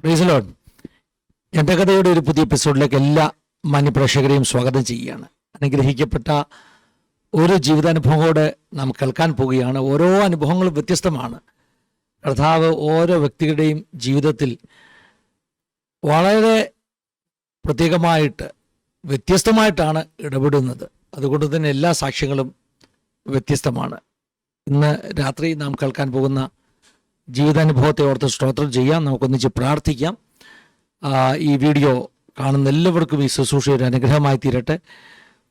Price the Lord. എൻ്റെ കഥയുടെ ഒരു പുതിയ എപ്പിസോഡിലേക്ക് എല്ലാ മാന്യപ്രേക്ഷകരെയും സ്വാഗതം ചെയ്യുകയാണ്. അനുഗ്രഹിക്കപ്പെട്ട ഒരു ജീവിതാനുഭവങ്ങളോടെ നാം കേൾക്കാൻ പോവുകയാണ്. ഓരോ അനുഭവങ്ങളും വ്യത്യസ്തമാണ്. കർത്താവ് ഓരോ വ്യക്തികളുടെയും ജീവിതത്തിൽ വളരെ പ്രത്യേകമായിട്ട് വ്യത്യസ്തമായിട്ടാണ് ഇടപെടുന്നത്. അതുകൊണ്ട് തന്നെ എല്ലാ സാക്ഷ്യങ്ങളും വ്യത്യസ്തമാണ്. ഇന്ന് രാത്രി നാം കേൾക്കാൻ പോകുന്ന ജീവിതാനുഭവത്തെ ഓർത്ത് സ്തോത്രം ചെയ്യാം. നമുക്കൊന്നിച്ച് പ്രാർത്ഥിക്കാം. ഈ വീഡിയോ കാണുന്ന എല്ലാവർക്കും ഈ ശുശ്രൂഷ ഒരു അനുഗ്രഹമായി തീരട്ടെ.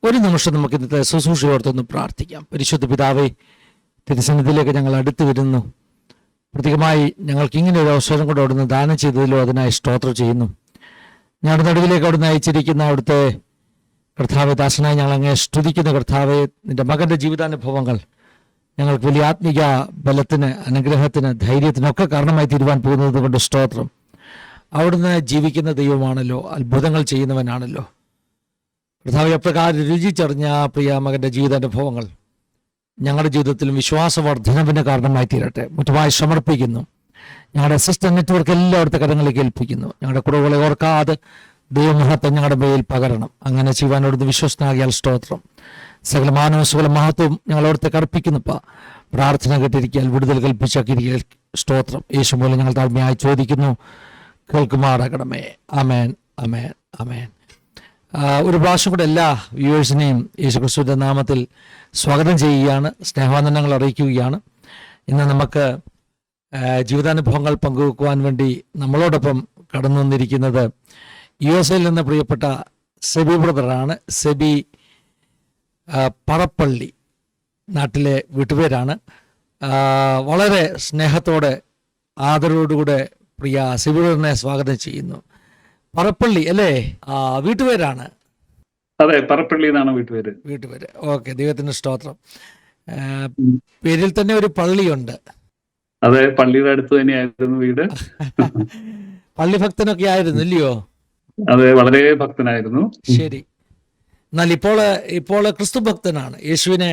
ഒരു നിമിഷം നമുക്ക് ഇന്നത്തെ ശുശ്രൂഷ ഓർത്തൊന്ന് പ്രാർത്ഥിക്കാം. പരിശുദ്ധ പിതാവേ, തിരുസന്നിധിയിലേക്ക് ഞങ്ങൾ അടുത്ത് വരുന്നു. പ്രത്യേകമായി ഞങ്ങൾക്ക് ഇങ്ങനെ ഒരു അവസരം കൂടെ അവിടുന്ന് ദാനം ചെയ്തതിലോ അതിനായി സ്തോത്രം ചെയ്യുന്നു. ഞങ്ങളുടെ നടുവിലേക്ക് അവിടുന്ന് അയച്ചിരിക്കുന്ന അവിടുത്തെ കർത്താവെ ദാസനായി ഞങ്ങൾ അങ്ങേ സ്തുതിക്കുന്ന കർത്താവെ, നിന്റെ മകൻ്റെ ജീവിതാനുഭവങ്ങൾ ഞങ്ങൾക്ക് വലിയ ആത്മീക ബലത്തിന്, അനുഗ്രഹത്തിന്, ധൈര്യത്തിനൊക്കെ കാരണമായി തീരുവാൻ പോകുന്നത് കൊണ്ട് സ്തോത്രം. അവിടുന്ന് ജീവിക്കുന്ന ദൈവമാണല്ലോ, അത്ഭുതങ്ങൾ ചെയ്യുന്നവനാണല്ലോ. കർത്താവ് എപ്രകാരം രുചിച്ചറിഞ്ഞ പ്രിയ മകൻ്റെ ജീവിതാനുഭവങ്ങൾ ഞങ്ങളുടെ ജീവിതത്തിലും വിശ്വാസവർദ്ധനവിന് കാരണമായി തീരട്ടെ. മുറ്റുമായി സമർപ്പിക്കുന്നു. ഞങ്ങളുടെ സിസ്റ്റർ നെറ്റ്വർക്ക് എല്ലായിടത്തെ കരങ്ങളിലേക്ക് ഏൽപ്പിക്കുന്നു. ഞങ്ങളുടെ കുറവുകളെ ഓർക്കാതെ ദൈവമഹത്വം ഞങ്ങളുടെ മേൽ പകരണം. അങ്ങനെ ചെയ്യുവാനോട് വിശ്വസ്തനാകിയാൽ സ്തോത്രം. സകല മാനവ സകല മഹത്വം ഞങ്ങളോടത്തെ കർപ്പിക്കുന്നുപ്പ. പ്രാർത്ഥന കേട്ടിരിക്കാൻ വിടുതൽ കൽപ്പിച്ചാക്കിയിരിക്കൽ സ്തോത്രം. യേശു മൂലം ഞങ്ങൾ താഴ്മയായി ചോദിക്കുന്നു, കേൾക്കുമാറാകണമേ. അമേൻ, അമേൻ, അമേൻ. ഒരു പ്രാവശ്യം കൂടെ എല്ലാ വ്യൂവേഴ്സിനെയും യേശു ക്രിസ്തുവിൻ്റെ നാമത്തിൽ സ്വാഗതം ചെയ്യുകയാണ്, സ്നേഹവന്ദനങ്ങൾ അറിയിക്കുകയാണ്. ഇന്ന് നമുക്ക് ജീവിതാനുഭവങ്ങൾ പങ്കുവെക്കുവാൻ വേണ്ടി നമ്മളോടൊപ്പം കടന്നു വന്നിരിക്കുന്നത് USA നിന്ന് പ്രിയപ്പെട്ട സെബി ബ്രദറാണ്. സെബി പറപ്പള്ളി നാട്ടിലെ വീട്ടുപേരാണ്. വളരെ സ്നേഹത്തോടെ ആദരവോടുകൂടെ പ്രിയ സെബി ബ്രദറിനെ സ്വാഗതം ചെയ്യുന്നു. പറപ്പള്ളി അല്ലേ വീട്ടുപേരാണ്? അതെ, പറപ്പള്ളി എന്നാണ് വീട്ടുപേര്. ഓക്കെ, ദൈവത്തിന് സ്തോത്രം. പേരിൽ തന്നെ ഒരു പള്ളിയുണ്ട്. അതെ, പള്ളിയുടെ അടുത്ത് തന്നെയായിരുന്നു വീട്. പള്ളി ഭക്തനൊക്കെ ആയിരുന്നു ഇല്ലയോ? അതെ, വളരെ ഭക്തനായിരുന്നു. ശരി. എന്നാൽ ഇപ്പോൾ ക്രിസ്തു ഭക്തനാണ്, യേശുവിനെ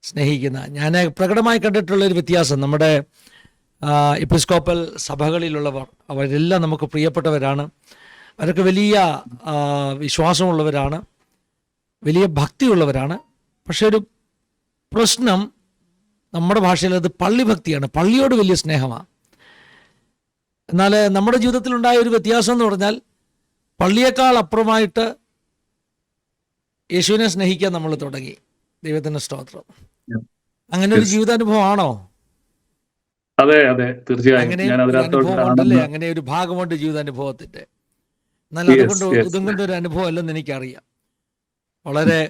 സ്നേഹിക്കുന്ന. ഞാൻ പ്രകടമായി കണ്ടിട്ടുള്ള ഒരു വ്യത്യാസം, നമ്മുടെ എപ്പിസ്കോപ്പൽ സഭകളിലുള്ളവർ അവരെല്ലാം നമുക്ക് പ്രിയപ്പെട്ടവരാണ്. അവരൊക്കെ വലിയ വിശ്വാസമുള്ളവരാണ്, വലിയ ഭക്തിയുള്ളവരാണ്. പക്ഷെ ഒരു പ്രശ്നം, നമ്മുടെ ഭാഷയിൽ അത് പള്ളി ഭക്തിയാണ്, പള്ളിയോട് വലിയ സ്നേഹമാണ്. എന്നാൽ നമ്മുടെ ജീവിതത്തിലുണ്ടായ ഒരു വ്യത്യാസം എന്ന് പറഞ്ഞാൽ പള്ളിയേക്കാൾ അപ്പുറമായിട്ട് യേശുവിനെ സ്നേഹിക്കാൻ നമ്മൾ തുടങ്ങി. ദൈവത്തിന്റെ സ്തോത്രം. അങ്ങനെ ഒരു ജീവിതാനുഭവം ആണോ? അതെ, അതെ, തീർച്ചയായും. അങ്ങനെ ഒരു ഭാഗമുണ്ട് ജീവിതാനുഭവത്തിന്റെ. എന്നാൽ അതുകൊണ്ട് ഇതും കൊണ്ടൊരു അനുഭവം അല്ലെന്ന് എനിക്കറിയാം. വളരെ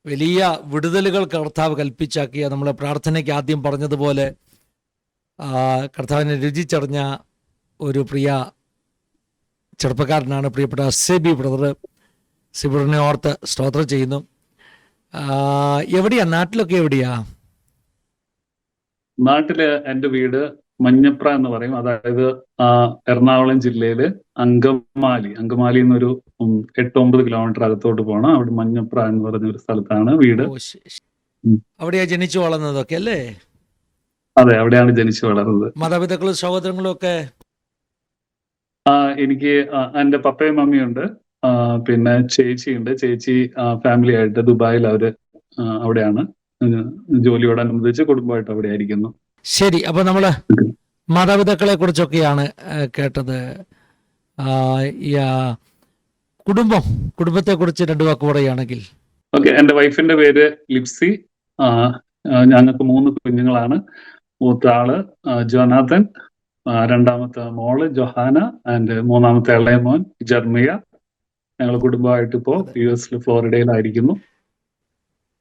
വലിയ വിടുതലുകൾ കർത്താവ് കൽപ്പിച്ചാക്കിയ, നമ്മളെ പ്രാർത്ഥനയ്ക്ക് ആദ്യം പറഞ്ഞതുപോലെ കർത്താവിനെ രുചിച്ചറിഞ്ഞ ഒരു പ്രിയ ചെറുപ്പക്കാരനാണ് പ്രിയപ്പെട്ട സെബി ബ്രദർ. സെബി ബ്രദറിനെ ഓർത്ത് സ്തോത്രം ചെയ്യുന്നു. എവിടെയാ, നാട്ടിലൊക്കെ എവിടെയാ? നാട്ടില് എൻ്റെ വീട് മഞ്ഞപ്ര എന്ന് പറയും. അതായത് എറണാകുളം ജില്ലയില് അങ്കമാലി എന്നൊരു 8-9 കിലോമീറ്റർ അകത്തോട്ട് പോകണം. അവിടെ മഞ്ഞപ്ര എന്ന് പറഞ്ഞൊരു സ്ഥലത്താണ് വീട്. അവിടെയാ ജനിച്ചു വളർന്നതൊക്കെ അല്ലേ? അതെ, അവിടെയാണ് ജനിച്ചു വളർന്നത്. മാതാപിതാക്കളും സഹോദരങ്ങളും ഒക്കെ? എനിക്ക് എൻ്റെ പപ്പയും മമ്മിയുണ്ട്, പിന്നെ ചേച്ചിയുണ്ട്. ചേച്ചി ഫാമിലി ആയിട്ട് ദുബായിൽ അവിടെയാണ് ജോലിയോടനുബന്ധിച്ച് കുടുംബമായിട്ട് അവിടെ ആയിരിക്കുന്നു. ശരി. അപ്പൊ നമ്മള് മാതാപിതാക്കളെ കുറിച്ചൊക്കെയാണ് കേട്ടത്. കുടുംബത്തെ കുറിച്ച് 2 വാക്ക് പറയുകയാണെങ്കിൽ. ഓക്കെ, എൻ്റെ വൈഫിന്റെ പേര് ലിപ്സി. ഞങ്ങൾക്ക് 3 കുഞ്ഞുങ്ങളാണ്. മൂത്ത ആള് ജോനാഥൻ, രണ്ടാമത്തെ മോള് ജൊഹാന, ആൻഡ് മൂന്നാമത്തെ ഇളയ മോൻ ജർമിയ. ഞങ്ങൾ കുടുംബമായിട്ട് ഇപ്പോ US ഫ്ലോറിഡയിലായിരിക്കുന്നു.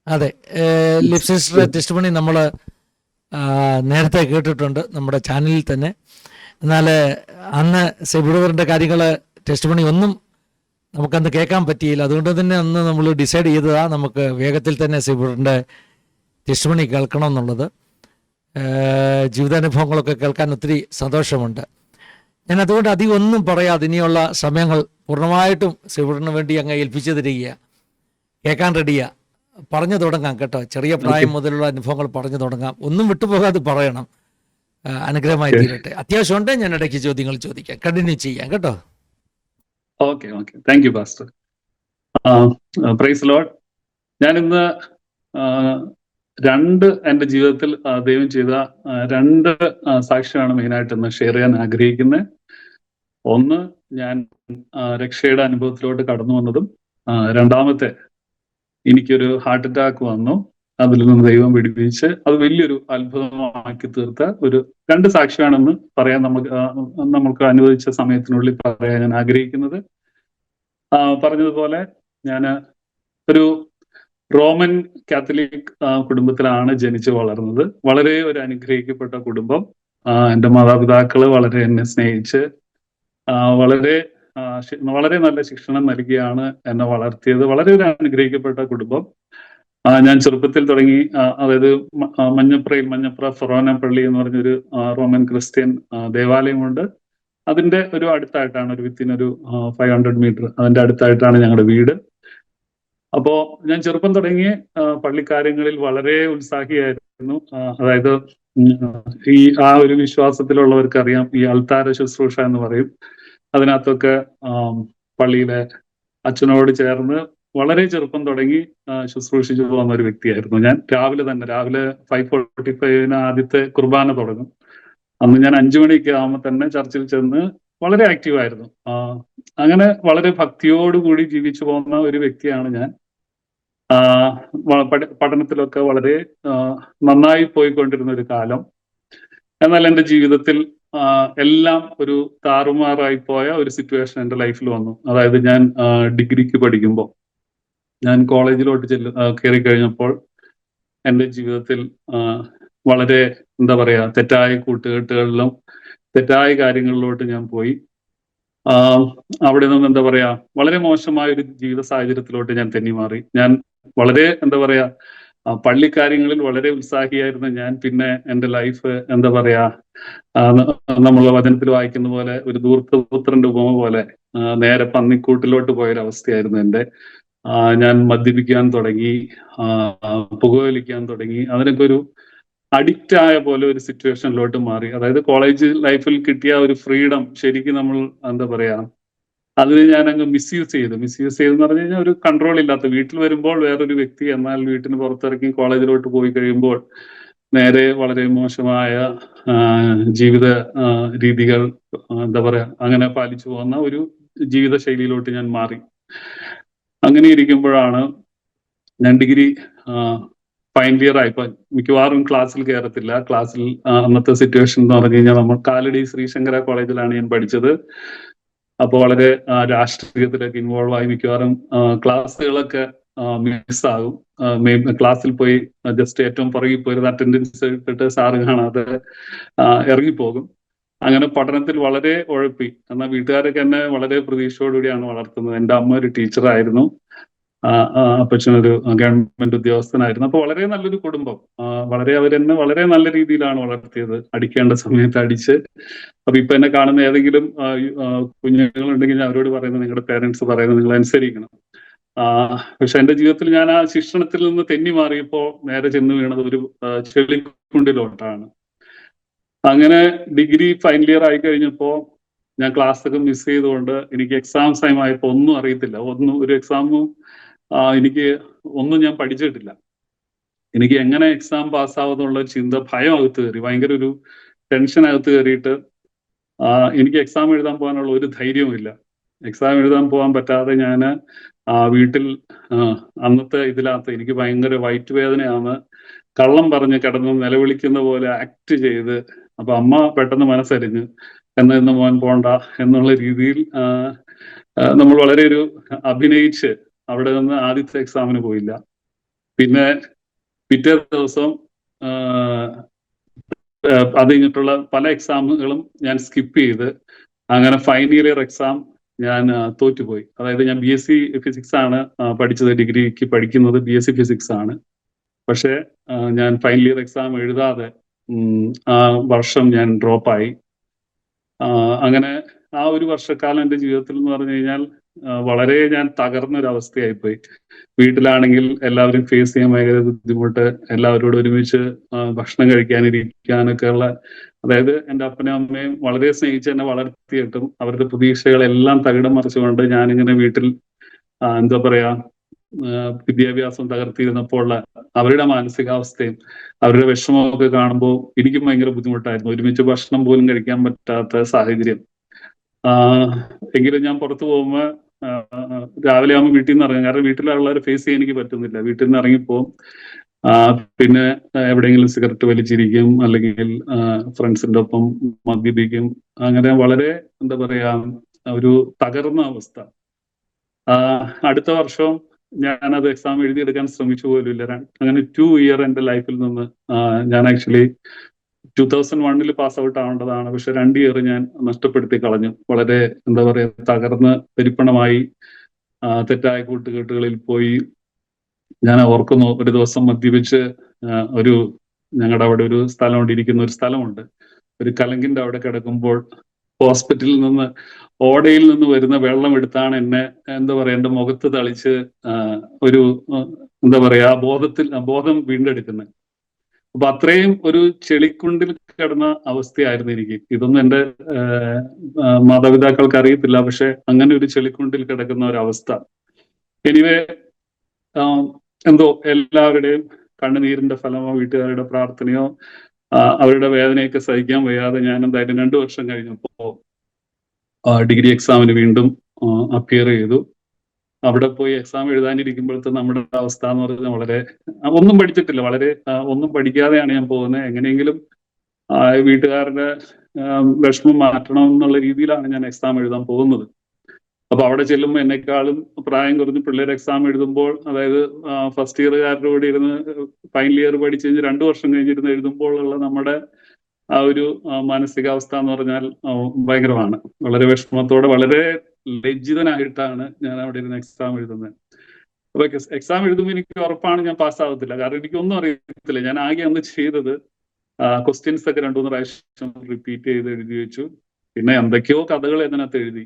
അതെ, ലിപ്സിസ്റ്റർ ടെസ്റ്റിമണി നമ്മൾ നേരത്തെ കേട്ടിട്ടുണ്ട് നമ്മുടെ ചാനലിൽ തന്നെ. എന്നാൽ അന്ന് സെബിബ്രദറിൻ്റെ കാര്യങ്ങൾ ടെസ്റ്റിമണി ഒന്നും നമുക്കന്ന് കേൾക്കാൻ പറ്റിയില്ല. അതുകൊണ്ട് തന്നെ അന്ന് നമ്മൾ ഡിസൈഡ് ചെയ്തതാണ് നമുക്ക് വേഗത്തിൽ തന്നെ സെബിബ്രദറിൻ്റെ ടെസ്റ്റിമണി കേൾക്കണം എന്നുള്ളത്. ജീവിതാനുഭവങ്ങളൊക്കെ കേൾക്കാൻ ഒത്തിരി സന്തോഷമുണ്ട്. ഞാൻ അതുകൊണ്ട് അധികം ഒന്നും പറയാതെ ഇനിയുള്ള സമയങ്ങൾ പൂർണ്ണമായിട്ടും സെബിബ്രദറിന് വേണ്ടി അങ്ങ് ഏൽപ്പിച്ചു തരിക. കേൾക്കാൻ റെഡിയാ. പറഞ്ഞു തുടങ്ങാം കേട്ടോ. ചെറിയ പ്രായം മുതലുള്ള അനുഭവങ്ങൾ പറഞ്ഞു തുടങ്ങാം. ഒന്നും വിട്ടുപോകാതെ പറയണം. അനുഗ്രഹമായി തീരട്ടെ. അത്യാവശ്യമുണ്ട്, ഞാൻ ഇടയ്ക്ക് ചോദ്യങ്ങൾ ചോദിക്കാം. കണ്ടിന്യൂ ചെയ്യാം കേട്ടോ. Okay okay, thank you pastor. Praise lord. ഞാൻ ഇന്ന് എൻ്റെ ജീവിതത്തിൽ ദൈവം ചെയ്ത രണ്ട് സാക്ഷ്യമാണ് മെയിനായിട്ട് ഇന്ന് ഷെയർ ചെയ്യാൻ ആഗ്രഹിക്കുന്നത്. ഒന്ന്, ഞാൻ രക്ഷയുടെ അനുഭവത്തിലോട്ട് കടന്നു വന്നതും, രണ്ടാമത്തെ, എനിക്കൊരു ഹാർട്ട് അറ്റാക്ക് വന്നു, അതിൽ നിന്ന് ദൈവം വിടുവിച്ച് അത് വലിയൊരു അത്ഭുതമാക്കി തീർത്ത ഒരു രണ്ട് സാക്ഷ്യമാണെന്ന് പറയാൻ നമുക്ക് അനുവദിച്ച സമയത്തിനുള്ളിൽ പറയാൻ ഞാൻ ആഗ്രഹിക്കുന്നത്. പറഞ്ഞതുപോലെ ഞാൻ ഒരു റോമൻ കാത്തലിക് കുടുംബത്തിലാണ് ജനിച്ചു വളർന്നത്. വളരെ ഒരു അനുഗ്രഹിക്കപ്പെട്ട കുടുംബം. എൻ്റെ മാതാപിതാക്കള് വളരെ എന്നെ സ്നേഹിച്ച് വളരെ വളരെ നല്ല ശിക്ഷണം നൽകിയാണ് എന്നെ വളർത്തിയത്. വളരെ ഒരു അനുഗ്രഹിക്കപ്പെട്ട കുടുംബം. ഞാൻ ചെറുപ്പത്തിൽ തുടങ്ങി, അതായത് മഞ്ഞപ്ര ഫൊറോന പള്ളി എന്ന് പറഞ്ഞൊരു റോമൻ ക്രിസ്ത്യൻ ദേവാലയമുണ്ട്. അതിന്റെ ഒരു അടുത്തായിട്ടാണ്, ഒരു വിത്തിൻ ഒരു 500 മീറ്റർ അതിന്റെ അടുത്തായിട്ടാണ് ഞങ്ങളുടെ വീട്. അപ്പോ ഞാൻ ചെറുപ്പം തുടങ്ങി പള്ളിക്കാര്യങ്ങളിൽ വളരെ ഉത്സാഹിയായിരുന്നു. അതായത് ഈ ഒരു വിശ്വാസത്തിലുള്ളവർക്കറിയാം, ഈ അൾത്താര ശുശ്രൂഷ എന്ന് പറയും. അതിനകത്തൊക്കെ പള്ളിയിലെ അച്ഛനോട് ചേർന്ന് വളരെ ചെറുപ്പം തുടങ്ങി ശുശ്രൂഷിച്ചു പോകുന്ന ഒരു വ്യക്തിയായിരുന്നു ഞാൻ. രാവിലെ 5:45 ആദ്യത്തെ കുർബാന തുടങ്ങും. അന്ന് ഞാൻ 5 മണിയൊക്കെ ആകുമ്പോൾ തന്നെ ചർച്ചിൽ ചെന്ന് വളരെ ആക്റ്റീവായിരുന്നു. അങ്ങനെ വളരെ ഭക്തിയോടുകൂടി ജീവിച്ചു പോകുന്ന ഒരു വ്യക്തിയാണ് ഞാൻ. പഠനത്തിലൊക്കെ വളരെ നന്നായി പോയിക്കൊണ്ടിരുന്ന ഒരു കാലം. എന്നാൽ എൻ്റെ ജീവിതത്തിൽ എല്ലാം ഒരു താറുമാറായി പോയ ഒരു സിറ്റുവേഷൻ എൻ്റെ ലൈഫിൽ വന്നു. അതായത് ഞാൻ ഡിഗ്രിക്ക് പഠിക്കുമ്പോൾ, ഞാൻ കോളേജിലോട്ട് കയറി കഴിഞ്ഞപ്പോൾ എൻ്റെ ജീവിതത്തിൽ വളരെ എന്താ പറയാ, തെറ്റായ കൂട്ടുകെട്ടുകളിലും തെറ്റായ കാര്യങ്ങളിലോട്ട് ഞാൻ പോയി. അവിടെ നിന്ന് എന്താ പറയാ, വളരെ മോശമായ ഒരു ജീവിത സാഹചര്യത്തിലോട്ട് ഞാൻ തെന്നി മാറി. ഞാൻ വളരെ എന്താ പറയാ, പള്ളിക്കാര്യങ്ങളിൽ വളരെ ഉത്സാഹിയായിരുന്ന ഞാൻ പിന്നെ എൻ്റെ ലൈഫ് എന്താ പറയാ, നമ്മൾ വചനത്തിൽ വായിക്കുന്ന പോലെ ഒരു ധൂർത്തപുത്രന്റെ ഉപമ പോലെ നേരെ പന്നിക്കൂട്ടിലോട്ട് പോയൊരവസ്ഥയായിരുന്നു എൻ്റെ. ഞാൻ മദ്യപിക്കാൻ തുടങ്ങി, പുകവലിക്കാൻ തുടങ്ങി. അതിനൊക്കെ ഒരു അഡിക്റ്റ് ആയ പോലെ ഒരു സിറ്റുവേഷനിലോട്ട് മാറി. അതായത് കോളേജ് ലൈഫിൽ കിട്ടിയ ഒരു ഫ്രീഡം ശരിക്കും നമ്മൾ എന്താ പറയാ, അതിന് ഞാൻ അങ്ങ് മിസ്യൂസ് ചെയ്തെന്ന് പറഞ്ഞു കഴിഞ്ഞാൽ ഒരു കൺട്രോൾ ഇല്ലാത്ത, വീട്ടിൽ വരുമ്പോൾ വേറൊരു വ്യക്തി, എന്നാൽ വീട്ടിന് പുറത്തിറങ്ങി കോളേജിലോട്ട് പോയി കഴിയുമ്പോൾ നേരെ വളരെ മോശമായ ജീവിത രീതികൾ എന്താ പറയാ, അങ്ങനെ പാലിച്ചു പോകുന്ന ഒരു ജീവിത ശൈലിയിലോട്ട് ഞാൻ മാറി. അങ്ങനെ ഇരിക്കുമ്പോഴാണ് ഞാൻ ഡിഗ്രി ഫൈനൽ ഇയർ ആയപ്പോ മിക്കവാറും ക്ലാസ്സിൽ കയറത്തില്ല. ക്ലാസ്സിൽ അന്നത്തെ സിറ്റുവേഷൻ എന്ന് പറഞ്ഞു കഴിഞ്ഞാൽ, നമ്മൾ കാലടി ശ്രീശങ്കര കോളേജിലാണ് ഞാൻ പഠിച്ചത്. അപ്പോൾ വളരെ രാഷ്ട്രീയത്തിലൊക്കെ ഇൻവോൾവ് ആയി മിക്കവാറും ക്ലാസ്സുകളൊക്കെ മിസ്സാകും. ക്ലാസ്സിൽ പോയി ജസ്റ്റ് ഏറ്റവും പുറകിൽ പോയി അറ്റൻഡൻസ് ഇട്ടിട്ട് സാറ് കാണാതെ ഇറങ്ങിപ്പോകും. അങ്ങനെ പഠനത്തിൽ വളരെ ഉഴപ്പി. എന്നാൽ വീട്ടുകാരൊക്കെ എന്നെ വളരെ പ്രതീക്ഷയോടുകൂടിയാണ് വളർത്തുന്നത്. എൻ്റെ അമ്മ ഒരു ടീച്ചറായിരുന്നു, അപ്പച്ചനൊരു ഗവൺമെന്റ് ഉദ്യോഗസ്ഥനായിരുന്നു. അപ്പൊ വളരെ നല്ലൊരു കുടുംബം. അവരെന്നെ വളരെ നല്ല രീതിയിലാണ് വളർത്തിയത്. അടിക്കേണ്ട സമയത്ത് അടിച്ച്. അപ്പൊ ഇപ്പൊ എന്നെ കാണുന്ന ഏതെങ്കിലും കുഞ്ഞുങ്ങളുണ്ടെങ്കിൽ ഞാൻ അവരോട് പറയുന്നത്, നിങ്ങളുടെ പേരൻസ് പറയുന്നത് നിങ്ങൾ അനുസരിക്കണം. പക്ഷെ എൻ്റെ ജീവിതത്തിൽ ഞാൻ ആ ശിക്ഷണത്തിൽ നിന്ന് തെന്നി മാറിയപ്പോ നേരെ ചെന്ന് വീണത് ഒരു ചെളിക്കുണ്ടിലോട്ടാണ്. അങ്ങനെ ഡിഗ്രി ഫൈനൽ ഇയർ ആയി കഴിഞ്ഞപ്പോ ഞാൻ ക്ലാസ് ഒക്കെ മിസ് ചെയ്തുകൊണ്ട് എനിക്ക് എക്സാംസ് ടൈം ആയപ്പോൾ ഒന്നും അറിയത്തില്ല. ഒരു എക്സാമും എനിക്ക് ഒന്നും ഞാൻ പഠിച്ചിട്ടില്ല. എനിക്ക് എങ്ങനെ എക്സാം പാസ്സാവുന്നുള്ള ചിന്ത, ഭയം അകത്ത് കയറി, ഭയങ്കര ഒരു ടെൻഷൻ അകത്ത് കയറിയിട്ട് എനിക്ക് എക്സാം എഴുതാൻ പോകാനുള്ള ഒരു ധൈര്യവുമില്ല. എക്സാം എഴുതാൻ പോകാൻ പറ്റാതെ ഞാൻ വീട്ടിൽ അന്നത്തെ ഇതിനകത്ത് എനിക്ക് ഭയങ്കര വയറ്റ് വേദനയാണ്, കള്ളം പറഞ്ഞ് കിടന്ന് നിലവിളിക്കുന്ന പോലെ ആക്ട് ചെയ്ത്. അപ്പൊ അമ്മ പെട്ടെന്ന് മനസ്സരിഞ്ഞ്, ഇന്ന് മോൻ പോണ്ട എന്നുള്ള രീതിയിൽ നമ്മൾ വളരെ ഒരു അഭിനയിച്ച് അവിടെ നിന്ന് ആദ്യത്തെ എക്സാമിന് പോയില്ല. പിന്നെ പിറ്റേ ദിവസം അത് കഴിഞ്ഞിട്ടുള്ള പല എക്സാമുകളും ഞാൻ സ്കിപ്പ് ചെയ്ത് അങ്ങനെ ഫൈനൽ ഇയർ എക്സാം ഞാൻ തോറ്റുപോയി. അതായത് ഞാൻ BSc ഫിസിക്സ് ആണ് പഠിച്ചത്, ഡിഗ്രിക്ക് പഠിക്കുന്നത് BSc ഫിസിക്സ് ആണ്. പക്ഷെ ഞാൻ ഫൈനൽ ഇയർ എക്സാം എഴുതാതെ ആ വർഷം ഞാൻ ഡ്രോപ്പായി. അങ്ങനെ ആ ഒരു വർഷക്കാലം എൻ്റെ ജീവിതത്തിൽ എന്ന് പറഞ്ഞു കഴിഞ്ഞാൽ വളരെ ഞാൻ തകർന്നൊരവസ്ഥയായിപ്പോയി. വീട്ടിലാണെങ്കിൽ എല്ലാവരും ഫേസ് ചെയ്യാൻ ഭയങ്കര ബുദ്ധിമുട്ട്, എല്ലാവരോടും ഒരുമിച്ച് ഭക്ഷണം കഴിക്കാനിരിക്കാനൊക്കെ ഉള്ള അതായത് എൻ്റെ അപ്പനും അമ്മയും വളരെ സ്നേഹിച്ച് എന്നെ വളർത്തിയിട്ടും അവരുടെ പ്രതീക്ഷകളെല്ലാം തകിടം മറിച്ചുകൊണ്ട് ഞാനിങ്ങനെ വീട്ടിൽ എന്താ പറയാ വിദ്യാഭ്യാസം തകർത്തിയിരുന്നപ്പോൾ ഉള്ള അവരുടെ മാനസികാവസ്ഥയും അവരുടെ വിഷമമൊക്കെ കാണുമ്പോൾ എനിക്കും ഭയങ്കര ബുദ്ധിമുട്ടായിരുന്നു. ഒരുമിച്ച് ഭക്ഷണം പോലും കഴിക്കാൻ പറ്റാത്ത സാഹചര്യം. എങ്കിലും ഞാൻ പുറത്തു പോകുമ്പോൾ രാവിലെ ആകുമ്പോൾ വീട്ടിൽ നിന്ന് ഇറങ്ങും. കാരണം വീട്ടിലുള്ളവരെ ഫേസ് ചെയ്യാൻ എനിക്ക് പറ്റുന്നില്ല. വീട്ടിൽ നിന്ന് ഇറങ്ങിപ്പോവും. പിന്നെ എവിടെയെങ്കിലും സിഗരറ്റ് വലിച്ചിരിക്കും, അല്ലെങ്കിൽ ഫ്രണ്ട്സിന്റെ ഒപ്പം മദ്യപിക്കും. അങ്ങനെ വളരെ എന്താ പറയാ ഒരു തകർന്ന അവസ്ഥ. അടുത്ത വർഷം ഞാനത് എക്സാം എഴുതിയെടുക്കാൻ ശ്രമിച്ചു പോലുമില്ല. അങ്ങനെ 2 ഇയർ എൻ്റെ ലൈഫിൽ നിന്ന് ഞാൻ ആക്ച്വലി 2001 പാസ് ഔട്ട് ആവേണ്ടതാണ്. പക്ഷെ 2 ഇയർ ഞാൻ നഷ്ടപ്പെടുത്തി കളഞ്ഞു. വളരെ എന്താ പറയാ തകർന്ന് പെരുപ്പണമായി തെറ്റായ കൂട്ടുകെട്ടുകളിൽ പോയി. ഞാൻ ഓർക്കുന്നു, ഒരു ദിവസം മദ്യപിച്ച് ഒരു ഞങ്ങളുടെ അവിടെ ഒരു സ്ഥലം ഇരിക്കുന്ന ഒരു സ്ഥലമുണ്ട്. ഒരു കലങ്കിന്റെ അവിടെ കിടക്കുമ്പോൾ ഹോസ്പിറ്റലിൽ നിന്ന് ഓടയിൽ നിന്ന് വരുന്ന വെള്ളം എടുത്താണ് എന്നെ എന്താ പറയാ എന്റെ മുഖത്ത് തളിച്ച് ഒരു എന്താ പറയാ ബോധം വീണ്ടെടുക്കുന്നത്. അപ്പൊ അത്രയും ഒരു ചെളിക്കുണ്ടിൽ കിടന്ന അവസ്ഥയായിരുന്നു എനിക്ക്. ഇതൊന്നും എൻ്റെ മാതാപിതാക്കൾക്ക് അറിയത്തില്ല. പക്ഷെ അങ്ങനെ ഒരു ചെളിക്കുണ്ടിൽ കിടക്കുന്ന ഒരു അവസ്ഥ. എനിവേ എന്തോ എല്ലാവരുടെയും കണ്ണുനീരിന്റെ ഫലമോ വീട്ടുകാരുടെ പ്രാർത്ഥനയോ അവരുടെ വേദനയൊക്കെ സഹിക്കാൻ വയ്യാതെ ഞാൻ എന്തായാലും 2 വർഷം കഴിഞ്ഞപ്പോ ഡിഗ്രി എക്സാമിന് വീണ്ടും അപ്പിയർ ചെയ്തു. അവിടെ പോയി എക്സാം എഴുതാനിരിക്കുമ്പോഴത്തെ നമ്മുടെ അവസ്ഥ എന്ന് പറഞ്ഞാൽ വളരെ ഒന്നും പഠിച്ചിട്ടില്ല. വളരെ ഒന്നും പഠിക്കാതെയാണ് ഞാൻ പോകുന്നത്. എങ്ങനെയെങ്കിലും വീട്ടുകാരുടെ വിഷമം മാറ്റണം എന്നുള്ള രീതിയിലാണ് ഞാൻ എക്സാം എഴുതാൻ പോകുന്നത്. അപ്പൊ അവിടെ ചെല്ലുമ്പോൾ എന്നെക്കാളും പ്രായം കുറഞ്ഞ് പിള്ളേർ എക്സാം എഴുതുമ്പോൾ, അതായത് ഫസ്റ്റ് ഇയറുകാരുടെ കൂടെ ഇരുന്ന് ഫൈനൽ ഇയർ പഠിച്ച് കഴിഞ്ഞ് 2 വർഷം കഴിഞ്ഞിരുന്ന് എഴുതുമ്പോൾ ഉള്ള നമ്മുടെ ആ ഒരു മാനസികാവസ്ഥ എന്ന് പറഞ്ഞാൽ ഭയങ്കരമാണ്. വളരെ വിഷമത്തോടെ വളരെ ലജ്ജിതനായിട്ടാണ് ഞാൻ അവിടെ ഇരുന്ന് എക്സാം എഴുതുന്നത്. അപ്പൊ എക്സാം എഴുതുമ്പോൾ എനിക്ക് ഉറപ്പാണ് ഞാൻ പാസ്സാവത്തില്ല. കാരണം എനിക്കൊന്നും അറിയത്തില്ല. ഞാൻ ആകെ അന്ന് ചെയ്തത് ക്വസ്റ്റ്യൻസ് ഒക്കെ 2-3 പ്രാവശ്യം റിപ്പീറ്റ് ചെയ്ത് എഴുതി വെച്ചു. പിന്നെ എന്തൊക്കെയോ കഥകൾ ഇതിനകത്ത് എഴുതി.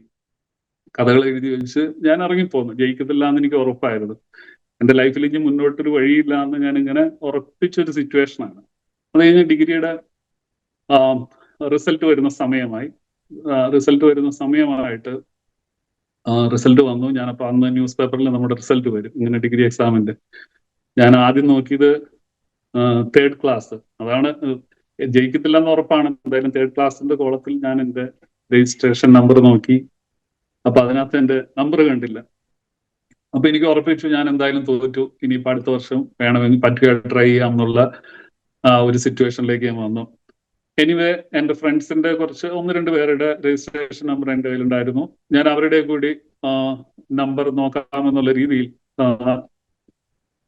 കഥകൾ എഴുതി വെച്ച് ഞാൻ ഇറങ്ങിപ്പോന്നു. ജയിക്കത്തില്ല എന്ന് എനിക്ക് ഉറപ്പായിരുന്നു. എൻ്റെ ലൈഫിൽ ഇനി മുന്നോട്ടൊരു വഴിയില്ല എന്ന് ഞാൻ ഇങ്ങനെ ഉറപ്പിച്ചൊരു സിറ്റുവേഷനാണ്. അത് കഴിഞ്ഞ് ഡിഗ്രിയുടെ റിസൾട്ട് വരുന്ന സമയമായി. റിസൾട്ട് വന്നു. ഞാനപ്പോൾ അന്ന് ന്യൂസ് പേപ്പറിൽ നമ്മുടെ റിസൾട്ട് വരും, ഇങ്ങനെ ഡിഗ്രി എക്സാമിന്റെ. ഞാൻ ആദ്യം നോക്കിയത് 3rd ക്ലാസ്. അതാണ് ജയിക്കത്തില്ല എന്ന് ഉറപ്പാണ്. എന്തായാലും 3rd ക്ലാസ്സിന്റെ കോളത്തിൽ ഞാൻ എൻ്റെ രജിസ്ട്രേഷൻ നമ്പർ നോക്കി. അപ്പൊ അതിനകത്ത് എൻ്റെ നമ്പർ കണ്ടില്ല. അപ്പൊ എനിക്ക് ഉറപ്പിച്ചു ഞാൻ എന്തായാലും തോറ്റു. ഇനിയിപ്പോ അടുത്ത വർഷം വേണമെങ്കിൽ പറ്റുക ട്രൈ ചെയ്യാം എന്നുള്ള ഒരു സിറ്റുവേഷനിലേക്ക് ഞാൻ വന്നു. എനിവേ എൻ്റെ ഫ്രണ്ട്സിന്റെ കുറച്ച് 1-2 പേരുടെ രജിസ്ട്രേഷൻ നമ്പർ എൻ്റെ കയ്യിലുണ്ടായിരുന്നു. ഞാൻ അവരുടെ കൂടി നമ്പർ നോക്കാമെന്നുള്ള രീതിയിൽ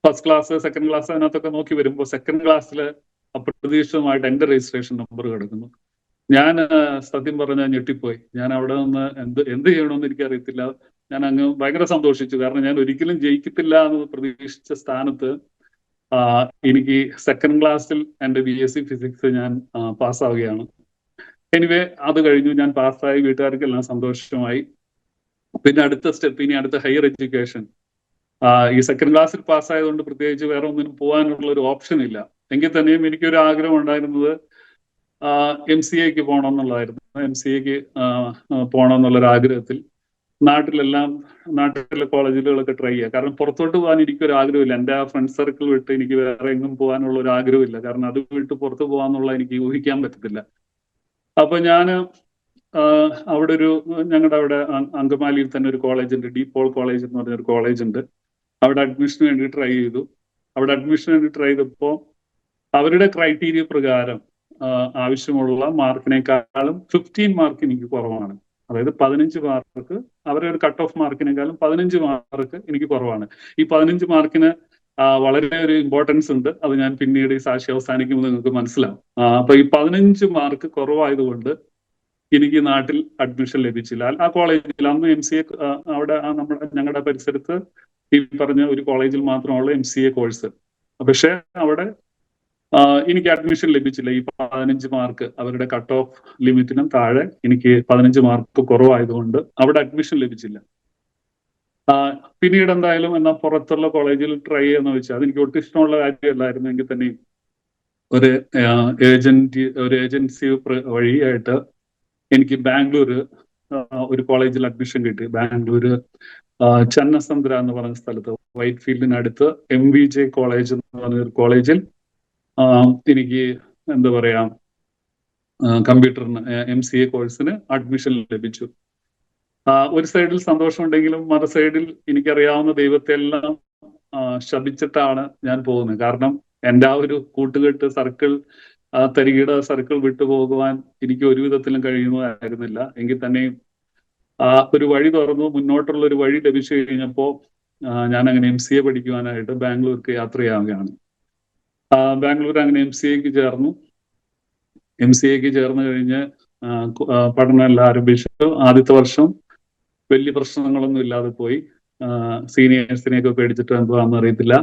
ഫസ്റ്റ് ക്ലാസ്, സെക്കൻഡ് ക്ലാസ് അതിനകത്തൊക്കെ നോക്കി വരുമ്പോൾ സെക്കൻഡ് ക്ലാസ്സിൽ അപ്രതീക്ഷിതമായിട്ട് എൻ്റെ രജിസ്ട്രേഷൻ നമ്പർ കിടക്കുന്നു. ഞാൻ സത്യം പറഞ്ഞാൽ ഞെട്ടിപ്പോയി. ഞാൻ അവിടെ നിന്ന് എന്ത് ചെയ്യണമെന്ന് എനിക്കറിയത്തില്ല. ഞാൻ അങ്ങ് ഭയങ്കര സന്തോഷിച്ചു. കാരണം ഞാൻ ഒരിക്കലും ജയിക്കത്തില്ല എന്ന് പ്രതീക്ഷിച്ച സ്ഥാനത്ത് എനിക്ക് സെക്കൻഡ് ക്ലാസ്സിൽ എൻ്റെ BSc ഫിസിക്സ് ഞാൻ പാസ്സാവുകയാണ്. എനിവേ അത് കഴിഞ്ഞു, ഞാൻ പാസ്സായി. വീട്ടുകാർക്കെല്ലാം സന്തോഷമായി. പിന്നെ അടുത്ത സ്റ്റെപ്പ്, ഇനി അടുത്ത ഹയർ എഡ്യൂക്കേഷൻ. ഈ സെക്കൻഡ് ക്ലാസ്സിൽ പാസ്സായതുകൊണ്ട് പ്രത്യേകിച്ച് വേറെ ഒന്നിനും പോകാനുള്ള ഒരു ഓപ്ഷൻ ഇല്ല. എങ്കിൽ തന്നെയും എനിക്കൊരു ആഗ്രഹം ഉണ്ടായിരുന്നത് MCAക്ക് പോകണം എന്നുള്ളതായിരുന്നു. MCAക്ക് പോകണം എന്നുള്ളൊരു ആഗ്രഹത്തിൽ നാട്ടിലെ കോളേജുകളൊക്കെ ട്രൈ ചെയ്യുക. കാരണം പുറത്തോട്ട് പോകാൻ എനിക്കൊരു ആഗ്രഹമില്ല. എൻ്റെ ആ ഫ്രണ്ട് സർക്കിൾ വിട്ട് എനിക്ക് വേറെ എങ്ങും പോകാനുള്ള ഒരു ആഗ്രഹമില്ല. കാരണം അത് വിട്ട് പുറത്ത് പോകാന്നുള്ള എനിക്ക് ഊഹിക്കാൻ പറ്റത്തില്ല. അപ്പൊ ഞാൻ അവിടെ ഞങ്ങളുടെ അവിടെ അങ്കമാലിയിൽ തന്നെ ഒരു കോളേജ് ഉണ്ട്, DPOL കോളേജ് എന്ന് പറഞ്ഞൊരു കോളേജ് ഉണ്ട്. അവിടെ അഡ്മിഷന് വേണ്ടി ട്രൈ ചെയ്തു. അവിടെ അഡ്മിഷന് വേണ്ടി ട്രൈ ചെയ്തപ്പോൾ അവരുടെ ക്രൈറ്റീരിയ പ്രകാരം ആവശ്യമുള്ള മാർക്കിനേക്കാളും 15 മാർക്ക് എനിക്ക് കുറവാണ്. അതായത് 15 മാർക്ക്, അവരുടെ ഒരു കട്ട് ഓഫ് മാർക്കിനേക്കാളും 15 മാർക്ക് എനിക്ക് കുറവാണ്. ഈ 15 മാർക്കിന് വളരെ ഒരു ഇമ്പോർട്ടൻസ് ഉണ്ട്. അത് ഞാൻ പിന്നീട് ഈ സാക്ഷി അവസാനിക്കുമ്പോൾ നിങ്ങൾക്ക് മനസ്സിലാവും. അപ്പൊ ഈ 15 മാർക്ക് കുറവായതുകൊണ്ട് എനിക്ക് നാട്ടിൽ അഡ്മിഷൻ ലഭിച്ചില്ല. ആ കോളേജിൽ അന്ന് MCA അവിടെ ഞങ്ങളുടെ പരിസരത്ത് ഈ പറഞ്ഞ ഒരു കോളേജിൽ മാത്രമുള്ള MCA കോഴ്സ്. പക്ഷെ അവിടെ എനിക്ക് അഡ്മിഷൻ ലഭിച്ചില്ല. ഈ 15 മാർക്ക്, അവരുടെ കട്ട് ഓഫ് ലിമിറ്റിനും താഴെ എനിക്ക് 15 മാർക്ക് കുറവായതുകൊണ്ട് അവിടെ അഡ്മിഷൻ ലഭിച്ചില്ല. പിന്നീട് എന്തായാലും പുറത്തുള്ള കോളേജിൽ ട്രൈ ചെയ്യാന്ന് വെച്ചാൽ അതെനിക്ക് ഒട്ടും ഇഷ്ടമുള്ള കാര്യമല്ലായിരുന്നു. എങ്കിൽ തന്നെയും ഒരു ഏജൻസി വഴിയായിട്ട് എനിക്ക് ബാംഗ്ലൂര് ഒരു കോളേജിൽ അഡ്മിഷൻ കിട്ടി. ബാംഗ്ലൂര് ചന്നസന്ദ്ര എന്ന് പറഞ്ഞ സ്ഥലത്ത്, വൈറ്റ് ഫീൽഡിനടുത്ത് MVJ കോളേജ് എന്ന് പറഞ്ഞ ഒരു കോളേജിൽ എനിക്ക് എന്താ പറയാ കമ്പ്യൂട്ടറിന് MCA കോഴ്സിന് അഡ്മിഷൻ ലഭിച്ചു. ഒരു സൈഡിൽ സന്തോഷമുണ്ടെങ്കിലും മറു സൈഡിൽ എനിക്കറിയാവുന്ന ദൈവത്തെ എല്ലാം ശപിച്ചിട്ടാണ് ഞാൻ പോകുന്നത്. കാരണം എൻ്റെ ആ ഒരു കൂട്ടുകെട്ട് സർക്കിൾ, തരികിട സർക്കിൾ വിട്ടുപോകുവാൻ എനിക്ക് ഒരു വിധത്തിലും കഴിയുന്നതായിരുന്നില്ല. എങ്കിൽ തന്നെയും ഒരു വഴി തുറന്നു, മുന്നോട്ടുള്ള ഒരു വഴി ലഭിച്ചു കഴിഞ്ഞപ്പോൾ ഞാൻ അങ്ങനെ MCA പഠിക്കുവാനായിട്ട് ബാംഗ്ലൂർക്ക് യാത്രയാവുകയാണ്. ബാംഗ്ലൂർ അങ്ങനെ MCAക്ക് ചേർന്നു. MCAക്ക് ചേർന്ന് കഴിഞ്ഞ് പഠനമെല്ലാം ആരംഭിച്ചു. ആദ്യത്തെ വർഷം വലിയ പ്രശ്നങ്ങളൊന്നും ഇല്ലാതെ പോയി. സീനിയേഴ്സിനെയൊക്കെ പേടിച്ചിട്ട് എന്താണെന്ന് അറിയത്തില്ല.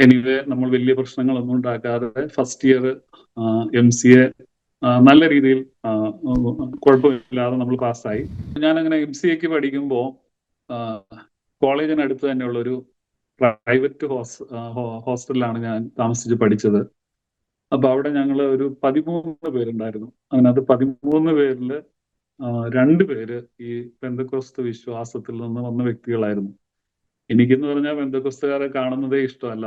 എനിവേ നമ്മൾ വലിയ പ്രശ്നങ്ങളൊന്നും ഉണ്ടാക്കാതെ ഫസ്റ്റ് ഇയർ MCA നല്ല രീതിയിൽ കുഴപ്പമില്ലാതെ നമ്മൾ പാസ്സായി. ഞാൻ അങ്ങനെ MCAക്ക് പഠിക്കുമ്പോൾ കോളേജിനടുത്ത് തന്നെയുള്ള ഒരു പ്രൈവറ്റ് ഹോസ്റ്റലിലാണ് ഞാൻ താമസിച്ച് പഠിച്ചത്. അപ്പൊ അവിടെ ഞങ്ങൾ ഒരു 13 പേരുണ്ടായിരുന്നു. അതിനകത്ത് 13 പേരില് 2 പേര് ഈ പെന്തക്കോസ്ത് വിശ്വാസത്തിൽ നിന്ന് വന്ന വ്യക്തികളായിരുന്നു. എനിക്കെന്ന് പറഞ്ഞാൽ പെന്തക്കോസ്തുകാരെ കാണുന്നതേ ഇഷ്ടമല്ല.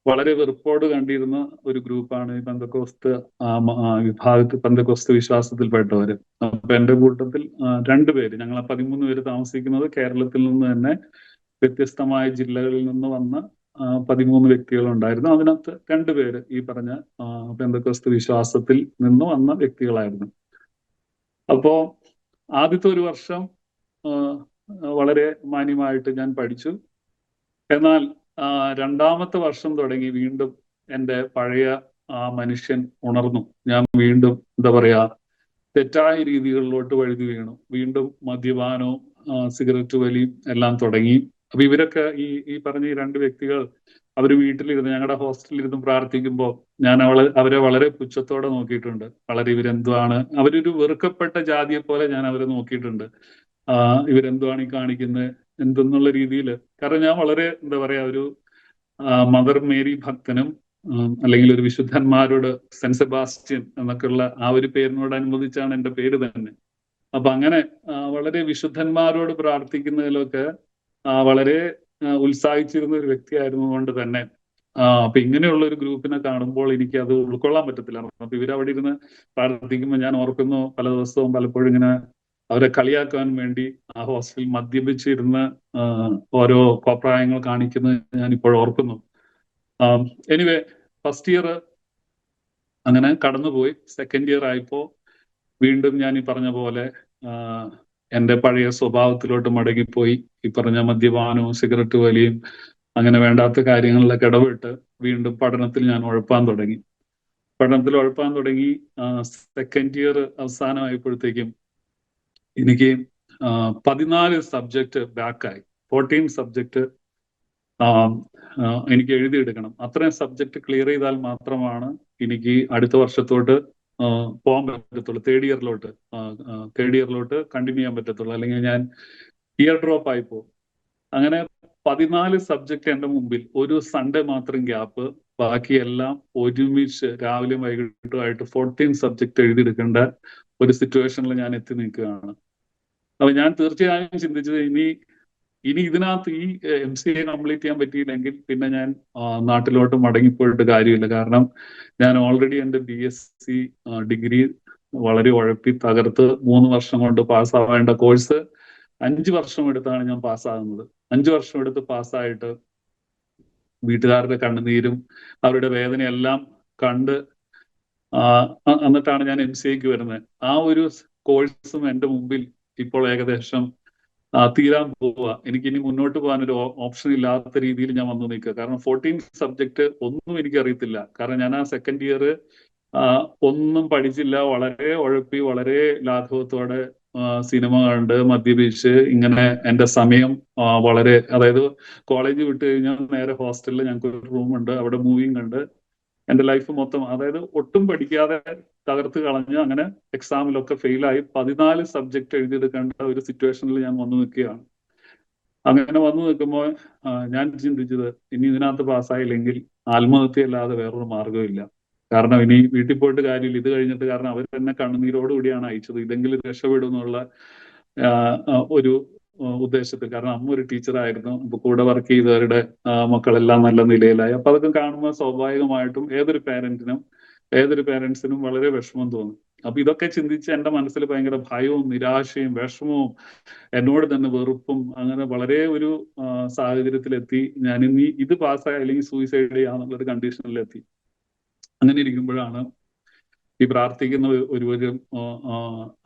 വളരെ വെറുപ്പോട് കണ്ടിരുന്ന ഒരു ഗ്രൂപ്പാണ് ഈ പെന്തക്കോസ്ത് വിഭാഗത്തിൽ, പെന്തക്കോസ്ത് വിശ്വാസത്തിൽപ്പെട്ടവര്. അപ്പൊ എന്റെ കൂട്ടത്തിൽ 2 പേര്, ഞങ്ങൾ 13 പേര് താമസിക്കുന്നത് കേരളത്തിൽ നിന്ന് തന്നെ വ്യത്യസ്തമായ ജില്ലകളിൽ നിന്ന് വന്ന 13 വ്യക്തികളുണ്ടായിരുന്നു. അതിനകത്ത് 2 പേര് ഈ പറഞ്ഞ പെന്തക്കോസ്ത് വിശ്വാസത്തിൽ നിന്ന് വന്ന വ്യക്തികളായിരുന്നു. അപ്പോ ആദ്യത്തെ ഒരു വർഷം വളരെ മാന്യമായിട്ട് ഞാൻ പഠിച്ചു. എന്നാൽ രണ്ടാമത്തെ വർഷം തുടങ്ങി വീണ്ടും എൻ്റെ പഴയ മനുഷ്യൻ ഉണർന്നു. ഞാൻ വീണ്ടും എന്താ പറയാ തെറ്റായ രീതികളിലോട്ട് വഴുതി വീണു. വീണ്ടും മദ്യപാനവും സിഗരറ്റ് വലിയും എല്ലാം തുടങ്ങി. അപ്പൊ ഇവരൊക്കെ ഈ പറഞ്ഞ ഈ 2 വ്യക്തികൾ അവർ വീട്ടിലിരുന്ന്, ഞങ്ങളുടെ ഹോസ്റ്റലിൽ ഇരുന്ന് പ്രാർത്ഥിക്കുമ്പോൾ ഞാൻ അവരെ വളരെ പുച്ഛത്തോടെ നോക്കിയിട്ടുണ്ട്. വളരെ ഇവരെന്തുവാണ്, അവരൊരു വെറുക്കപ്പെട്ട ജാതിയെ പോലെ ഞാൻ അവരെ നോക്കിയിട്ടുണ്ട്. ഇവരെന്തുവാണ് ഈ കാണിക്കുന്നത് എന്തെന്നുള്ള രീതിയിൽ. കാരണം ഞാൻ വളരെ എന്താ പറയാ ഒരു മദർ മേരി ഭക്തനും അല്ലെങ്കിൽ ഒരു വിശുദ്ധന്മാരോട് സെന്റ് സെബാസ്റ്റ്യൻ എന്നൊക്കെയുള്ള ആ ഒരു പേരിനോടനുബന്ധിച്ചാണ് എൻ്റെ പേര് തന്നെ. അപ്പൊ അങ്ങനെ വളരെ വിശുദ്ധന്മാരോട് പ്രാർത്ഥിക്കുന്നതിലൊക്കെ വളരെ ഉത്സാഹിച്ചിരുന്ന ഒരു വ്യക്തിയായിരുന്നു കൊണ്ട് തന്നെ അപ്പൊ ഇങ്ങനെയുള്ള ഒരു ഗ്രൂപ്പിനെ കാണുമ്പോൾ എനിക്ക് അത് ഉൾക്കൊള്ളാൻ പറ്റത്തില്ല. അപ്പൊ ഇവരവിടെ ഇരുന്ന് പ്രാർത്ഥിക്കുമ്പോൾ ഞാൻ ഓർക്കുന്നു, പല ദിവസവും പലപ്പോഴും ഇങ്ങനെ അവരെ കളിയാക്കാൻ വേണ്ടി ആ ഹോസ്റ്റലിൽ മദ്യപിച്ചിരുന്ന് ഓരോ കോപ്രായങ്ങൾ കാണിക്കുന്നത് ഞാൻ ഇപ്പോൾ ഓർക്കുന്നു. എനിവേ ഫസ്റ്റ് ഇയർ അങ്ങനെ കടന്നുപോയി. സെക്കൻഡ് ഇയർ ആയപ്പോ വീണ്ടും ഞാൻ ഈ പറഞ്ഞ പോലെ എൻ്റെ പഴയ സ്വഭാവത്തിലോട്ട് മടങ്ങിപ്പോയി. ഈ പറഞ്ഞ മദ്യപാനവും സിഗരറ്റ് വലിയും അങ്ങനെ വേണ്ടാത്ത കാര്യങ്ങളിലൊക്കെ ഇടപെട്ട് വീണ്ടും പഠനത്തിൽ ഞാൻ ഉഴപ്പാൻ തുടങ്ങി. സെക്കൻഡ് ഇയർ അവസാനമായപ്പോഴത്തേക്കും എനിക്ക് 14 സബ്ജക്റ്റ് ബാക്കായി. 14 സബ്ജക്റ്റ് എനിക്ക് എഴുതിയെടുക്കണം. അത്രയും സബ്ജക്റ്റ് ക്ലിയർ ചെയ്താൽ മാത്രമാണ് എനിക്ക് അടുത്ത വർഷത്തോട്ട് പോകാൻ പറ്റത്തുള്ളൂ. തേർഡ് ഇയറിലോട്ട് കണ്ടിന്യൂ ചെയ്യാൻ പറ്റത്തുള്ളൂ. അല്ലെങ്കിൽ ഞാൻ ഇയർ ഡ്രോപ്പ് ആയി പോകും. അങ്ങനെ 14 സബ്ജക്റ്റ് എൻ്റെ മുമ്പിൽ, ഒരു സൺഡേ മാത്രം ഗ്യാപ്പ്, ബാക്കിയെല്ലാം ഒരുമിച്ച് രാവിലെയും വൈകിട്ടുമായിട്ട് 14 സബ്ജക്റ്റ് എഴുതിയെടുക്കേണ്ട ഒരു സിറ്റുവേഷനിൽ ഞാൻ എത്തി നിൽക്കുകയാണ്. അപ്പൊ ഞാൻ തീർച്ചയായും ചിന്തിച്ചത് ഇനി ഇതിനകത്ത് ഈ MCA കംപ്ലീറ്റ് ചെയ്യാൻ പറ്റിയില്ലെങ്കിൽ പിന്നെ ഞാൻ നാട്ടിലോട്ട് മടങ്ങിപ്പോയിട്ട് കാര്യമില്ല. കാരണം ഞാൻ ഓൾറെഡി എൻ്റെ BSc ഡിഗ്രി വളരെ ഉഴപ്പി തകർത്ത് 3 വർഷം കൊണ്ട് പാസ്സാവേണ്ട കോഴ്സ് 5 വർഷം എടുത്താണ് ഞാൻ പാസ്സാകുന്നത്. 5 വർഷം എടുത്ത് പാസ്സായിട്ട് വീട്ടുകാരുടെ കണ്ണുനീരും അവരുടെ വേദനയെല്ലാം കണ്ട് എന്നിട്ടാണ് ഞാൻ MCAക്ക് വരുന്നത്. ആ ഒരു കോഴ്സും എൻ്റെ മുമ്പിൽ ഇപ്പോൾ ഏകദേശം തീരാൻ പോവുക. എനിക്കിനി മുന്നോട്ട് പോകാൻ ഒരു ഓപ്ഷൻ ഇല്ലാത്ത രീതിയിൽ ഞാൻ വന്നു നിൽക്കുക. കാരണം 14 സബ്ജക്റ്റ് ഒന്നും എനിക്ക് അറിയത്തില്ല. കാരണം ഞാൻ ആ സെക്കൻഡ് ഇയർ ഒന്നും പഠിച്ചില്ല. വളരെ ഉഴപ്പി, വളരെ ലാഘവത്തോടെ സിനിമ കണ്ട് മദ്യപിച്ച് ഇങ്ങനെ എൻ്റെ സമയം വളരെ, അതായത് കോളേജ് വിട്ട് കഴിഞ്ഞാൽ നേരെ ഹോസ്റ്റലിൽ ഞങ്ങൾക്ക് ഒരു റൂമുണ്ട്, അവിടെ മൂവിയും കണ്ട് എൻ്റെ ലൈഫ് മൊത്തം, അതായത് ഒട്ടും പഠിക്കാതെ തകർത്ത് കളഞ്ഞ് അങ്ങനെ എക്സാമിലൊക്കെ ഫെയിലായി 14 സബ്ജക്റ്റ് എഴുതിയെടുക്കേണ്ട ഒരു സിറ്റുവേഷനിൽ ഞാൻ വന്നു നിൽക്കുകയാണ്. അങ്ങനെ വന്നു നിൽക്കുമ്പോൾ ഞാൻ ചിന്തിച്ചത് ഇനി ഇതിനകത്ത് പാസ്സായില്ലെങ്കിൽ ആത്മഹത്യ അല്ലാതെ വേറൊരു മാർഗ്ഗമില്ല. കാരണം ഇനി വീട്ടിൽ പോയിട്ട് കാര്യമില്ല, ഇത് കഴിഞ്ഞിട്ട്. കാരണം അവർ തന്നെ കണ്ണുനീരോടുകൂടിയാണ് അയച്ചത്, ഇതെങ്കിലും രക്ഷപ്പെടും എന്നുള്ള ഒരു ഉദ്ദേശത്തിൽ. കാരണം അമ്മ ഒരു ടീച്ചറായിരുന്നു, അപ്പൊ കൂടെ വർക്ക് ചെയ്തവരുടെ മക്കളെല്ലാം നല്ല നിലയിലായി. അപ്പൊ അതൊക്കെ കാണുമ്പോൾ സ്വാഭാവികമായിട്ടും ഏതൊരു പേരൻസിനും വളരെ വിഷമം തോന്നും. അപ്പൊ ഇതൊക്കെ ചിന്തിച്ച് എന്റെ മനസ്സിൽ ഭയങ്കര ഭയവും നിരാശയും വിഷമവും എന്നോട് തന്നെ വെറുപ്പും അങ്ങനെ വളരെ ഒരു സാഹചര്യത്തിലെത്തി. ഞാൻ ഇനി ഇത് പാസ്സായി അല്ലെങ്കിൽ സൂയിസൈഡ് ചെയ്യാന്നുള്ളൊരു കണ്ടീഷനിലെത്തി. അങ്ങനെ ഇരിക്കുമ്പോഴാണ് ഈ പ്രാർത്ഥിക്കുന്ന ഒരുവരും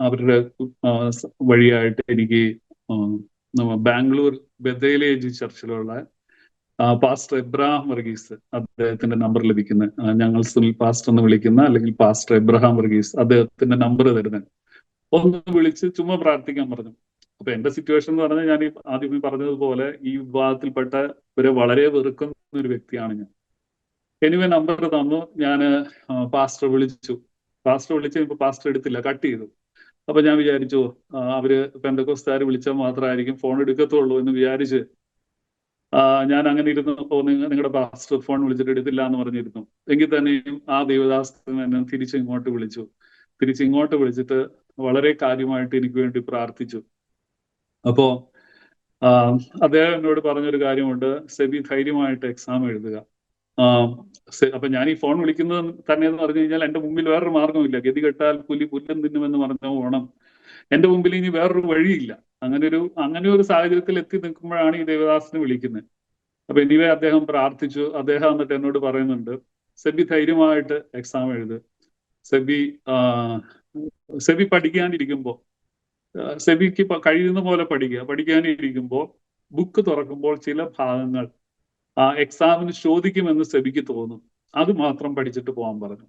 അവരുടെ വഴിയായിട്ട് എനിക്ക് ബാംഗ്ലൂർ ബദേലേജ് ചർച്ചിലുള്ള പാസ്റ്റർ എബ്രഹാം വർഗീസ്, അദ്ദേഹത്തിന്റെ നമ്പർ ലഭിക്കുന്നത്. ഞങ്ങൾ സുനിൽ പാസ്റ്റർ എന്ന് വിളിക്കുന്ന, അല്ലെങ്കിൽ പാസ്റ്റർ എബ്രഹാം വർഗീസ്, അദ്ദേഹത്തിന്റെ നമ്പർ തരുന്നത്. ഒന്ന് വിളിച്ച് ചുമ്മാ പ്രാർത്ഥിക്കാൻ പറഞ്ഞു. അപ്പൊ എന്റെ സിറ്റുവേഷൻ എന്ന് പറഞ്ഞാൽ, ഞാൻ ഈ ആദ്യമേ പറഞ്ഞതുപോലെ ഈ വിഭാഗത്തിൽപ്പെട്ടവരെ വളരെ വെറുക്കുന്ന ഒരു വ്യക്തിയാണ് ഞാൻ. എനിവേ നമ്പർ തന്നു. ഞാൻ പാസ്റ്റർ വിളിച്ചു കഴിഞ്ഞപ്പോൾ പാസ്റ്റർ എടുത്തില്ല, കട്ട് ചെയ്തു. അപ്പൊ ഞാൻ വിചാരിച്ചു അവര് പെന്തക്കോസ്തുകാർ വിളിച്ചാൽ മാത്രമായിരിക്കും ഫോൺ എടുക്കത്തുള്ളൂ എന്ന് വിചാരിച്ച് ഞാൻ അങ്ങനെ ഇരുന്നു. നിങ്ങളുടെ പാസ്റ്റർ ഫോൺ വിളിച്ചിട്ട് എടുത്തില്ല എന്ന് പറഞ്ഞിരുന്നു. എങ്കിൽ തന്നെയും ആ ദൈവദാസൻ എന്നെ തിരിച്ചിങ്ങോട്ട് വിളിച്ചിട്ട് വളരെ കാര്യമായിട്ട് എനിക്ക് വേണ്ടി പ്രാർത്ഥിച്ചു. അപ്പോ അദ്ദേഹം എന്നോട് പറഞ്ഞൊരു കാര്യമുണ്ട്, സെബി ധൈര്യമായിട്ട് എക്സാം എഴുതുക. അപ്പൊ ഞാൻ ഈ ഫോൺ വിളിക്കുന്നത് തന്നെ എന്ന് പറഞ്ഞു കഴിഞ്ഞാൽ എന്റെ മുമ്പിൽ വേറൊരു മാർഗമില്ല. ഗതി കെട്ടാൽ പുല്ലം തിന്നുമെന്ന് പറഞ്ഞ ഓണം, എന്റെ മുമ്പിൽ ഇനി വേറൊരു വഴിയില്ല. അങ്ങനെ ഒരു സാഹചര്യത്തിൽ എത്തി നിൽക്കുമ്പോഴാണ് ഈ ദേവദാസിനെ വിളിക്കുന്നത്. അപ്പൊ എനിവേ അദ്ദേഹം പ്രാർത്ഥിച്ചു. അദ്ദേഹം എന്നിട്ട് എന്നോട് പറയുന്നുണ്ട്, സെബി ധൈര്യമായിട്ട് എക്സാം എഴുത്. സെബി പഠിക്കാനിരിക്കുമ്പോ, സെബിക്ക് കഴിയുന്ന പോലെ പഠിക്കാനിരിക്കുമ്പോൾ ബുക്ക് തുറക്കുമ്പോൾ ചില ഭാഗങ്ങൾ എക്സാമിന് ചോദിക്കുമെന്ന് സെബിക്ക് തോന്നും, അത് മാത്രം പഠിച്ചിട്ട് പോകാൻ പറഞ്ഞു.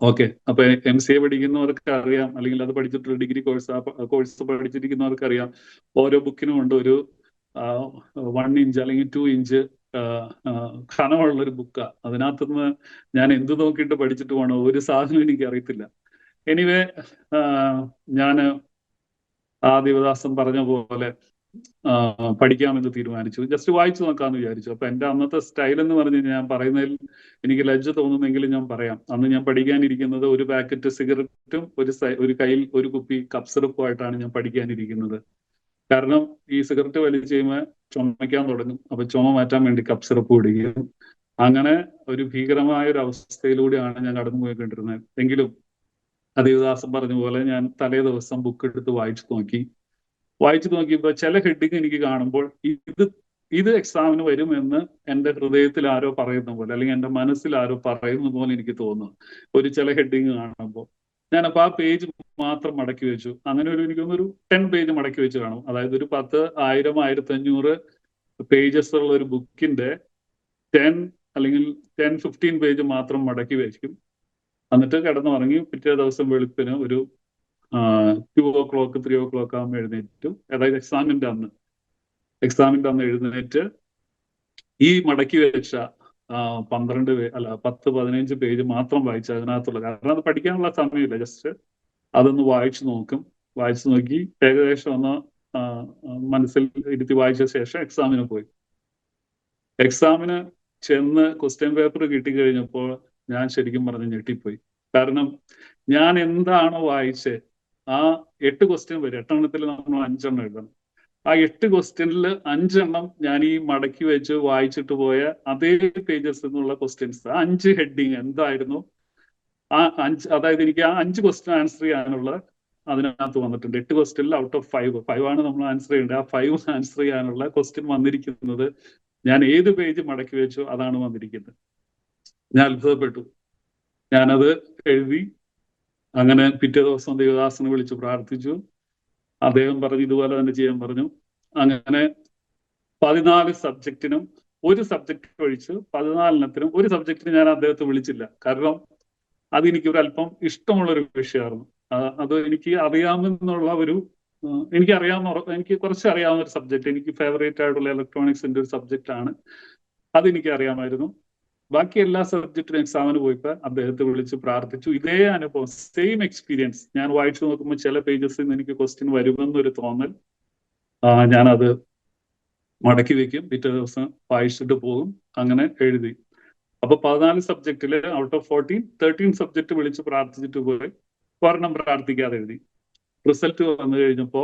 ഓക്കെ, അപ്പൊ MCA പഠിക്കുന്നവർക്ക് അറിയാം, അല്ലെങ്കിൽ അത് പഠിച്ചിട്ടുള്ള ഡിഗ്രി കോഴ്സ് പഠിച്ചിരിക്കുന്നവർക്ക് അറിയാം, ഓരോ ബുക്കിനും ഉണ്ട് ഒരു 1 ഇഞ്ച് അല്ലെങ്കിൽ 2 ഇഞ്ച് കനമുള്ളൊരു ബുക്കാ. അതിനകത്തുനിന്ന് ഞാൻ എന്ത് നോക്കിയിട്ട് പഠിച്ചിട്ട് പോകണോ, ഒരു സാധനം എനിക്ക് അറിയത്തില്ല. എനിവേ ഞാൻ ആ ദേവദാസൻ പറഞ്ഞ പോലെ പഠിക്കാമെന്ന് തീരുമാനിച്ചു. ജസ്റ്റ് വായിച്ചു നോക്കാമെന്ന് വിചാരിച്ചു. അപ്പൊ എന്റെ അന്നത്തെ സ്റ്റൈൽ എന്ന് പറഞ്ഞു കഴിഞ്ഞാൽ, ഞാൻ പറയുന്നതിൽ എനിക്ക് ലജ്ജ തോന്നുന്നെങ്കിലും ഞാൻ പറയാം, അന്ന് ഞാൻ പഠിക്കാനിരിക്കുന്നത് ഒരു പാക്കറ്റ് സിഗരറ്റും ഒരു കയ്യിൽ ഒരു കുപ്പി കപ്പ് സിറപ്പുമായിട്ടാണ് ഞാൻ പഠിക്കാനിരിക്കുന്നത്. കാരണം ഈ സിഗരറ്റ് വലിച്ചു കഴിയുമ്പോൾ ചുമയ്ക്കാൻ തുടങ്ങും. അപ്പൊ ചുമ മാറ്റാൻ വേണ്ടി കപ്പ് സിറപ്പ് കുടിക്കും. അങ്ങനെ ഒരു ഭീകരമായ ഒരു അവസ്ഥയിലൂടെയാണ് ഞാൻ കടന്നു പോയിക്കൊണ്ടിരുന്നത്. എങ്കിലും ദേവദാസൻ പറഞ്ഞ പോലെ ഞാൻ തലേ ദിവസം ബുക്ക് എടുത്ത് വായിച്ചു നോക്കിയപ്പോൾ ചില ഹെഡിങ് എനിക്ക് കാണുമ്പോൾ ഇത് എക്സാമിന് വരുമെന്ന് എൻ്റെ ഹൃദയത്തിൽ ആരോ പറയുന്ന പോലെ, അല്ലെങ്കിൽ എൻ്റെ മനസ്സിൽ ആരോ പറയുന്ന പോലെ എനിക്ക് തോന്നുന്നു ചില ഹെഡിങ് കാണുമ്പോൾ. ഞാനപ്പോൾ ആ പേജ് മാത്രം മടക്കി വെച്ചു. അങ്ങനെ എനിക്കൊന്നൊരു 10 പേജ് മടക്കി വെച്ച് കാണും. അതായത് ഒരു 10,000 1500 പേജസ് ഉള്ള ഒരു ബുക്കിന്റെ 10 അല്ലെങ്കിൽ 10-15 പേജ് മാത്രം മടക്കി വെക്കും. എന്നിട്ട് കിടന്നുറങ്ങി. പിറ്റേ ദിവസം വെളുപ്പിന് ഒരു 2 o'clock 3 o'clock ആകുമ്പോൾ എഴുന്നേറ്റു. അതായത് എക്സാമിന്റെ അന്ന് എഴുന്നേറ്റ് ഈ മടക്കി വെച്ച 10-15 പേജ് മാത്രം വായിച്ച അതിനകത്തുള്ള, കാരണം അത് പഠിക്കാനുള്ള സമയമില്ല, ജസ്റ്റ് അതൊന്ന് വായിച്ചു നോക്കി ഏകദേശം ഒന്ന് മനസ്സിൽ ഇരുത്തി വായിച്ച ശേഷം എക്സാമിന് പോയി. എക്സാമിന് ചെന്ന് ക്വസ്റ്റ്യൻ പേപ്പർ കിട്ടിക്കഴിഞ്ഞപ്പോൾ ഞാൻ ശരിക്കും പറഞ്ഞ് ഞെട്ടിപ്പോയി. കാരണം ഞാൻ എന്താണോ വായിച്ചത്, ആ 8 ക്വസ്റ്റ്യൻ വരും. 8 എണ്ണത്തിൽ നമ്മൾ 5 എണ്ണം എഴുതണം. ആ 8 ക്വസ്റ്റ്യനിൽ 5 എണ്ണം ഞാൻ ഈ മടക്കി വെച്ച് വായിച്ചിട്ട് പോയ അതേ പേജസ് എന്നുള്ള ക്വസ്റ്റ്യൻസ്, 5 ഹെഡിങ് എന്തായിരുന്നു അതായത് എനിക്ക് ആ 5 ക്വസ്റ്റ്യൻ ആൻസർ ചെയ്യാനുള്ള അതിനകത്ത് വന്നിട്ടുണ്ട്. 8 ക്വസ്റ്റ്യനിൽ ഔട്ട് ഓഫ് 5 ആണ് നമ്മൾ ആൻസർ ചെയ്യേണ്ടത്. ആ 5 ആൻസർ ചെയ്യാനുള്ള ക്വസ്റ്റ്യൻ വന്നിരിക്കുന്നത് ഞാൻ ഏത് പേജ് മടക്കി വെച്ചോ അതാണ് വന്നിരിക്കുന്നത്. ഞാൻ അത്ഭുതപ്പെട്ടു. ഞാനത് എഴുതി. അങ്ങനെ പിറ്റേ ദിവസം ദേവദാസനെ വിളിച്ച് പ്രാർത്ഥിച്ചു. അദ്ദേഹം പറഞ്ഞു ഇതുപോലെ തന്നെ ചെയ്യാൻ പറഞ്ഞു. അങ്ങനെ 14 സബ്ജക്റ്റിനും ഒരു സബ്ജക്റ്റ് ഒഴിച്ച് 14 ഒരു സബ്ജക്റ്റിന് ഞാൻ അദ്ദേഹത്തെ വിളിച്ചില്ല. കാരണം അതെനിക്ക് ഒരു അല്പം ഇഷ്ടമുള്ളൊരു വിഷയമായിരുന്നു. അത് എനിക്ക് അറിയാമെന്നുള്ള എനിക്ക് കുറച്ച് അറിയാവുന്ന ഒരു സബ്ജക്റ്റ്, എനിക്ക് ഫേവറേറ്റ് ആയിട്ടുള്ള ഇലക്ട്രോണിക്സിന്റെ ഒരു സബ്ജക്റ്റ് ആണ്. അതെനിക്ക് അറിയാമായിരുന്നു. ബാക്കി എല്ലാ സബ്ജക്റ്റിനും എക്സാമിന് പോയപ്പോൾ അദ്ദേഹത്തെ വിളിച്ച് പ്രാർത്ഥിച്ചു. ഇതേ അനുഭവം, സെയിം എക്സ്പീരിയൻസ്. ഞാൻ വായിച്ചു നോക്കുമ്പോൾ ചില പേജസിൽ നിന്ന് എനിക്ക് ക്വസ്റ്റ്യൻ വരുമെന്നൊരു തോന്നൽ ഞാനത് മടക്കി വെക്കും, പിറ്റേ ദിവസം വായിച്ചിട്ട് പോകും. അങ്ങനെ എഴുതി. അപ്പൊ 14 സബ്ജക്റ്റില് ഔട്ട് ഓഫ് 14 13 സബ്ജക്ട് വിളിച്ച് പ്രാർത്ഥിച്ചിട്ട് പോയി, ഒരെണ്ണം പ്രാർത്ഥിക്കാതെ എഴുതി. റിസൾട്ട് വന്നു കഴിഞ്ഞപ്പോ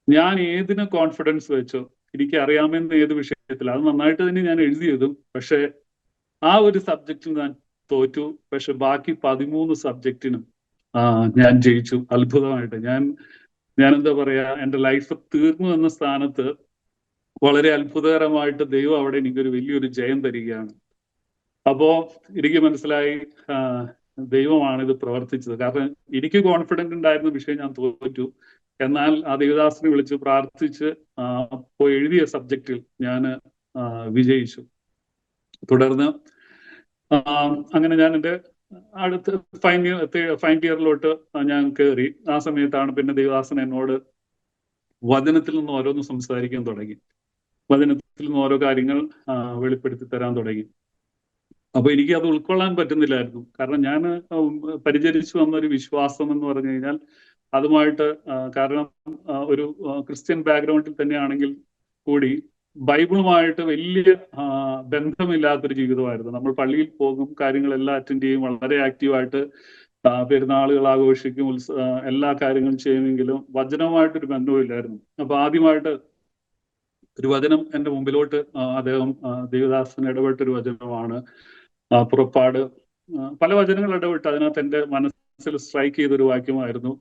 ഞാൻ ഏതിന് കോൺഫിഡൻസ് വെച്ചോ, എനിക്ക് അറിയാമെന്ന് ഏത് വിഷയത്തിൽ, അത് നന്നായിട്ട് തന്നെ ഞാൻ എഴുതിയതും, പക്ഷെ ആ ഒരു സബ്ജക്റ്റിന് ഞാൻ തോറ്റു. പക്ഷെ ബാക്കി 13 സബ്ജക്റ്റിനും ഞാൻ ജയിച്ചു അത്ഭുതമായിട്ട്. ഞാൻ എന്താ പറയാ, എന്റെ ലൈഫ് തീർന്നു എന്ന സ്ഥാനത്ത് വളരെ അത്ഭുതകരമായിട്ട് ദൈവം അവിടെ എനിക്കൊരു വലിയൊരു ജയം തരികയാണ്. അപ്പോ എനിക്ക് മനസ്സിലായി ദൈവമാണ് ഇത് പ്രവർത്തിച്ചത്. കാരണം എനിക്ക് കോൺഫിഡന്റ് ഉണ്ടായിരുന്ന വിഷയം ഞാൻ തോറ്റു, എന്നാൽ ആ ദേവദാസിനെ വിളിച്ച് പ്രാർത്ഥിച്ച് പോയി എഴുതിയ സബ്ജക്റ്റിൽ ഞാൻ വിജയിച്ചു. തുടർന്ന് അങ്ങനെ ഞാൻ എൻ്റെ അടുത്ത ഫൈനൽ ഇയറിലോട്ട് ഞാൻ കയറി. ആ സമയത്താണ് പിന്നെ ദേവദാസൻ എന്നോട് വചനത്തിൽ നിന്ന് ഓരോന്ന് സംസാരിക്കാൻ തുടങ്ങി. വചനത്തിൽ നിന്ന് ഓരോ കാര്യങ്ങൾ വെളിപ്പെടുത്തി തരാൻ തുടങ്ങി. അപ്പൊ എനിക്ക് അത് ഉൾക്കൊള്ളാൻ പറ്റുന്നില്ലായിരുന്നു. കാരണം ഞാൻ പരിചരിച്ചു വന്ന ഒരു വിശ്വാസം എന്ന് പറഞ്ഞു കഴിഞ്ഞാൽ അതുമായിട്ട്, കാരണം ഒരു ക്രിസ്ത്യൻ ബാക്ക്ഗ്രൗണ്ടിൽ തന്നെയാണെങ്കിൽ കൂടി ബൈബിളുമായിട്ട് വലിയ ബന്ധമില്ലാത്തൊരു ജീവിതമായിരുന്നു. നമ്മൾ പള്ളിയിൽ പോകും, കാര്യങ്ങളെല്ലാം അറ്റൻഡ് ചെയ്യും, വളരെ ആക്റ്റീവായിട്ട് പെരുന്നാളുകൾ ആഘോഷിക്കും, എല്ലാ കാര്യങ്ങളും ചെയ്യുമെങ്കിലും വചനവുമായിട്ടൊരു ബന്ധവുമില്ലായിരുന്നു. അപ്പൊ ആദ്യമായിട്ട് ഒരു വചനം എൻ്റെ മുമ്പിലോട്ട് അദ്ദേഹം ദേവദാസൻ ഇടപെട്ടൊരു വചനമാണ് പുറപ്പാട്. പല വചനങ്ങൾ ഇടപെട്ട് അതിനകത്ത് എൻ്റെ മനസ്സിൽ സ്ട്രൈക്ക് ചെയ്തൊരു വാക്യമായിരുന്നു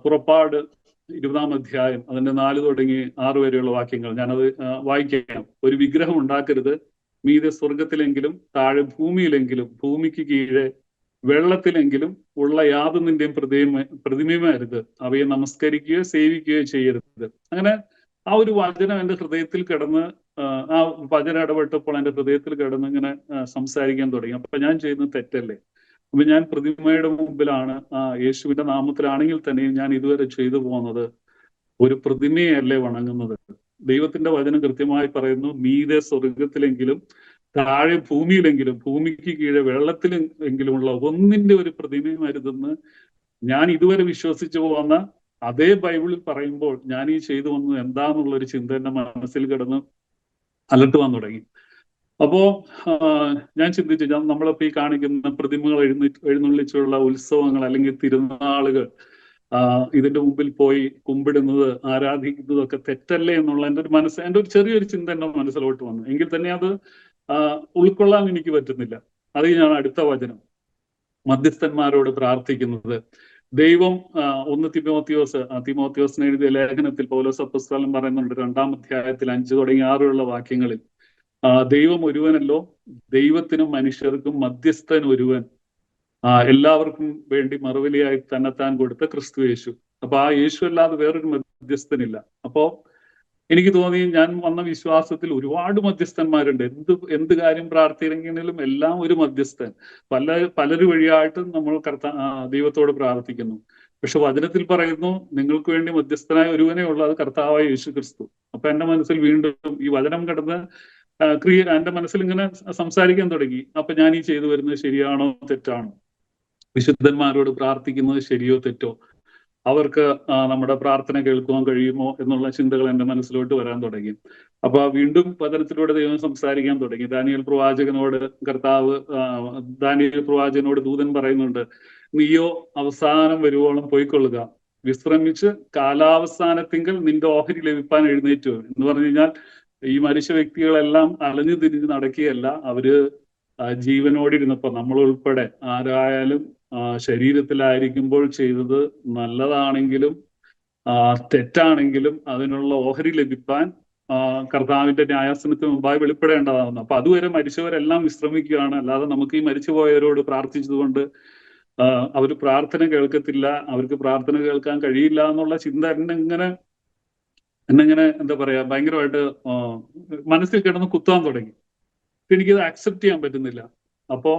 പുറപ്പാട് 20-ാം അധ്യായം, അതിന്റെ 4 തുടങ്ങി 6 വരെയുള്ള വാക്യങ്ങൾ. ഞാനത് വായിക്കാം. ഒരു വിഗ്രഹം ഉണ്ടാക്കരുത്, മീതെ സ്വർഗത്തിലെങ്കിലും താഴെ ഭൂമിയിലെങ്കിലും ഭൂമിക്ക് കീഴെ വെള്ളത്തിലെങ്കിലും ഉള്ള യാതൊന്നിന്റെയും പ്രതിമയുമരുത്, അവയെ നമസ്കരിക്കുകയോ സേവിക്കുകയോ ചെയ്യരുത്. അങ്ങനെ ആ ഒരു വചനം എൻ്റെ ഹൃദയത്തിൽ കിടന്ന്, ആ വചനം ഇടപെട്ടപ്പോൾ എൻ്റെ ഹൃദയത്തിൽ കിടന്ന് ഇങ്ങനെ സംസാരിക്കാൻ തുടങ്ങി. അപ്പൊ ഞാൻ ചെയ്യുന്നത് തെറ്റല്ലേ? അപ്പൊ ഞാൻ പ്രതിമയുടെ മുമ്പിലാണ്, യേശുവിന്റെ നാമത്തിലാണെങ്കിൽ തന്നെയും ഞാൻ ഇതുവരെ ചെയ്തു പോകുന്നത് ഒരു പ്രതിമയല്ലേ വണങ്ങുന്നത്. ദൈവത്തിന്റെ വചനം കൃത്യമായി പറയുന്നു, മീതെ സ്വർഗത്തിലെങ്കിലും താഴെ ഭൂമിയിലെങ്കിലും ഭൂമിക്ക് കീഴെ വെള്ളത്തിലെങ്കിലുമുള്ള ഒന്നിന്റെ ഒരു പ്രതിമയും അരുതെന്ന് ഞാൻ ഇതുവരെ വിശ്വസിച്ചു പോകുന്ന അതേ ബൈബിളിൽ പറയുമ്പോൾ ഞാൻ ഈ ചെയ്തു വന്നത് എന്താന്നുള്ള ഒരു ചിന്ത എന്റെ മനസ്സിൽ കിടന്ന് അലട്ടുവാൻ തുടങ്ങി. അപ്പോ ഞാൻ ചിന്തിച്ചു, നമ്മളിപ്പോ ഈ കാണിക്കുന്ന പ്രതിമകൾ എഴുന്നള്ളിച്ചുള്ള ഉത്സവങ്ങൾ അല്ലെങ്കിൽ തിരുനാളുകൾ, ഇതിന്റെ മുമ്പിൽ പോയി കുമ്പിടുന്നത് ആരാധിക്കുന്നതൊക്കെ തെറ്റല്ലേ എന്നുള്ള എൻ്റെ ഒരു ചെറിയൊരു ചിന്ത എൻ്റെ മനസ്സിലോട്ട് വന്നു. എങ്കിൽ തന്നെ അത് ഉൾക്കൊള്ളാൻ എനിക്ക് പറ്റുന്നില്ല. അത് ഞാൻ അടുത്ത വചനം, മധ്യസ്ഥന്മാരോട് പ്രാർത്ഥിക്കുന്നത്. ദൈവം 1 തിമോത്തിയോസിന് എഴുതിയ ലേഖനത്തിൽ പൗലോസ് അപ്പോസ്തലൻ പറയുന്നുണ്ട്, 2-ാം അധ്യായത്തിൽ 5 തുടങ്ങി 6 വാക്യങ്ങളിൽ, ദൈവം ഒരുവനല്ലോ, ദൈവത്തിനും മനുഷ്യർക്കും മധ്യസ്ഥൻ ഒരുവൻ, എല്ലാവർക്കും വേണ്ടി മറുവിലയായി തന്നെത്താൻ കൊടുത്ത ക്രിസ്തു യേശു. അപ്പൊ ആ യേശു അല്ലാതെ വേറൊരു മധ്യസ്ഥനില്ല. അപ്പോ എനിക്ക് തോന്നി, ഞാൻ വന്ന വിശ്വാസത്തിൽ ഒരുപാട് മധ്യസ്ഥന്മാരുണ്ട്. എന്ത് കാര്യം പ്രാർത്ഥിക്കണമെങ്കിലും എല്ലാം ഒരു മധ്യസ്ഥൻ. പലര് വഴിയായിട്ട് നമ്മൾ ദൈവത്തോട് പ്രാർത്ഥിക്കുന്നു. പക്ഷെ വചനത്തിൽ പറയുന്നു, നിങ്ങൾക്ക് വേണ്ടി മധ്യസ്ഥനായ ഒരുവനേ ഉള്ളൂ, അത് കർത്താവായ യേശു ക്രിസ്തു. അപ്പൊ എന്റെ മനസ്സിൽ വീണ്ടും ഈ വചനം കിടന്ന് എന്റെ മനസ്സിൽ ഇങ്ങനെ സംസാരിക്കാൻ തുടങ്ങി. അപ്പൊ ഞാൻ ഈ ചെയ്തു വരുന്നത് ശരിയാണോ തെറ്റാണോ? വിശുദ്ധന്മാരോട് പ്രാർത്ഥിക്കുന്നത് ശരിയോ തെറ്റോ? അവർക്ക് നമ്മുടെ പ്രാർത്ഥന കേൾക്കുവാൻ കഴിയുമോ എന്നുള്ള ചിന്തകൾ എൻ്റെ മനസ്സിലോട്ട് വരാൻ തുടങ്ങി. അപ്പൊ വീണ്ടും വചനത്തിലൂടെ ദൈവം സംസാരിക്കാൻ തുടങ്ങി. ദാനിയേൽ പ്രവാചകനോട് ദാനിയേൽ പ്രവാചകനോട് ദൂതൻ പറയുന്നുണ്ട്, നീയോ അവസാനം വരുവോളം പോയിക്കൊള്ളുക, വിശ്രമിച്ച് കാലാവസാനത്തിങ്കൽ നിന്റെ ഓഹരി ലഭിപ്പാൻ എഴുന്നേറ്റു എന്ന് പറഞ്ഞു കഴിഞ്ഞാൽ, ഈ മരിച്ച വ്യക്തികളെല്ലാം അലഞ്ഞു തിരിഞ്ഞ് നടക്കുകയല്ല, അവര് ജീവനോടിരുന്നപ്പോ നമ്മൾ ഉൾപ്പെടെ ആരായാലും ശരീരത്തിലായിരിക്കുമ്പോൾ ചെയ്തത് നല്ലതാണെങ്കിലും തെറ്റാണെങ്കിലും അതിനുള്ള ഓഹരി ലഭിപ്പാൻ കർത്താവിന്റെ ന്യായാസനത്തിന് മുമ്പായി വെളിപ്പെടേണ്ടതാകുന്നു. അപ്പൊ അതുവരെ മരിച്ചവരെല്ലാം വിശ്രമിക്കുകയാണ്. അല്ലാതെ നമുക്ക് ഈ മരിച്ചുപോയവരോട് പ്രാർത്ഥിച്ചതുകൊണ്ട് അവർ പ്രാർത്ഥന കേൾക്കത്തില്ല, അവർക്ക് പ്രാർത്ഥന കേൾക്കാൻ കഴിയില്ല എന്നുള്ള ചിന്ത എന്നെങ്ങനെ എന്താ പറയാ, ഭയങ്കരമായിട്ട് മനസ്സിൽ കിടന്ന് കുത്താൻ തുടങ്ങി. എനിക്കത് അക്സെപ്റ്റ് ചെയ്യാൻ പറ്റുന്നില്ല. അപ്പോ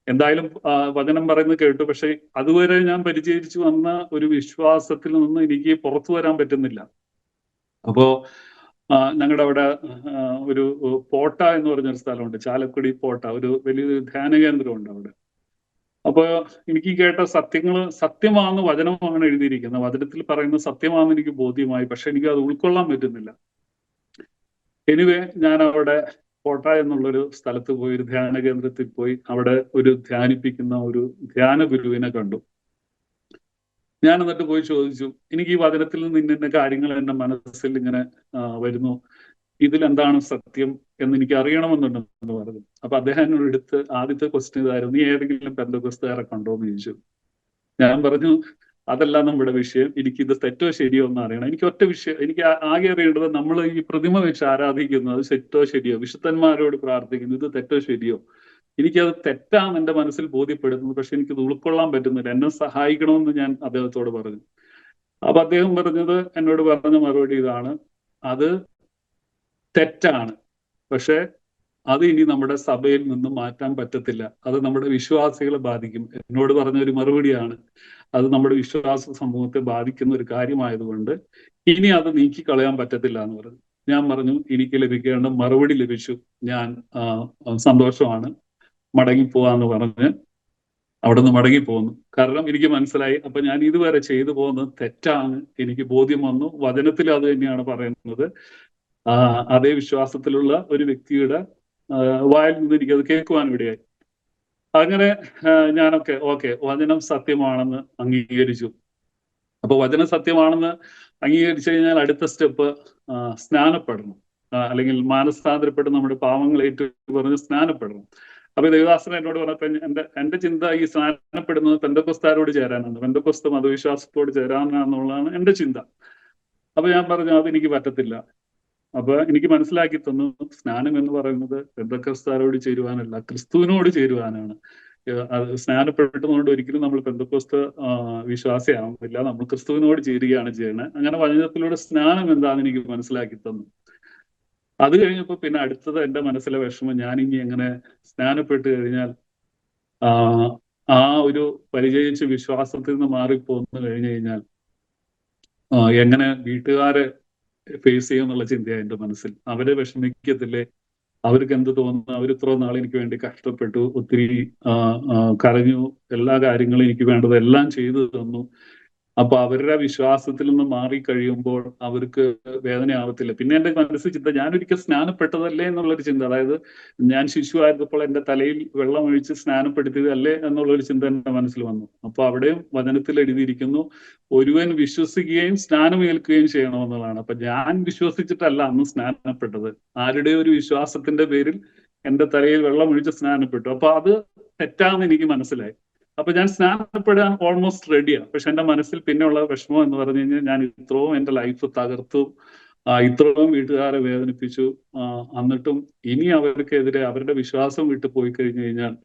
എന്തായാലും വചനം പറയുന്നത് കേട്ടു, പക്ഷെ അതുവരെ ഞാൻ പരിചയിച്ചു വന്ന ഒരു വിശ്വാസത്തിൽ നിന്ന് എനിക്ക് പുറത്തു വരാൻ പറ്റുന്നില്ല. അപ്പോ ഞങ്ങളുടെ അവിടെ ഒരു പോട്ട എന്ന് പറഞ്ഞൊരു സ്ഥലമുണ്ട്, ചാലക്കുടി പോട്ട, ഒരു വലിയൊരു ധ്യാന കേന്ദ്രമുണ്ട് അവിടെ. അപ്പൊ എനിക്ക് കേട്ട സത്യങ്ങൾ സത്യമാണെന്ന് വചനമാണ് എഴുതിയിരിക്കുന്നത്, വചനത്തിൽ പറയുന്ന സത്യമാണെന്ന് എനിക്ക് ബോധ്യമായി. പക്ഷെ എനിക്ക് അത് ഉൾക്കൊള്ളാൻ പറ്റുന്നില്ല. എനിവേ ഞാൻ അവിടെ കോട്ട എന്നുള്ളൊരു സ്ഥലത്ത് പോയി, ഒരു ധ്യാന കേന്ദ്രത്തിൽ പോയി അവിടെ ഒരു ധ്യാനിപ്പിക്കുന്ന ഒരു ധ്യാന ഗുരുവിനെ കണ്ടു. ഞാൻ എന്നിട്ട് പോയി ചോദിച്ചു, എനിക്ക് ഈ വചനത്തിൽ നിന്ന് ഇന്ന കാര്യങ്ങൾ എന്റെ മനസ്സിൽ ഇങ്ങനെ വരുന്നു, ഇതിലെന്താണ് സത്യം എന്ന് എനിക്ക് അറിയണമെന്നുണ്ടെന്ന് പറഞ്ഞു. അപ്പൊ അദ്ദേഹം എന്നോട് എടുത്ത് ആദ്യത്തെ ക്വസ്റ്റ്യൻ ഇതായിരുന്നു, നീ ഏതെങ്കിലും പെന്തക്കോസ്തുകാരെ കണ്ടോ എന്ന് ചോദിച്ചു. ഞാൻ പറഞ്ഞു, അതല്ല നമ്മുടെ വിഷയം, എനിക്ക് ഇത് തെറ്റോ ശരിയോ എന്ന് അറിയണം. എനിക്ക് ഒറ്റ വിഷയം, എനിക്ക് ആകെ അറിയേണ്ടത് നമ്മൾ ഈ പ്രതിമ വെച്ച് ആരാധിക്കുന്നു, അത് തെറ്റോ ശരിയോ, വിശുദ്ധന്മാരോട് പ്രാർത്ഥിക്കുന്നു, ഇത് തെറ്റോ ശരിയോ. എനിക്കത് തെറ്റാന്ന് എന്റെ മനസ്സിൽ ബോധ്യപ്പെടുന്നു, പക്ഷെ എനിക്കത് ഉൾക്കൊള്ളാൻ പറ്റുന്നില്ല, എന്നെ സഹായിക്കണമെന്ന് ഞാൻ അദ്ദേഹത്തോട് പറഞ്ഞു. അപ്പൊ അദ്ദേഹം എന്നോട് പറഞ്ഞ മറുപടി ഇതാണ്, അത് തെറ്റാണ്, പക്ഷെ അത് ഇനി നമ്മുടെ സഭയിൽ നിന്ന് മാറ്റാൻ പറ്റത്തില്ല, അത് നമ്മുടെ വിശ്വാസികളെ ബാധിക്കും. എന്നോട് പറഞ്ഞ ഒരു മറുപടിയാണ്, അത് നമ്മുടെ വിശ്വാസ സമൂഹത്തെ ബാധിക്കുന്ന ഒരു കാര്യമായതുകൊണ്ട് ഇനി അത് നീക്കിക്കളയാൻ പറ്റത്തില്ല എന്ന് പറഞ്ഞു. ഞാൻ പറഞ്ഞു, എനിക്ക് ലഭിക്കേണ്ട മറുപടി ലഭിച്ചു, ഞാൻ സന്തോഷമാണ്, മടങ്ങിപ്പോവാന്ന് പറഞ്ഞ് അവിടെ നിന്ന് മടങ്ങിപ്പോന്നു. കാരണം എനിക്ക് മനസ്സിലായി, അപ്പൊ ഞാൻ ഇതുവരെ ചെയ്തു പോകുന്നത് തെറ്റാണ്, എനിക്ക് ബോധ്യം വന്നു. വചനത്തിൽ അത് തന്നെയാണ് പറയുന്നത്. അതേ വിശ്വാസത്തിലുള്ള ഒരു വ്യക്തിയുടെ വായിൽ നിന്ന് എനിക്കത് കേൾക്കുവാൻ ഇടയായി. അങ്ങനെ ഞാനൊക്കെ ഓക്കെ, വചനം സത്യമാണെന്ന് അംഗീകരിച്ചു. അപ്പൊ വചനം സത്യമാണെന്ന് അംഗീകരിച്ചു കഴിഞ്ഞാൽ അടുത്ത സ്റ്റെപ്പ് സ്നാനപ്പെടണം, അല്ലെങ്കിൽ മാനസാന്തരപ്പെട്ട് നമ്മുടെ പാവങ്ങൾ ഏറ്റു പറഞ്ഞ് സ്നാനപ്പെടണം. അപ്പൊ ദേവദാസൻ എന്നോട് പറഞ്ഞപ്പോ എന്റെ ചിന്ത ഈ സ്നാനപ്പെടുന്നത് പെന്തക്കോസ്തുകാരോട് ചേരാനാണ്, പെന്തക്കോസ്തു മതവിശ്വാസത്തോട് ചേരാനാന്നുള്ളതാണ് എന്റെ ചിന്ത. അപ്പൊ ഞാൻ പറഞ്ഞു, അതെനിക്ക് പറ്റത്തില്ല. അപ്പൊ എനിക്ക് മനസ്സിലാക്കി തന്നു, സ്നാനം എന്ന് പറയുന്നത് പെന്തക്കോസ്തുകാരോട് ചേരുവാനല്ല, ക്രിസ്തുവിനോട് ചേരുവാനാണ്. അത് സ്നാനപ്പെട്ടതുകൊണ്ട് ഒരിക്കലും നമ്മൾ പെന്തക്കോസ്ത് വിശ്വാസിയാവുന്നില്ല, നമ്മൾ ക്രിസ്തുവിനോട് ചേരുകയാണ് ചെയ്യുന്നത്. അങ്ങനെ വചനത്തിലൂടെ സ്നാനം എന്താണെന്ന് എനിക്ക് മനസ്സിലാക്കി തന്നു. അത് കഴിഞ്ഞപ്പോ പിന്നെ അടുത്തത് എന്റെ മനസ്സിലെ വിഷമം, ഞാനിനി എങ്ങനെ സ്നാനപ്പെട്ട് കഴിഞ്ഞാൽ ആ ഒരു പരിചയിച്ച വിശ്വാസത്തിൽ നിന്ന് മാറിപ്പോന്നു കഴിഞ്ഞു കഴിഞ്ഞാൽ എങ്ങനെ വീട്ടുകാരെ ഫേസ് ചെയ്യുമെന്നുള്ള ചിന്തയാണ് എന്റെ മനസ്സിൽ. അവരെ വിഷമിക്കത്തില്ലേ, അവർക്ക് എന്ത് തോന്നുന്നു, അവർ ഇത്ര നാൾ എനിക്ക് വേണ്ടി കഷ്ടപ്പെട്ടു, ഒത്തിരി കരഞ്ഞു, എല്ലാ കാര്യങ്ങളും എനിക്ക് വേണ്ടതെല്ലാം ചെയ്തു തന്നു. അപ്പൊ അവരുടെ വിശ്വാസത്തിൽ നിന്ന് മാറിക്കഴിയുമ്പോൾ അവർക്ക് വേദനയാവത്തില്ല. പിന്നെ എന്റെ മനസ്സിൽ ചിന്ത, ഞാനൊരിക്കൽ സ്നാനപ്പെട്ടതല്ലേ എന്നുള്ളൊരു ചിന്ത, അതായത് ഞാൻ ശിശുവായിരുന്നപ്പോൾ എന്റെ തലയിൽ വെള്ളം ഒഴിച്ച് സ്നാനപ്പെടുത്തിയതല്ലേ എന്നുള്ളൊരു ചിന്ത എന്റെ മനസ്സിൽ വന്നു. അപ്പൊ അവിടെയും വചനത്തിൽ എഴുതിയിരിക്കുന്നു, ഒരുവൻ വിശ്വസിക്കുകയും സ്നാനമേൽക്കുകയും ചെയ്യണമെന്നുള്ളതാണ്. അപ്പൊ ഞാൻ വിശ്വസിച്ചിട്ടല്ല അന്ന് സ്നാനപ്പെട്ടത്, ആരുടെ ഒരു വിശ്വാസത്തിന്റെ പേരിൽ എന്റെ തലയിൽ വെള്ളം ഒഴിച്ച് സ്നാനപ്പെട്ടു. അപ്പൊ അത് തെറ്റാന്ന് എനിക്ക് മനസ്സിലായി. അപ്പൊ ഞാൻ സ്നാനപ്പെടാൻ ഓൾമോസ്റ്റ് റെഡിയാണ്. പക്ഷെ എന്റെ മനസ്സിൽ പിന്നെയുള്ള വിഷമം എന്ന് പറഞ്ഞു കഴിഞ്ഞാൽ, ഞാൻ ഇത്രയും എന്റെ ലൈഫ് തകർത്തു, ഇത്രയും വീട്ടുകാരെ വേദനിപ്പിച്ചു, എന്നിട്ടും ഇനി അവർക്കെതിരെ അവരുടെ വിശ്വാസം വിട്ടു പോയി കഴിഞ്ഞു കഴിഞ്ഞാൽ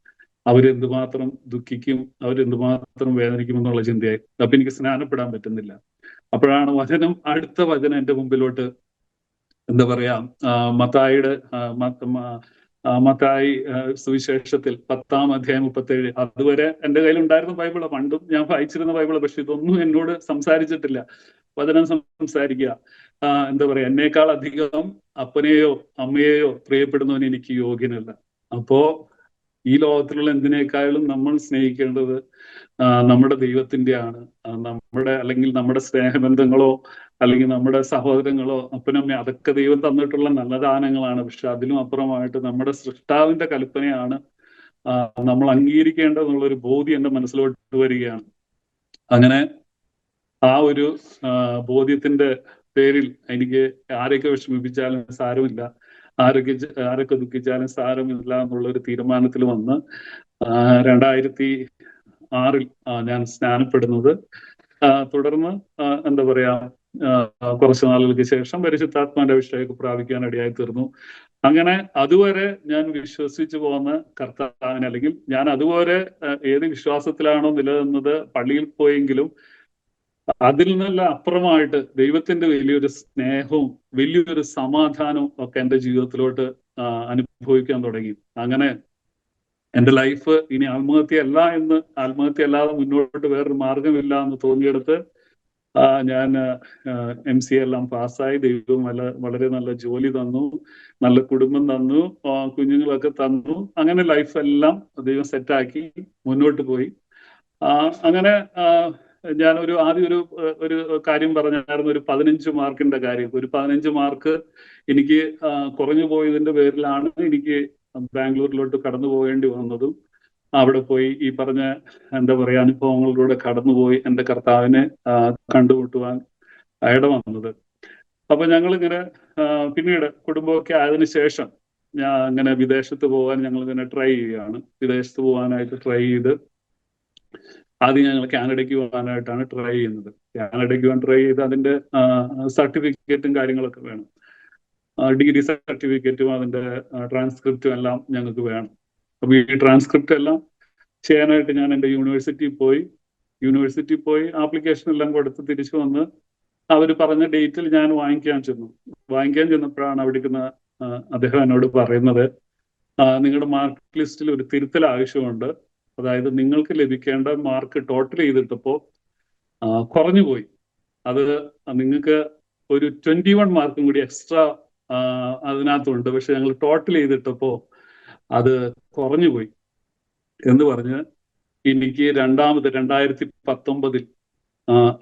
അവരെന്തുമാത്രം ദുഃഖിക്കും, അവരെന്തുമാത്രം വേദനിക്കും എന്നുള്ള ചിന്തയായി. അപ്പൊ എനിക്ക് സ്നാനപ്പെടാൻ പറ്റുന്നില്ല. അപ്പോഴാണ് അടുത്ത വചനം എന്റെ മുമ്പിലോട്ട്, എന്താ പറയാ, മത്തായി സുവിശേഷത്തിൽ 10-ാം അധ്യായം 37. അതുവരെ എന്റെ കയ്യിൽ ഉണ്ടായിരുന്ന ബൈബിള്, പണ്ടും ഞാൻ വായിച്ചിരുന്ന ബൈബിള്, പക്ഷെ ഇതൊന്നും എന്നോട് സംസാരിച്ചിട്ടില്ല. വചനം സംസാരിക്കുക, എന്താ പറയാ, എന്നേക്കാൾ അധികം അപ്പനെയോ അമ്മയെയോ പ്രിയപ്പെടുന്നവൻ എനിക്ക് യോഗ്യനല്ല. അപ്പോ ഈ ലോകത്തിലുള്ള എന്തിനേക്കാളും നമ്മൾ സ്നേഹിക്കേണ്ടത് നമ്മുടെ ദൈവത്തിന്റെയാണ്. അല്ലെങ്കിൽ നമ്മുടെ സ്നേഹബന്ധങ്ങളോ അല്ലെങ്കിൽ നമ്മുടെ സഹോദരങ്ങളോ അപ്പനമ്മ, അതൊക്കെ ദൈവം തന്നിട്ടുള്ള നല്ല ദാനങ്ങളാണ്. പക്ഷെ അതിലും അപ്പുറമായിട്ട് നമ്മുടെ സൃഷ്ടാവിന്റെ കൽപ്പനയാണ് നമ്മൾ അംഗീകരിക്കേണ്ടതെന്നുള്ളൊരു ബോധ്യം എന്റെ മനസ്സിലോട്ട് വരികയാണ്. അങ്ങനെ ആ ഒരു ബോധ്യത്തിന്റെ പേരിൽ എനിക്ക് ആരൊക്കെ വിഷമിപ്പിച്ചാലും സാരമില്ല, ആരൊക്കെ ദുഃഖിച്ചാലും സാരമില്ല എന്നുള്ളൊരു തീരുമാനത്തിൽ വന്ന് 2006 ഞാൻ സ്നാനപ്പെടുന്നത്. തുടർന്ന് എന്താ പറയാ, കുറച്ചു നാളുകൾക്ക് ശേഷം പരിശുദ്ധാത്മാന്റെ അഭിഷേകം പ്രാപിക്കാൻ ഇടയായി തീർന്നു. അങ്ങനെ അതുവരെ ഞാൻ വിശ്വസിച്ചു പോകുന്ന കർത്താവിനെ, അല്ലെങ്കിൽ ഞാൻ അതുവരെ ഏത് വിശ്വാസത്തിലാണോ നിലനിന്നത്, പള്ളിയിൽ പോയെങ്കിലും അതിൽ നിന്നെല്ലാം അപ്പുറമായിട്ട് ദൈവത്തിന്റെ വലിയൊരു സ്നേഹവും വലിയൊരു സമാധാനവും ഒക്കെ എന്റെ ജീവിതത്തിലോട്ട് അനുഭവിക്കാൻ തുടങ്ങി. അങ്ങനെ എന്റെ ലൈഫ് ഇനി ആത്മഹത്യ അല്ലാതെ മുന്നോട്ട് വേറൊരു മാർഗമില്ല എന്ന് തോന്നിയെടുത്ത് ഞാൻ MCA എല്ലാം പാസ്സായി. ദൈവം വളരെ നല്ല ജോലി തന്നു, നല്ല കുടുംബം തന്നു, കുഞ്ഞുങ്ങളൊക്കെ തന്നു. അങ്ങനെ ലൈഫ് എല്ലാം ദൈവം സെറ്റാക്കി മുന്നോട്ട് പോയി. അങ്ങനെ ഞാനൊരു ആദ്യം ഒരു കാര്യം പറഞ്ഞായിരുന്നു, ഒരു 15 മാർക്കിന്റെ കാര്യം. ഒരു 15 മാർക്ക് എനിക്ക് കുറഞ്ഞു പോയതിന്റെ പേരിലാണ് എനിക്ക് ബാംഗ്ലൂരിലോട്ട് കടന്നു പോകേണ്ടി വന്നതും അവിടെ പോയി ഈ പറഞ്ഞ എന്താ പറയാ അനുഭവങ്ങളിലൂടെ കടന്നുപോയി എൻ്റെ കർത്താവിനെ കണ്ടുമുട്ടുവാൻ ഇട വന്നത്. അപ്പൊ ഞങ്ങളിങ്ങനെ പിന്നീട് കുടുംബമൊക്കെ ആയതിനു ശേഷം ഞാൻ ഇങ്ങനെ വിദേശത്ത് പോകാൻ ഞങ്ങൾ ഇങ്ങനെ ട്രൈ ചെയ്യുകയാണ്. വിദേശത്ത് പോകാനായിട്ട് ട്രൈ ചെയ്ത് ആദ്യം ഞങ്ങൾ കാനഡയ്ക്ക് പോകാനായിട്ടാണ് ട്രൈ ചെയ്യുന്നത്. കാനഡയ്ക്ക് പോകാൻ ട്രൈ ചെയ്ത് അതിന്റെ സർട്ടിഫിക്കറ്റും കാര്യങ്ങളൊക്കെ വേണം. ഡിഗ്രി സർട്ടിഫിക്കറ്റും അതിന്റെ ട്രാൻസ്ക്രിപ്റ്റും എല്ലാം ഞങ്ങൾക്ക് വേണം. അപ്പൊ ഈ ട്രാൻസ്ക്രിപ്റ്റ് എല്ലാം ചെയ്യാനായിട്ട് ഞാൻ എൻ്റെ യൂണിവേഴ്സിറ്റി പോയി ആപ്ലിക്കേഷൻ എല്ലാം കൊടുത്ത് തിരിച്ചു വന്ന് അവർ പറഞ്ഞ ഡേറ്റിൽ ഞാൻ വാങ്ങിക്കാൻ ചെന്നപ്പോഴാണ് അവിടേക്കുന്ന അദ്ദേഹം എന്നോട് പറയുന്നത്, നിങ്ങളുടെ മാർക്ക് ലിസ്റ്റിൽ ഒരു തിരുത്തൽ ആവശ്യമുണ്ട്. അതായത് നിങ്ങൾക്ക് ലഭിക്കേണ്ട മാർക്ക് ടോട്ടൽ ചെയ്തിട്ടപ്പോൾ കുറഞ്ഞുപോയി. അത് നിങ്ങൾക്ക് ഒരു 21 മാർക്കും കൂടി എക്സ്ട്രാ അതിനകത്തുണ്ട്, പക്ഷെ ഞങ്ങൾ ടോട്ടൽ ചെയ്തിട്ടപ്പോൾ അത് കുറഞ്ഞുപോയി എന്ന് പറഞ്ഞ് എനിക്ക് 2019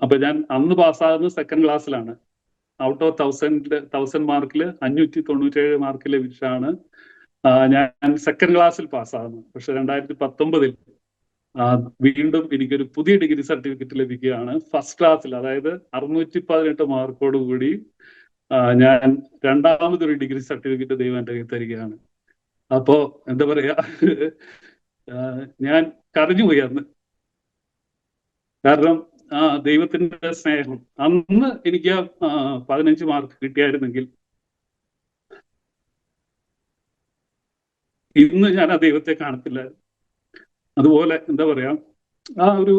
അപ്പൊ ഞാൻ അന്ന് പാസ്സാകുന്നത് സെക്കൻഡ് ക്ലാസ്സിലാണ്. ഔട്ട് ഓഫ് 1000 മാർക്കിൽ 597 മാർക്ക് ലഭിച്ചാണ് ഞാൻ സെക്കൻഡ് ക്ലാസ്സിൽ പാസ്സാകുന്നത്. പക്ഷെ 2019 വീണ്ടും എനിക്കൊരു പുതിയ ഡിഗ്രി സർട്ടിഫിക്കറ്റ് ലഭിക്കുകയാണ് ഫസ്റ്റ് ക്ലാസ്സിൽ. അതായത് 618 മാർക്കോട് കൂടി ഞാൻ രണ്ടാമതൊരു ഡിഗ്രി സർട്ടിഫിക്കറ്റ് ദൈവം എൻ്റെ കയ്യിൽ തരികയാണ്. അപ്പോ എന്താ പറയാ, ഞാൻ കരഞ്ഞുപോയി അന്ന്. കാരണം ദൈവത്തിന്റെ സ്നേഹം, അന്ന് എനിക്ക് 15 മാർക്ക് കിട്ടിയായിരുന്നെങ്കിൽ ഇന്ന് ഞാൻ ആ ദൈവത്തെ കാണത്തില്ല. അതുപോലെ എന്താ പറയാ, ഒരു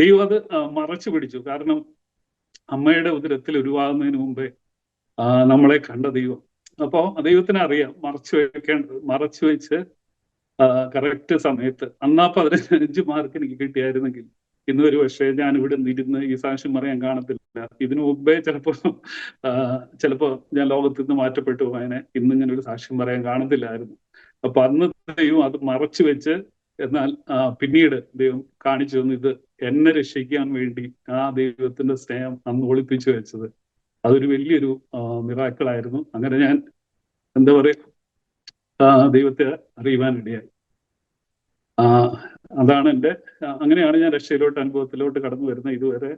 ദൈവം അത് മറച്ചു പിടിച്ചു. കാരണം അമ്മയുടെ ഉദരത്തിൽ ഉരുവാകുന്നതിന് മുമ്പേ നമ്മളെ കണ്ട ദൈവം. അപ്പോ ദൈവത്തിന് അറിയാം മറച്ചു വെച്ച് കറക്റ്റ് സമയത്ത് അന്നാ 15 മാർക്ക് എനിക്ക് കിട്ടിയായിരുന്നെങ്കിൽ ഇന്ന് ഒരു പക്ഷേ ഞാൻ ഇവിടെ ഇരുന്ന് ഈ സാക്ഷ്യം പറയാൻ കാണത്തില്ല. ഇതിനു മുമ്പേ ചിലപ്പോ ഞാൻ ലോകത്ത് നിന്ന് മാറ്റപ്പെട്ടു പോയനെ, ഇന്ന് ഇങ്ങനെ ഒരു സാക്ഷ്യം പറയാൻ കാണത്തില്ലായിരുന്നു. അപ്പൊ അന്ന് ദൈവം അത് മറച്ചു വെച്ച്, എന്നാൽ പിന്നീട് ദൈവം കാണിച്ചു തന്നു, ഇത് എന്നെ രക്ഷിക്കാൻ വേണ്ടി ആ ദൈവത്തിന്റെ സ്നേഹം അന്ന് ഒളിപ്പിച്ചു വെച്ചത്. അതൊരു വലിയൊരു മിറാക്കിളായിരുന്നു. അങ്ങനെ ഞാൻ എന്താ പറയാ ദൈവത്തെ അറിയുവാനിടയായി. അതാണ് അങ്ങനെയാണ് ഞാൻ രക്ഷയിലോട്ട് അനുഭവത്തിലോട്ട് കടന്നു വരുന്നത്. ഇതുവരെ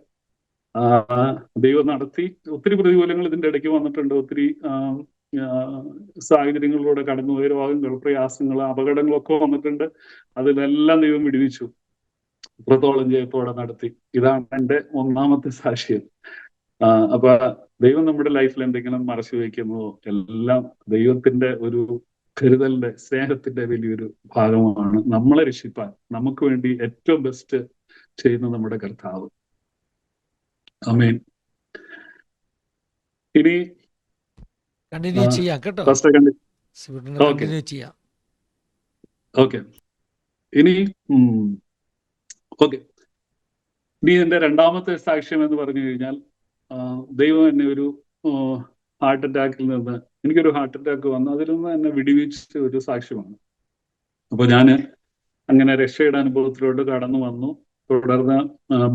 ദൈവം നടത്തി ഒത്തിരി പ്രതികൂലങ്ങൾ ഇതിന്റെ ഇടയ്ക്ക് വന്നിട്ടുണ്ട്. ഒത്തിരി സാഹചര്യങ്ങളിലൂടെ കടന്നുപോയ രോഗങ്ങൾ, പ്രയാസങ്ങൾ, അപകടങ്ങളൊക്കെ വന്നിട്ടുണ്ട്. അതിലെല്ലാം ദൈവം വിടുവിച്ചു, ഇത്രത്തോളം ജയത്തോടെ നടത്തി. ഇതാണ് എൻ്റെ ഒന്നാമത്തെ സാക്ഷ്യം. അപ്പൊ ദൈവം നമ്മുടെ ലൈഫിൽ എന്തെങ്കിലും മറച്ചു വയ്ക്കുന്നതോ എല്ലാം ദൈവത്തിന്റെ ഒരു കരുതലിന്റെ സ്നേഹത്തിന്റെ വലിയൊരു ഭാഗമാണ്. നമ്മളെ രക്ഷിപ്പാൻ നമുക്ക് വേണ്ടി ഏറ്റവും ബെസ്റ്റ് ചെയ്യുന്ന നമ്മുടെ കർത്താവ്. ആമേൻ. ഇനി കണ്ടിന്യൂ ചെയ്യാം കേട്ടോ. ഓക്കെ. ഇനി എന്റെ രണ്ടാമത്തെ സാക്ഷ്യം എന്ന് പറഞ്ഞു കഴിഞ്ഞാൽ, ദൈവം എന്നെ ഒരു ഹാർട്ട് അറ്റാക്കിൽ നിന്ന്, എനിക്കൊരു ഹാർട്ട് അറ്റാക്ക് വന്നു, അതിൽ നിന്ന് എന്നെ വിടുവിച്ച ഒരു സാക്ഷ്യമാണ്. അപ്പൊ ഞാൻ അങ്ങനെ രക്ഷയുടെ അനുഭവത്തിലോട്ട് കടന്നു വന്നു. തുടർന്ന്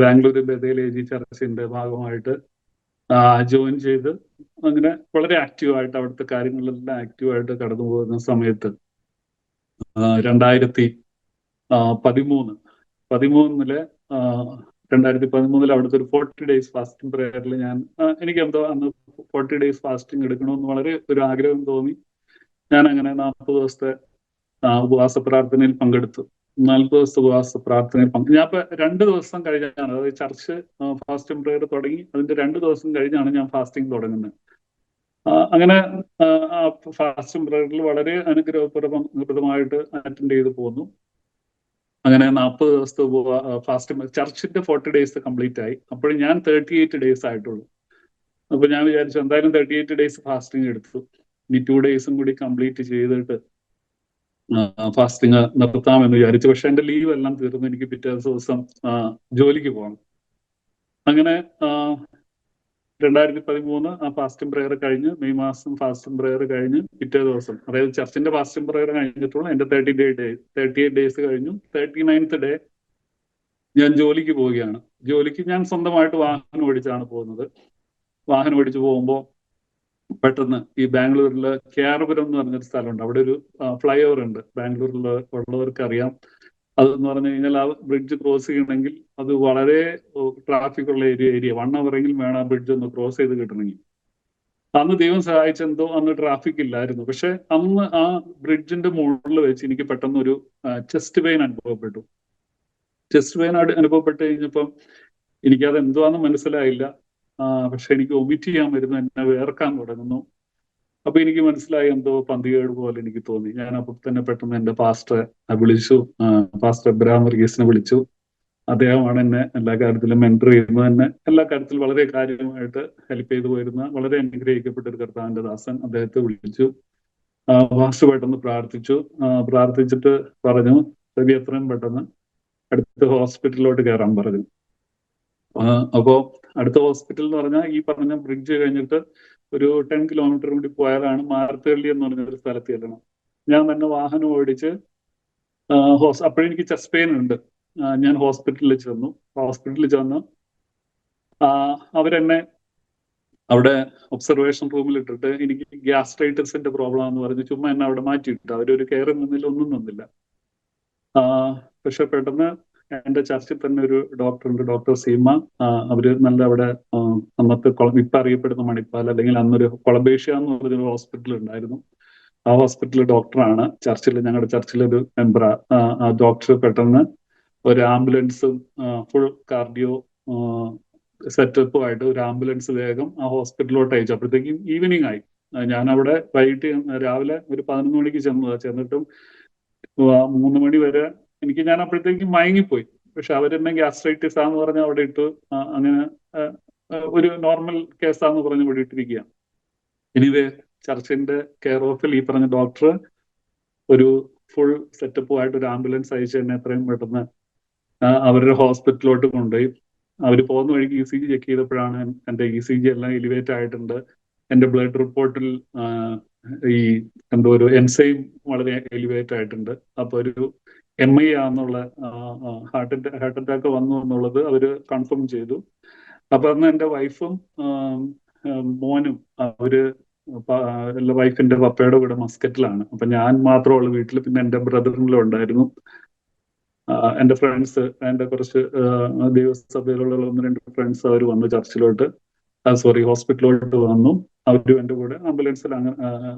ബാംഗ്ലൂർ ബഥേൽ AG ചർച്ചിന്റെ ഭാഗമായിട്ട് ജോയിൻ ചെയ്ത് അങ്ങനെ വളരെ ആക്റ്റീവായിട്ട് അവിടുത്തെ കാര്യങ്ങളിലെല്ലാം ആക്റ്റീവായിട്ട് കടന്നു പോകുന്ന സമയത്ത് 2013 അവിടുത്തെ ഒരു 40 ഡേയ്സ് ഫാസ്റ്റിംഗ് പ്രയറിൽ എനിക്ക് എന്തോ അന്ന് 40 ഡേയ്സ് ഫാസ്റ്റിംഗ് എടുക്കണമെന്ന് വളരെ ഒരു ആഗ്രഹം തോന്നി. ഞാൻ അങ്ങനെ 40 ദിവസത്തെ ഉപവാസ പ്രാർത്ഥനയിൽ പങ്കെടുത്തു. 40 ദിവസത്തെ ഉപവാസ പ്രാർത്ഥനയിൽ ഞാൻ ഇപ്പൊ 2 ദിവസം കഴിഞ്ഞാണ്, അതായത് ചർച്ച് ഫാസ്റ്റിംഗ് പ്രയർ തുടങ്ങി അതിന്റെ 2 ദിവസം കഴിഞ്ഞാണ് ഞാൻ ഫാസ്റ്റിംഗ് തുടങ്ങുന്നത്. അങ്ങനെ ഫാസ്റ്റിംഗ് പ്രയറിൽ വളരെ അനുഗ്രഹപ്രദമായിട്ട് അറ്റൻഡ് ചെയ്ത് പോന്നു. അങ്ങനെ 40 ദിവസത്തെ ഫാസ്റ്റിംഗ്, ചർച്ചിന്റെ 40 ഡേയ്സ് കംപ്ലീറ്റ് ആയി. അപ്പോഴും ഞാൻ 38 ഡേയ്സ് ആയിട്ടുള്ളൂ. അപ്പൊ ഞാൻ വിചാരിച്ചു എന്തായാലും 38 ഡേയ്സ് ഫാസ്റ്റിംഗ് എടുത്തു, ഇനി 2 ഡേയ്സും കൂടി കംപ്ലീറ്റ് ചെയ്തിട്ട് ഫാസ്റ്റിംഗ് നിർത്താമെന്ന് വിചാരിച്ചു. പക്ഷെ എന്റെ ലീവ് എല്ലാം തീർന്നു, എനിക്ക് പിറ്റേ ദിവസം ജോലിക്ക് പോകണം. അങ്ങനെ 2013 ആ ഫാസ്റ്റിംഗ് പ്രയർ കഴിഞ്ഞ്, മെയ് മാസം ഫാസ്റ്റിംഗ് പ്രയർ കഴിഞ്ഞ് പിറ്റേ ദിവസം, അതായത് ചർച്ചിന്റെ ഫാസ്റ്റിംഗ് പ്രയർ കഴിഞ്ഞിട്ടുള്ള എന്റെ 38 ഡേയ്സ് കഴിഞ്ഞു. 39th ഡേ ഞാൻ ജോലിക്ക് പോവുകയാണ്. ജോലിക്ക് ഞാൻ സ്വന്തമായിട്ട് വാഹനം ഓടിച്ചാണ് പോകുന്നത്. വാഹനം ഓടിച്ചു പോകുമ്പോൾ പെട്ടെന്ന് ഈ ബാംഗ്ലൂരില് കേരപുരം എന്ന് പറഞ്ഞൊരു സ്ഥലമുണ്ട്. അവിടെ ഒരു ഫ്ലൈ ഓവർ ഉണ്ട്. ബാംഗ്ലൂരിൽ ഉള്ളവർക്ക് അറിയാം. അതെന്ന് പറഞ്ഞു കഴിഞ്ഞാൽ ആ ബ്രിഡ്ജ് ക്രോസ് ചെയ്യണമെങ്കിൽ അത് വളരെ ട്രാഫിക് ഉള്ള ഏരിയ 1 അവറെങ്കിലും വേണം ആ ബ്രിഡ്ജ് ഒന്ന് ക്രോസ് ചെയ്ത് കിട്ടണമെങ്കിൽ. അന്ന് ദൈവം സഹായിച്ചെന്തോ അന്ന് ട്രാഫിക് ഇല്ലായിരുന്നു. പക്ഷെ അന്ന് ആ ബ്രിഡ്ജിന്റെ മുകളിൽ വെച്ച് എനിക്ക് പെട്ടെന്ന് ഒരു ചെസ്റ്റ് പെയിൻ അനുഭവപ്പെട്ടു. ചെസ്റ്റ് പെയിൻ അനുഭവപ്പെട്ട് കഴിഞ്ഞപ്പം എനിക്കത് എന്തുവാന്ന് മനസ്സിലായില്ല. പക്ഷെ എനിക്ക് വൊമിറ്റ് ചെയ്യാൻ വരുന്നു, എന്നെ വേർക്കാൻ തുടങ്ങുന്നു. അപ്പൊ എനിക്ക് മനസ്സിലായി എന്തോ പന്തികേട് പോലെ എനിക്ക് തോന്നി. ഞാൻ അപ്പൊ തന്നെ പെട്ടെന്ന് എന്റെ പാസ്റ്ററെ വിളിച്ചു. പാസ്റ്റർ എബ്രഹാം വർഗീസിനെ വിളിച്ചു. അദ്ദേഹമാണ് എന്നെ എല്ലാ കാര്യത്തിലും മെന്റർ ചെയ്യുന്നത്, തന്നെ എല്ലാ കാര്യത്തിലും വളരെ കാര്യമായിട്ട് ഹെൽപ്പ് ചെയ്തു പോയിരുന്ന വളരെ അനുഗ്രഹിക്കപ്പെട്ട ഒരു കർത്താവിന്റെ ദാസൻ. അദ്ദേഹത്തെ വിളിച്ചു. പാസ്റ്റർ പെട്ടെന്ന് പ്രാർത്ഥിച്ചു. പ്രാർത്ഥിച്ചിട്ട് പറഞ്ഞു, ശരി, എത്രയും പെട്ടെന്ന് അടുത്ത ഹോസ്പിറ്റലിലോട്ട് കയറാൻ പറഞ്ഞു. അപ്പോ അടുത്ത ഹോസ്പിറ്റൽ എന്ന് പറഞ്ഞാൽ ഈ പറഞ്ഞ ബ്രിഡ്ജ് കഴിഞ്ഞിട്ട് ഒരു 10 കിലോമീറ്റർ കൂടി പോയാലാണ് മാർത്തള്ളി എന്ന് പറഞ്ഞൊരു സ്ഥലത്ത് ചെല്ലണം. ഞാൻ തന്നെ വാഹനം ഓടിച്ച് അപ്പോഴെനിക്ക് ചെസ്റ്റ് പെയിൻ ഉണ്ട്. ഞാൻ ഹോസ്പിറ്റലിൽ ചെന്ന് അവരെന്നെ അവിടെ ഒബ്സർവേഷൻ റൂമിൽ ഇട്ടിട്ട് എനിക്ക് ഗ്യാസ്ട്രൈറ്റിസിന്റെ പ്രോബ്ലം ആണെന്ന് പറഞ്ഞ് ചുമ്മാ എന്നെ അവിടെ മാറ്റിയിട്ടു. അവരൊരു കെയർ നിന്നില്ല, ഒന്നും നിന്നില്ല. പക്ഷെ പെട്ടെന്ന് എന്റെ ചർച്ചിൽ തന്നെ ഒരു ഡോക്ടറുണ്ട്, ഡോക്ടർ സീമ. അവര് നല്ല അവിടെ അന്നത്തെ ഇപ്പൊ അറിയപ്പെടുന്ന മണിപ്പാൽ, അല്ലെങ്കിൽ അന്നൊരു കൊളംബേഷ്യ എന്ന് പറഞ്ഞൊരു ഹോസ്പിറ്റൽ ഉണ്ടായിരുന്നു. ആ ഹോസ്പിറ്റലിൽ ഡോക്ടറാണ്. ഞങ്ങളുടെ ചർച്ചിലൊരു മെമ്പറാ. ആ ഡോക്ടർ പെട്ടെന്ന് ഒരു ആംബുലൻസും ഫുൾ കാർഡിയോ സെറ്റപ്പുമായിട്ട് ഒരു ആംബുലൻസ് വേഗം ആ ഹോസ്പിറ്റലിലോട്ട് അയച്ചു. അപ്പോഴത്തേക്കും ഈവനിങ് ആയി. ഞാൻ അവിടെ വൈകിട്ട് രാവിലെ ഒരു 11 മണിക്ക് ചെന്നിട്ടും 3 മണി വരെ ഞാൻ അപ്പോഴത്തേക്കും മയങ്ങിപ്പോയി. പക്ഷെ അവരെന്നെ ഗ്യാസ്ട്രൈറ്റിസ് ആന്ന് പറഞ്ഞ് അവിടെ ഇട്ട് അങ്ങനെ ഒരു നോർമൽ കേസാന്ന് പറഞ്ഞ് ഇവിടെ ഇട്ടിരിക്കുകയാണ്. എനിവേ ചർച്ചിന്റെ കെയർ ഓഫിൽ ഈ പറഞ്ഞ ഡോക്ടർ ഒരു ഫുൾ സെറ്റപ്പുമായിട്ട് ഒരു ആംബുലൻസ് അയച്ച് തന്നെ എത്രയും പെട്ടെന്ന് അവരുടെ ഹോസ്പിറ്റലിലോട്ട് കൊണ്ടുപോയി. അവർ പോകുന്ന വഴിക്ക് ECG ചെക്ക് ചെയ്തപ്പോഴാണ് എന്റെ ECG എല്ലാം എലിവേറ്റ് ആയിട്ടുണ്ട്. എന്റെ ബ്ലഡ് റിപ്പോർട്ടിൽ ഈ എന്തോ ഒരു എൻസൈം വളരെ എലിവേറ്റ് ആയിട്ടുണ്ട്. അപ്പൊ ഒരു MI ആന്നുള്ള ഹാർട്ട് അറ്റാക്ക് വന്നു എന്നുള്ളത് അവര് കൺഫേം ചെയ്തു. അപ്പൊ അന്ന് എന്റെ വൈഫും മോനും അവര് വൈഫിന്റെ പപ്പയുടെ കൂടെ മസ്കറ്റിലാണ്. അപ്പൊ ഞാൻ മാത്രമുള്ള വീട്ടിൽ. പിന്നെ എന്റെ ബ്രദറിലും ഉണ്ടായിരുന്നു. എന്റെ ഫ്രണ്ട്സ്, എന്റെ കുറച്ച് ദൈവസഭയിലുള്ള 1-2 ഫ്രണ്ട്സ് അവർ വന്നു ചർച്ചിലോട്ട്, ഹോസ്പിറ്റലിലോട്ട് വന്നു. അവരും എന്റെ കൂടെ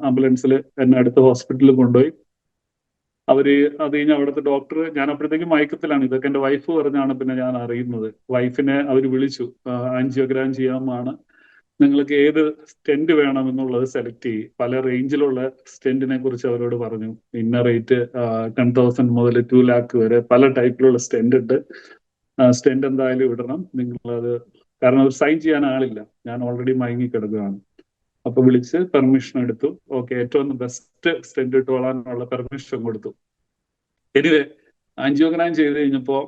ആംബുലൻസിൽ എന്നെ അടുത്ത ഹോസ്പിറ്റലിൽ കൊണ്ടുപോയി. അത് കഴിഞ്ഞ് അവിടുത്തെ ഡോക്ടർ, ഞാൻ അപ്പോഴത്തേക്കും മയക്കത്തിലാണ്. ഇതൊക്കെ എന്റെ വൈഫ് പറഞ്ഞാണ് പിന്നെ ഞാൻ അറിയുന്നത്. വൈഫിനെ അവർ വിളിച്ചു. ആൻജിയോഗ്രാം ചെയ്യാമാണ്, നിങ്ങൾക്ക് ഏത് സ്റ്റെന്റ് വേണം എന്നുള്ളത് സെലക്ട് ചെയ്യും. പല റേഞ്ചിലുള്ള സ്റ്റെന്റിനെ കുറിച്ച് അവരോട് പറഞ്ഞു. ഇന്ന റേറ്റ് 10,000 മുതൽ 2 lakh വരെ പല ടൈപ്പിലുള്ള സ്റ്റെന്റ് ഉണ്ട്. സ്റ്റെന്റ് എന്തായാലും ഇടണം നിങ്ങളത്, കാരണം ഒരു സൈൻ ചെയ്യാൻ ആളില്ല. ഞാൻ ഓൾറെഡി മയങ്ങി കിടക്കുകയാണ്. അപ്പൊ വിളിച്ച് പെർമിഷൻ എടുത്തു. ഓക്കെ, ഏറ്റവും ബെസ്റ്റ് സ്റ്റെന്റ് ഇട്ടോളാനുള്ള പെർമിഷൻ കൊടുത്തു. എനിവേ ആൻജിയോഗ്രാം ചെയ്ത് കഴിഞ്ഞപ്പോ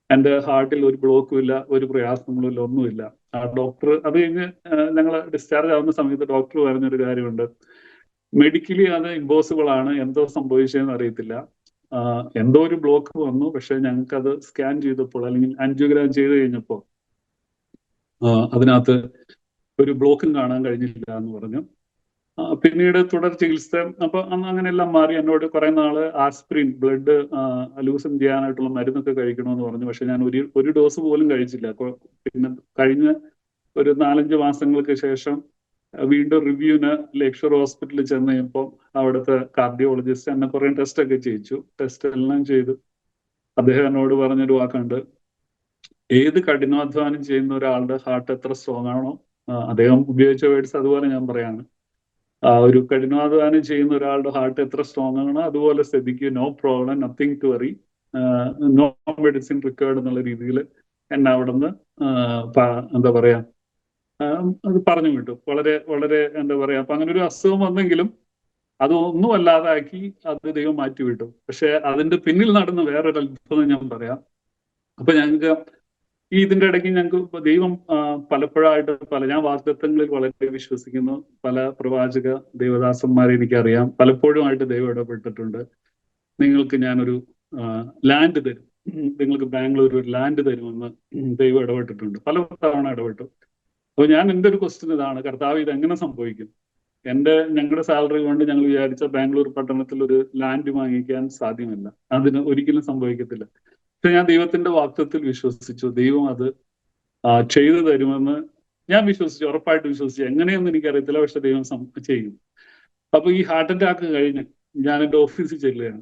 എന്റെ ഹാർട്ടിൽ ഒരു ബ്ലോക്കും ഇല്ല, ഒരു പ്രയാസങ്ങളും ഇല്ല, ഒന്നുമില്ല. ആ ഡോക്ടർ അത് കഴിഞ്ഞ് ഞങ്ങൾ ഡിസ്ചാർജ് ആവുന്ന സമയത്ത് ഡോക്ടർ പറഞ്ഞൊരു കാര്യമുണ്ട്, മെഡിക്കലി അത് ഇമ്പോസിബിൾ ആണ്, എന്തോ സംഭവിച്ചതെന്ന് അറിയത്തില്ല. എന്തോ ഒരു ബ്ലോക്ക് വന്നു. പക്ഷെ ഞങ്ങൾക്ക് അത് സ്കാൻ ചെയ്തപ്പോൾ, അല്ലെങ്കിൽ ആൻജിയോഗ്രാം ചെയ്ത് കഴിഞ്ഞപ്പോൾ അതിനകത്ത് ഒരു ബ്ലോക്കും കാണാൻ കഴിഞ്ഞില്ല എന്ന് പറഞ്ഞു. പിന്നീട് തുടർ ചികിത്സ. അപ്പൊ അന്ന് അങ്ങനെ എല്ലാം മാറി. എന്നോട് കുറെ നാള് ആസ്പിരിൻ, ബ്ലഡ് ലൂസൻ ചെയ്യാനായിട്ടുള്ള മരുന്നൊക്കെ കഴിക്കണമെന്ന് പറഞ്ഞു. പക്ഷെ ഞാൻ ഒരു ഡോസ് പോലും കഴിച്ചില്ല. പിന്നെ കഴിഞ്ഞ ഒരു 4-5 മാസങ്ങൾക്ക് ശേഷം വീണ്ടും റിവ്യൂവിന് ലേക്ഷർ ഹോസ്പിറ്റലിൽ ചെന്ന് കഴിയുമ്പോൾ അവിടുത്തെ കാർഡിയോളജിസ്റ്റ് എന്നെ കുറെ ടെസ്റ്റ് ഒക്കെ ചെയ്യിച്ചു. ടെസ്റ്റ് എല്ലാം ചെയ്തു. അദ്ദേഹം എന്നോട് പറഞ്ഞൊരു വാക്കുണ്ട്, ഏത് കഠിനാധ്വാനം ചെയ്യുന്ന ഒരാളുടെ ഹാർട്ട് എത്ര സ്ട്രോങ് ആണോ, അദ്ദേഹം ഉപയോഗിച്ച വേർഡ്സ് അതുപോലെ ഞാൻ പറയാണ്, ഒരു കഠിനാധ്വാനം ചെയ്യുന്ന ഒരാളുടെ ഹാർട്ട് എത്ര സ്ട്രോങ് ആണ് അതുപോലെ ശ്രദ്ധിക്കുക, no problem, nothing to worry, no medicine required എന്നുള്ള രീതിയിൽ എന്നെ അവിടെ നിന്ന് എന്താ പറയാ അത് പറഞ്ഞു വിട്ടു. വളരെ വളരെ എന്താ പറയാ, അപ്പൊ അങ്ങനെ ഒരു അസുഖം വന്നെങ്കിലും അത് ഒന്നും അല്ലാതാക്കി അത് ദൈവം മാറ്റി വിട്ടു. പക്ഷെ അതിന്റെ പിന്നിൽ നടന്ന വേറൊരു അത്ഭുതം ഞാൻ പറയാം. അപ്പൊ ഞങ്ങൾക്ക് ഇതിന്റെ ഇടയ്ക്ക് ഞങ്ങൾക്ക് ദൈവം പലപ്പോഴായിട്ട് ഞാൻ വാഗ്ദത്തങ്ങളിൽ വളരെ വിശ്വസിക്കുന്നു. പല പ്രവാചക ദൈവദാസന്മാരെ എനിക്കറിയാം. പലപ്പോഴുമായിട്ട് ദൈവം ഇടപെട്ടിട്ടുണ്ട്. നിങ്ങൾക്ക് ഞാനൊരു ലാൻഡ് തരും, നിങ്ങൾക്ക് ബാംഗ്ലൂർ ഒരു ലാൻഡ് തരുമെന്ന് ദൈവം ഇടപെട്ടിട്ടുണ്ട്. പല തവണ ഇടപെട്ടു. അപ്പോൾ എൻ്റെ ഒരു ക്വസ്റ്റ്യൻ ഇതാണ്, കർത്താവ് ഇത് എങ്ങനെ സംഭവിക്കും? ഞങ്ങളുടെ സാലറി കൊണ്ട് ഞങ്ങൾ വിചാരിച്ച ബാംഗ്ലൂർ പട്ടണത്തിൽ ഒരു ലാൻഡ് വാങ്ങിക്കാൻ സാധ്യമല്ല, അതിന് ഒരിക്കലും സംഭവിക്കത്തില്ല. പക്ഷെ ഞാൻ ദൈവത്തിന്റെ വാക്തത്വത്തിൽ വിശ്വസിച്ചു. ദൈവം അത് ചെയ്തു തരുമെന്ന് ഞാൻ വിശ്വസിച്ചു, ഉറപ്പായിട്ട് വിശ്വസിച്ചു. എങ്ങനെയൊന്നും എനിക്കറിയത്തില്ല, പക്ഷെ ദൈവം ചെയ്യും. അപ്പൊ ഈ ഹാർട്ട് അറ്റാക്ക് കഴിഞ്ഞ് ഞാൻ എൻ്റെ ഓഫീസിൽ ചെല്ലുകയാണ്.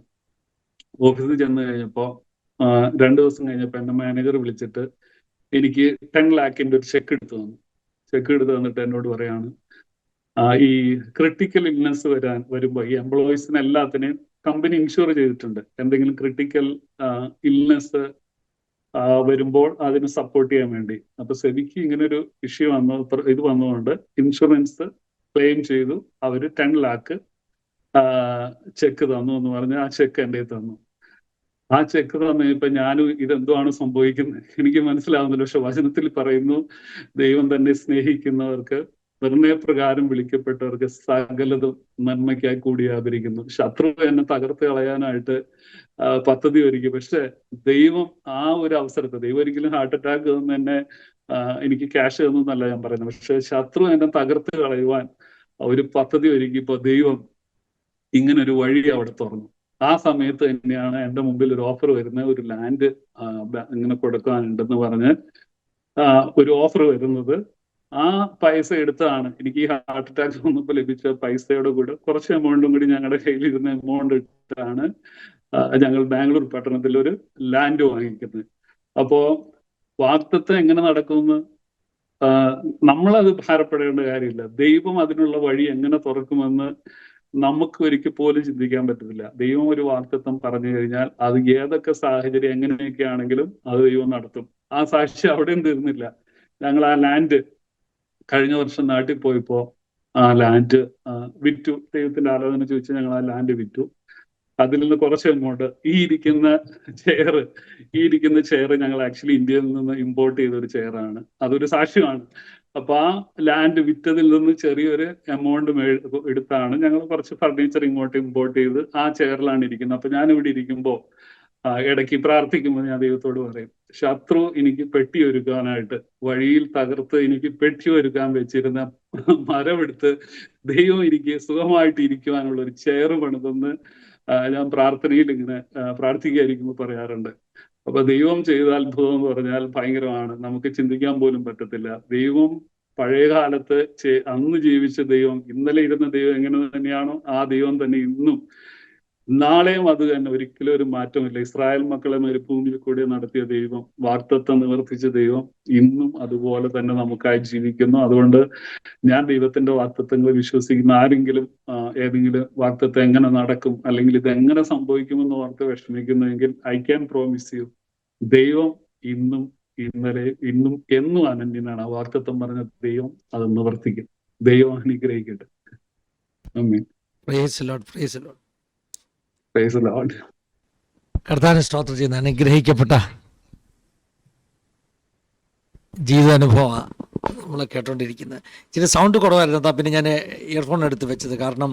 ഓഫീസിൽ ചെന്ന് കഴിഞ്ഞപ്പോൾ 2 ദിവസം കഴിഞ്ഞപ്പോൾ എൻ്റെ മാനേജർ വിളിച്ചിട്ട് എനിക്ക് 10 lakhന്റെ ഒരു ചെക്ക് എടുത്തു തന്നിട്ട് എന്നോട് പറയാണ്, ഈ ക്രിട്ടിക്കൽ ഇൽനെസ് വരുമ്പോൾ ഈ എംപ്ലോയീസിന് എല്ലാത്തിനെയും കമ്പനി ഇൻഷുർ ചെയ്തിട്ടുണ്ട്. എന്തെങ്കിലും ക്രിട്ടിക്കൽ ഇൽനെസ് വരുമ്പോൾ അതിന് സപ്പോർട്ട് ചെയ്യാൻ വേണ്ടി. അപ്പൊ സെബിക്ക് ഇങ്ങനെ ഒരു ഇഷ്യൂ വന്നതുകൊണ്ട് ഇൻഷുറൻസ് ക്ലെയിം ചെയ്തു. അവര് 10 lakh ചെക്ക് തന്നു എന്ന് പറഞ്ഞ് ആ ചെക്ക് എൻ്റെ തന്നു. ആ ചെക്ക് തന്നു ഇപ്പൊ ഞാനും ഇതെന്തുവാണ് സംഭവിക്കുന്നത് എനിക്ക് മനസ്സിലാവുന്നില്ല. പക്ഷെ വചനത്തിൽ പറയുന്നു, ദൈവം തന്നെ സ്നേഹിക്കുന്നവർക്ക് നിർണയപ്രകാരം വിളിക്കപ്പെട്ടവർക്ക് സകലതും നന്മയ്ക്കായി കൂടി വ്യാപരിക്കുന്നു. ശത്രു എന്നെ തകർത്ത് കളയാനായിട്ട് പദ്ധതി ഒരുക്കി. പക്ഷെ ദൈവം ആ ഒരു അവസരത്തെ, ദൈവം ഒരിക്കലും ഹാർട്ട് അറ്റാക്ക് തന്ന് എന്നെ എനിക്ക് ക്യാഷ് തന്നല്ല ഞാൻ പറയുന്നത്. പക്ഷെ ശത്രു എന്നെ തകർത്ത് കളയുവാൻ ഒരു പദ്ധതി ഒരുക്കിയപ്പോ ദൈവം ഇങ്ങനൊരു വഴി അവിടെ തുറന്നു. ആ സമയത്ത് തന്നെയാണ് എൻ്റെ മുമ്പിൽ ഒരു ഓഫർ വരുന്നത്. ഒരു ലാൻഡ് ഇങ്ങനെ കൊടുക്കാനുണ്ടെന്ന് പറഞ്ഞ് ഒരു ഓഫർ വരുന്നത്. ആ പൈസ എടുത്താണ് എനിക്ക് ഈ ഹാർട്ട് അറ്റാക്ക് വന്നപ്പോൾ ലഭിച്ച പൈസയുടെ കൂടെ കുറച്ച് എമൗണ്ടും കൂടി ഞങ്ങളുടെ കയ്യിൽ ഇരുന്ന എമൗണ്ട് ഇട്ടാണ് ഞങ്ങൾ ബാംഗ്ലൂർ പട്ടണത്തിൽ ഒരു ലാൻഡ് വാങ്ങിക്കുന്നത്. അപ്പോ വാഗ്ദത്തം എങ്ങനെ നടക്കുമെന്ന് നമ്മളത് ഭാരപ്പെടേണ്ട കാര്യമില്ല. ദൈവം അതിനുള്ള വഴി എങ്ങനെ തുറക്കുമെന്ന് നമുക്ക് ഒരിക്കൽ പോലും ചിന്തിക്കാൻ പറ്റത്തില്ല. ദൈവം ഒരു വാഗ്ദത്തം പറഞ്ഞു കഴിഞ്ഞാൽ അത് ഏതൊക്കെ സാഹചര്യം എങ്ങനെയൊക്കെ ആണെങ്കിലും അത് ദൈവം നടത്തും. ആ സാക്ഷി അവിടെയും തീർന്നില്ല. ഞങ്ങൾ ആ ലാൻഡ് കഴിഞ്ഞ വർഷം നാട്ടിൽ പോയപ്പോ ആ ലാൻഡ് വിറ്റു. ദൈവത്തിന്റെ ആലോചന ചോദിച്ച് ഞങ്ങൾ ആ ലാൻഡ് വിറ്റു. അതിൽ നിന്ന് കുറച്ച് എമൗണ്ട് ഈ ഇരിക്കുന്ന ചെയർ ഞങ്ങൾ ആക്ച്വലി ഇന്ത്യയിൽ നിന്ന് ഇമ്പോർട്ട് ചെയ്ത ഒരു ചെയറാണ്. അതൊരു സാക്ഷ്യമാണ്. അപ്പൊ ആ ലാൻഡ് വിറ്റതിൽ നിന്ന് ചെറിയൊരു എമൗണ്ട് എടുത്താണ് ഞങ്ങൾ കുറച്ച് ഫർണിച്ചർ ഇങ്ങോട്ട് ഇമ്പോർട്ട് ചെയ്ത് ആ ചെയറിലാണ് ഇരിക്കുന്നത്. അപ്പൊ ഞാൻ ഇവിടെ ഇരിക്കുമ്പോൾ ഇടയ്ക്ക് പ്രാർത്ഥിക്കുമ്പോൾ ഞാൻ ദൈവത്തോട് പറയും, ശത്രു എനിക്ക് പെട്ടി ഒരുക്കാനായിട്ട് വഴിയിൽ തകർത്ത് എനിക്ക് പെട്ടി ഒരുക്കാൻ വെച്ചിരുന്ന മരമെടുത്ത് ദൈവം എനിക്ക് സുഖമായിട്ട് ഇരിക്കുവാനുള്ള ഒരു ചെയർ പണിതെന്ന് ഞാൻ പ്രാർത്ഥനയിൽ ഇങ്ങനെ പ്രാർത്ഥിക്കാതിരിക്കുമ്പോൾ പറയാറുണ്ട്. അപ്പൊ ദൈവം ചെയ്ത അത്ഭുതം എന്ന് പറഞ്ഞാൽ ഭയങ്കരമാണ്, നമുക്ക് ചിന്തിക്കാൻ പോലും പറ്റത്തില്ല. ദൈവം പഴയ കാലത്ത് അന്ന് ജീവിച്ച ദൈവം, ഇന്നലെ ഇരുന്ന ദൈവം എങ്ങനെ തന്നെയാണോ ആ ദൈവം തന്നെ ഇന്നും നാളെയും അത് തന്നെ, ഒരിക്കലും ഒരു മാറ്റമില്ല. ഇസ്രായേൽ മക്കളെ മരുഭൂമിയിൽ കൂടി നടത്തിയ ദൈവം, വാഗ്ദത്തം നിവർത്തിച്ച ദൈവം ഇന്നും അതുപോലെ തന്നെ നമുക്കായി ജീവിക്കുന്നു. അതുകൊണ്ട് ഞാൻ ദൈവത്തിന്റെ വാഗ്ദത്തങ്ങൾ വിശ്വസിക്കുന്ന ആരെങ്കിലും ഏതെങ്കിലും വാഗ്ദത്തം എങ്ങനെ നടക്കും അല്ലെങ്കിൽ ഇത് എങ്ങനെ സംഭവിക്കുമെന്ന് ഓർത്ത് വിഷമിക്കുന്നുവെങ്കിൽ ഐ ക്യാൻ പ്രോമിസ് യു, ദൈവം ഇന്നും ഇന്നലെ ഇന്നും എന്നും അനന്യനാണ്. ആ വാഗ്ദത്തം പറഞ്ഞ ദൈവം അത് നിവർത്തിക്കും. ദൈവം അനുഗ്രഹിക്കട്ടെ. ആമേൻ. Praise the Lord, praise the Lord. Praise the Lord. കർത്താവിനെ സ്തോത്രം ചെയ്യുന്ന അനുഗ്രഹിക്കപ്പെട്ട ജീവിതാനുഭവമാണ് നമ്മൾ കേട്ടോണ്ടിരിക്കുന്നത്. ഇച്ചിരി സൗണ്ട് കുറവായിരുന്നു, അതാ പിന്നെ ഞാൻ ഇയർഫോൺ എടുത്ത് വെച്ചത്. കാരണം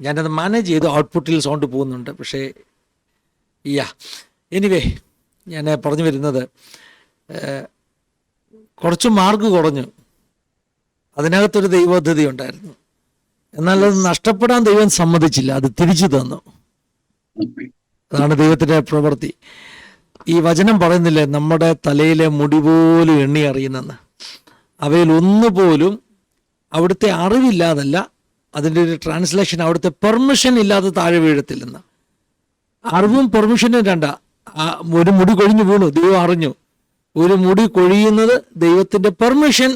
ഞാനത് മാനേജ് ചെയ്തു, ഔട്ട്പുട്ടിൽ സൗണ്ട് പോകുന്നുണ്ട്. പക്ഷേ എനിവേ ഞാൻ പറഞ്ഞു വരുന്നത്, കുറച്ച് മാർക്ക് കുറഞ്ഞു, അതിനകത്തൊരു ദൈവപദ്ധതി ഉണ്ടായിരുന്നു. എന്നാൽ അത് നഷ്ടപ്പെടാൻ ദൈവം സമ്മതിച്ചില്ല, അത് തിരിച്ചു തന്നു. അതാണ് ദൈവത്തിൻ്റെ പ്രവൃത്തി. ഈ വചനം പറയുന്നില്ലേ, നമ്മുടെ തലയിലെ മുടി പോലും എണ്ണി അറിയുന്നെന്ന്. അവയിൽ ഒന്നുപോലും അവിടുത്തെ അറിവില്ലാതല്ല, അതിൻ്റെ ഒരു ട്രാൻസ്ലേഷൻ അവിടുത്തെ പെർമിഷൻ ഇല്ലാതെ താഴെ വീഴത്തില്ലെന്ന്. അറിവും പെർമിഷനും രണ്ടാ. ഒരു മുടി കൊഴിഞ്ഞു വീണു, ദൈവം അറിഞ്ഞു. ഒരു മുടി കൊഴിയുന്നത് ദൈവത്തിൻ്റെ പെർമിഷൻ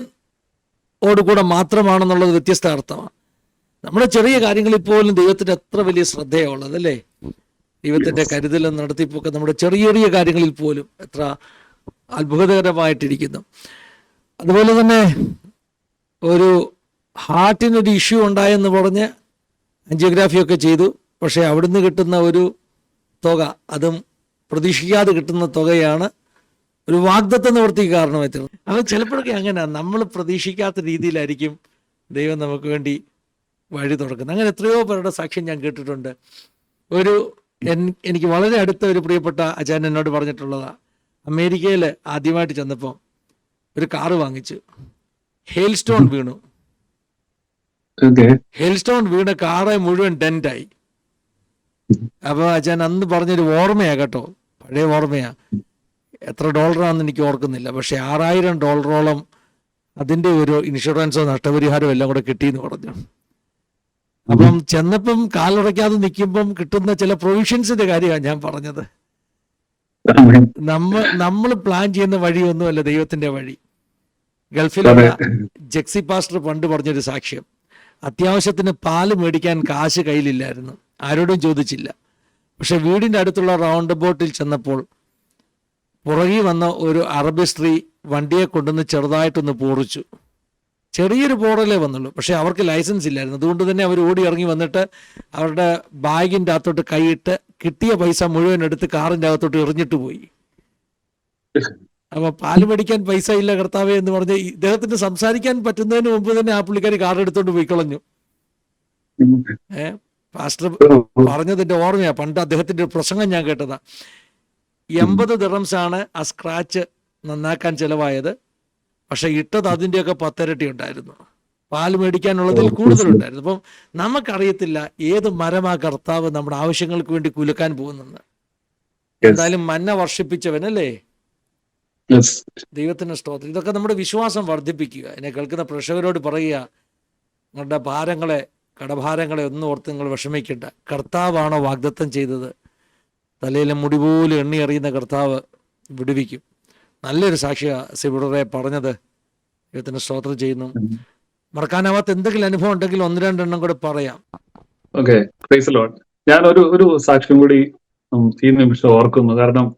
ഓടുകൂടെ മാത്രമാണെന്നുള്ളത് വ്യത്യസ്ത അർത്ഥമാണ്. നമ്മുടെ ചെറിയ കാര്യങ്ങളിൽ പോലും ദൈവത്തിന് എത്ര വലിയ ശ്രദ്ധയുള്ളത് അല്ലേ? ദൈവത്തിൻ്റെ കരുതലും നടത്തിപ്പൊക്കെ നമ്മുടെ ചെറിയ ചെറിയ കാര്യങ്ങളിൽ പോലും എത്ര അത്ഭുതകരമായിട്ടിരിക്കുന്നു. അതുപോലെ തന്നെ ഒരു ഹാർട്ടിനൊരു ഇഷ്യൂ ഉണ്ടായെന്ന് പറഞ്ഞ് ആൻജിയോഗ്രാഫിയൊക്കെ ചെയ്തു. പക്ഷേ അവിടുന്ന് കിട്ടുന്ന ഒരു തുക, അതും പ്രതീക്ഷിക്കാതെ കിട്ടുന്ന തുകയാണ് ഒരു വാഗ്ദത്ത നിവൃത്തിക്ക് കാരണമായി തീർന്നു. അത് ചിലപ്പോഴൊക്കെ അങ്ങനെയാണ്, നമ്മൾ പ്രതീക്ഷിക്കാത്ത രീതിയിലായിരിക്കും ദൈവം നമുക്ക് വേണ്ടി വഴി തുറക്കുന്നത്. അങ്ങനെ എത്രയോ പേരുടെ സാക്ഷ്യം ഞാൻ കേട്ടിട്ടുണ്ട്. ഒരു എനിക്ക് വളരെ അടുത്ത ഒരു പ്രിയപ്പെട്ട അച്ഛൻ എന്നോട് പറഞ്ഞിട്ടുള്ളതാ. അമേരിക്കയിൽ ആദ്യമായിട്ട് ചെന്നപ്പോൾ ഒരു കാറ് വാങ്ങിച്ചു, ഹെയിൽ സ്റ്റോൺ വീണു. ഹെയിൽ സ്റ്റോൺ വീണ് കാറ് മുഴുവൻ ഡെന്റായി. അപ്പോൾ അച്ഛൻ അന്ന് പറഞ്ഞൊരു ഓർമ്മയാ കേട്ടോ, പഴയ ഓർമ്മയാ. എത്ര ഡോളറാണെന്ന് എനിക്ക് ഓർക്കുന്നില്ല, പക്ഷെ $6000 അതിൻ്റെ ഒരു ഇൻഷുറൻസോ നഷ്ടപരിഹാരമോ എല്ലാം കൂടെ കിട്ടിയെന്ന് പറഞ്ഞു. അപ്പം ചെന്നപ്പം കാലുറയ്ക്കാതെ നിൽക്കുമ്പം കിട്ടുന്ന ചില പ്രൊവിഷൻസിന്റെ കാര്യമാണ് ഞാൻ പറഞ്ഞത്. നമ്മൾ പ്ലാൻ ചെയ്യുന്ന വഴിയൊന്നുമല്ല ദൈവത്തിന്റെ വഴി. ഗൾഫിലുള്ള ജെക്സി പാസ്റ്റർ പണ്ട് പറഞ്ഞൊരു സാക്ഷ്യം, അത്യാവശ്യത്തിന് പാല് മേടിക്കാൻ കാശ് കയ്യിലില്ലായിരുന്നു, ആരോടും ചോദിച്ചില്ല. പക്ഷെ വീടിൻ്റെ അടുത്തുള്ള റൗണ്ട് ബോട്ടിൽ ചെന്നപ്പോൾ പുറകിൽ വന്ന ഒരു അറബി സ്ത്രീ വണ്ടിയെ കൊണ്ടുവന്ന് ചെറുതായിട്ടൊന്ന് പോറിച്ചു. ചെറിയൊരു പോറലേ വന്നുള്ളൂ, പക്ഷെ അവർക്ക് ലൈസൻസ് ഇല്ലായിരുന്നു. അതുകൊണ്ട് തന്നെ അവർ ഓടി ഇറങ്ങി വന്നിട്ട് അവരുടെ ബാഗിൻ്റെ അകത്തോട്ട് കൈയിട്ട് കിട്ടിയ പൈസ മുഴുവൻ എടുത്ത് കാറിൻ്റെ അകത്തോട്ട് എറിഞ്ഞിട്ട് പോയി. അപ്പൊ പാല് മേടിക്കാൻ പൈസ ഇല്ല കർത്താവേ എന്ന് പറഞ്ഞ് ഇദ്ദേഹത്തിന് സംസാരിക്കാൻ പറ്റുന്നതിന് മുമ്പ് തന്നെ ആ പുള്ളിക്കാരി കാർ എടുത്തോണ്ട് പോയി കളഞ്ഞു. പാസ്റ്റർ പറഞ്ഞതിന്റെ ഓർമ്മയാ, പണ്ട് അദ്ദേഹത്തിന്റെ ഒരു പ്രസംഗം ഞാൻ കേട്ടതാ. 80 ദിർഹംസാണ് ആ സ്ക്രാച്ച് നന്നാക്കാൻ ചെലവായത്, പക്ഷെ ഇട്ടത് അതിൻ്റെയൊക്കെ 10 ഇരട്ടി ഉണ്ടായിരുന്നു. പാല് മേടിക്കാനുള്ളതിൽ കൂടുതലുണ്ടായിരുന്നു. അപ്പം നമുക്കറിയത്തില്ല ഏത് മരമാ കർത്താവ് നമ്മുടെ ആവശ്യങ്ങൾക്ക് വേണ്ടി കുലുക്കാൻ പോകുന്നെന്ന്. എന്തായാലും മന്ന വർഷിപ്പിച്ചവനല്ലേ, ദൈവത്തിന് സ്തോത്രം. ഇതൊക്കെ നമ്മുടെ വിശ്വാസം വർദ്ധിപ്പിക്കുക. എന്നെ കേൾക്കുന്ന പ്രേക്ഷകരോട് പറയുക, നിങ്ങളുടെ ഭാരങ്ങളെ, കടഭാരങ്ങളെ ഒന്നും ഓർത്ത് നിങ്ങൾ വിഷമിക്കണ്ട. കർത്താവാണോ വാഗ്ദത്തം ചെയ്തത്, തലയിലെ മുടി പോലും എണ്ണി അറിയുന്ന കർത്താവ് വിടുവിക്കും. നല്ലൊരു സാക്ഷിയ സിബിഡറെ പറഞ്ഞത്. ദൈവത്തിന് സ്തോത്രം ചെയ്യുന്നു. മറക്കാനാവാത്ത എന്തെങ്കിലും അനുഭവം ഉണ്ടെങ്കിൽ 1-2 കൂടെ പറയാം. Okay, price the Lord. ഞാൻ ഒരു സാക്ഷ്യം കൂടി ഈ നിമിഷം ഓർക്കുന്നു. കാരണം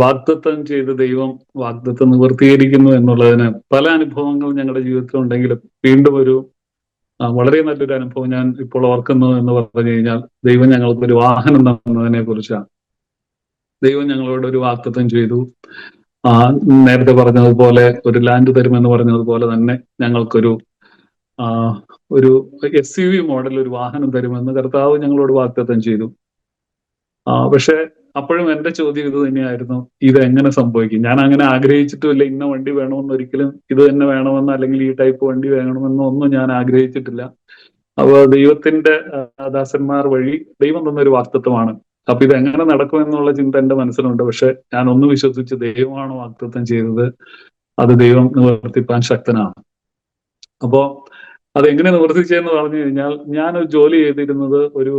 വാഗ്ദത്തം ചെയ്ത് ദൈവം വാഗ്ദത്തം നിവർത്തീകരിക്കുന്നു എന്നുള്ളതിന് പല അനുഭവങ്ങൾ ഞങ്ങളുടെ ജീവിതത്തിൽ ഉണ്ടെങ്കിലും വീണ്ടും ഒരു വളരെ നല്ലൊരു അനുഭവം ഞാൻ ഇപ്പോൾ ഓർക്കുന്നു എന്ന് പറഞ്ഞു കഴിഞ്ഞാൽ, ദൈവം ഞങ്ങൾക്ക് ഒരു വാഹനം തന്നതിനെ കുറിച്ചാണ്. ദൈവം ഞങ്ങളോട് ഒരു വാഗ്ദത്തം ചെയ്തു. നേരത്തെ പറഞ്ഞതുപോലെ ഒരു ലാൻഡ് തരുമെന്ന് പറഞ്ഞതുപോലെ തന്നെ ഞങ്ങൾക്കൊരു SUV മോഡൽ ഒരു വാഹനം തരുമെന്ന് കർത്താവ് ഞങ്ങളോട് വാഗ്ദത്തം ചെയ്തു. പക്ഷെ അപ്പോഴും എന്റെ ചോദ്യം ഇത് തന്നെയായിരുന്നു, ഇത് എങ്ങനെ സംഭവിക്കും? ഞാൻ അങ്ങനെ ആഗ്രഹിച്ചിട്ടുമില്ല, ഇന്ന വണ്ടി വേണമെന്ന് ഒരിക്കലും, ഇത് തന്നെ വേണമെന്ന് അല്ലെങ്കിൽ ഈ ടൈപ്പ് വണ്ടി വേണമെന്നോ ഒന്നും ഞാൻ ആഗ്രഹിച്ചിട്ടില്ല. അപ്പൊ ദൈവത്തിന്റെ ദാസന്മാർ വഴി ദൈവം തന്നൊരു വാഗ്ദത്തമാണ്. അപ്പൊ ഇത് എങ്ങനെ നടക്കുമെന്നുള്ള ചിന്ത എന്റെ മനസ്സിലുണ്ട്. പക്ഷെ ഞാൻ ഒന്ന് വിശ്വസിച്ച്, ദൈവമാണ് വാഗ്ദത്തം ചെയ്തത്, അത് ദൈവം നിവർത്തിപ്പാൻ ശക്തനാണ്. അപ്പോ അതെങ്ങനെ നിവർത്തിച്ചതെന്ന് പറഞ്ഞു കഴിഞ്ഞാൽ, ഞാനൊരു ജോലി ചെയ്തിരുന്നത് ഒരു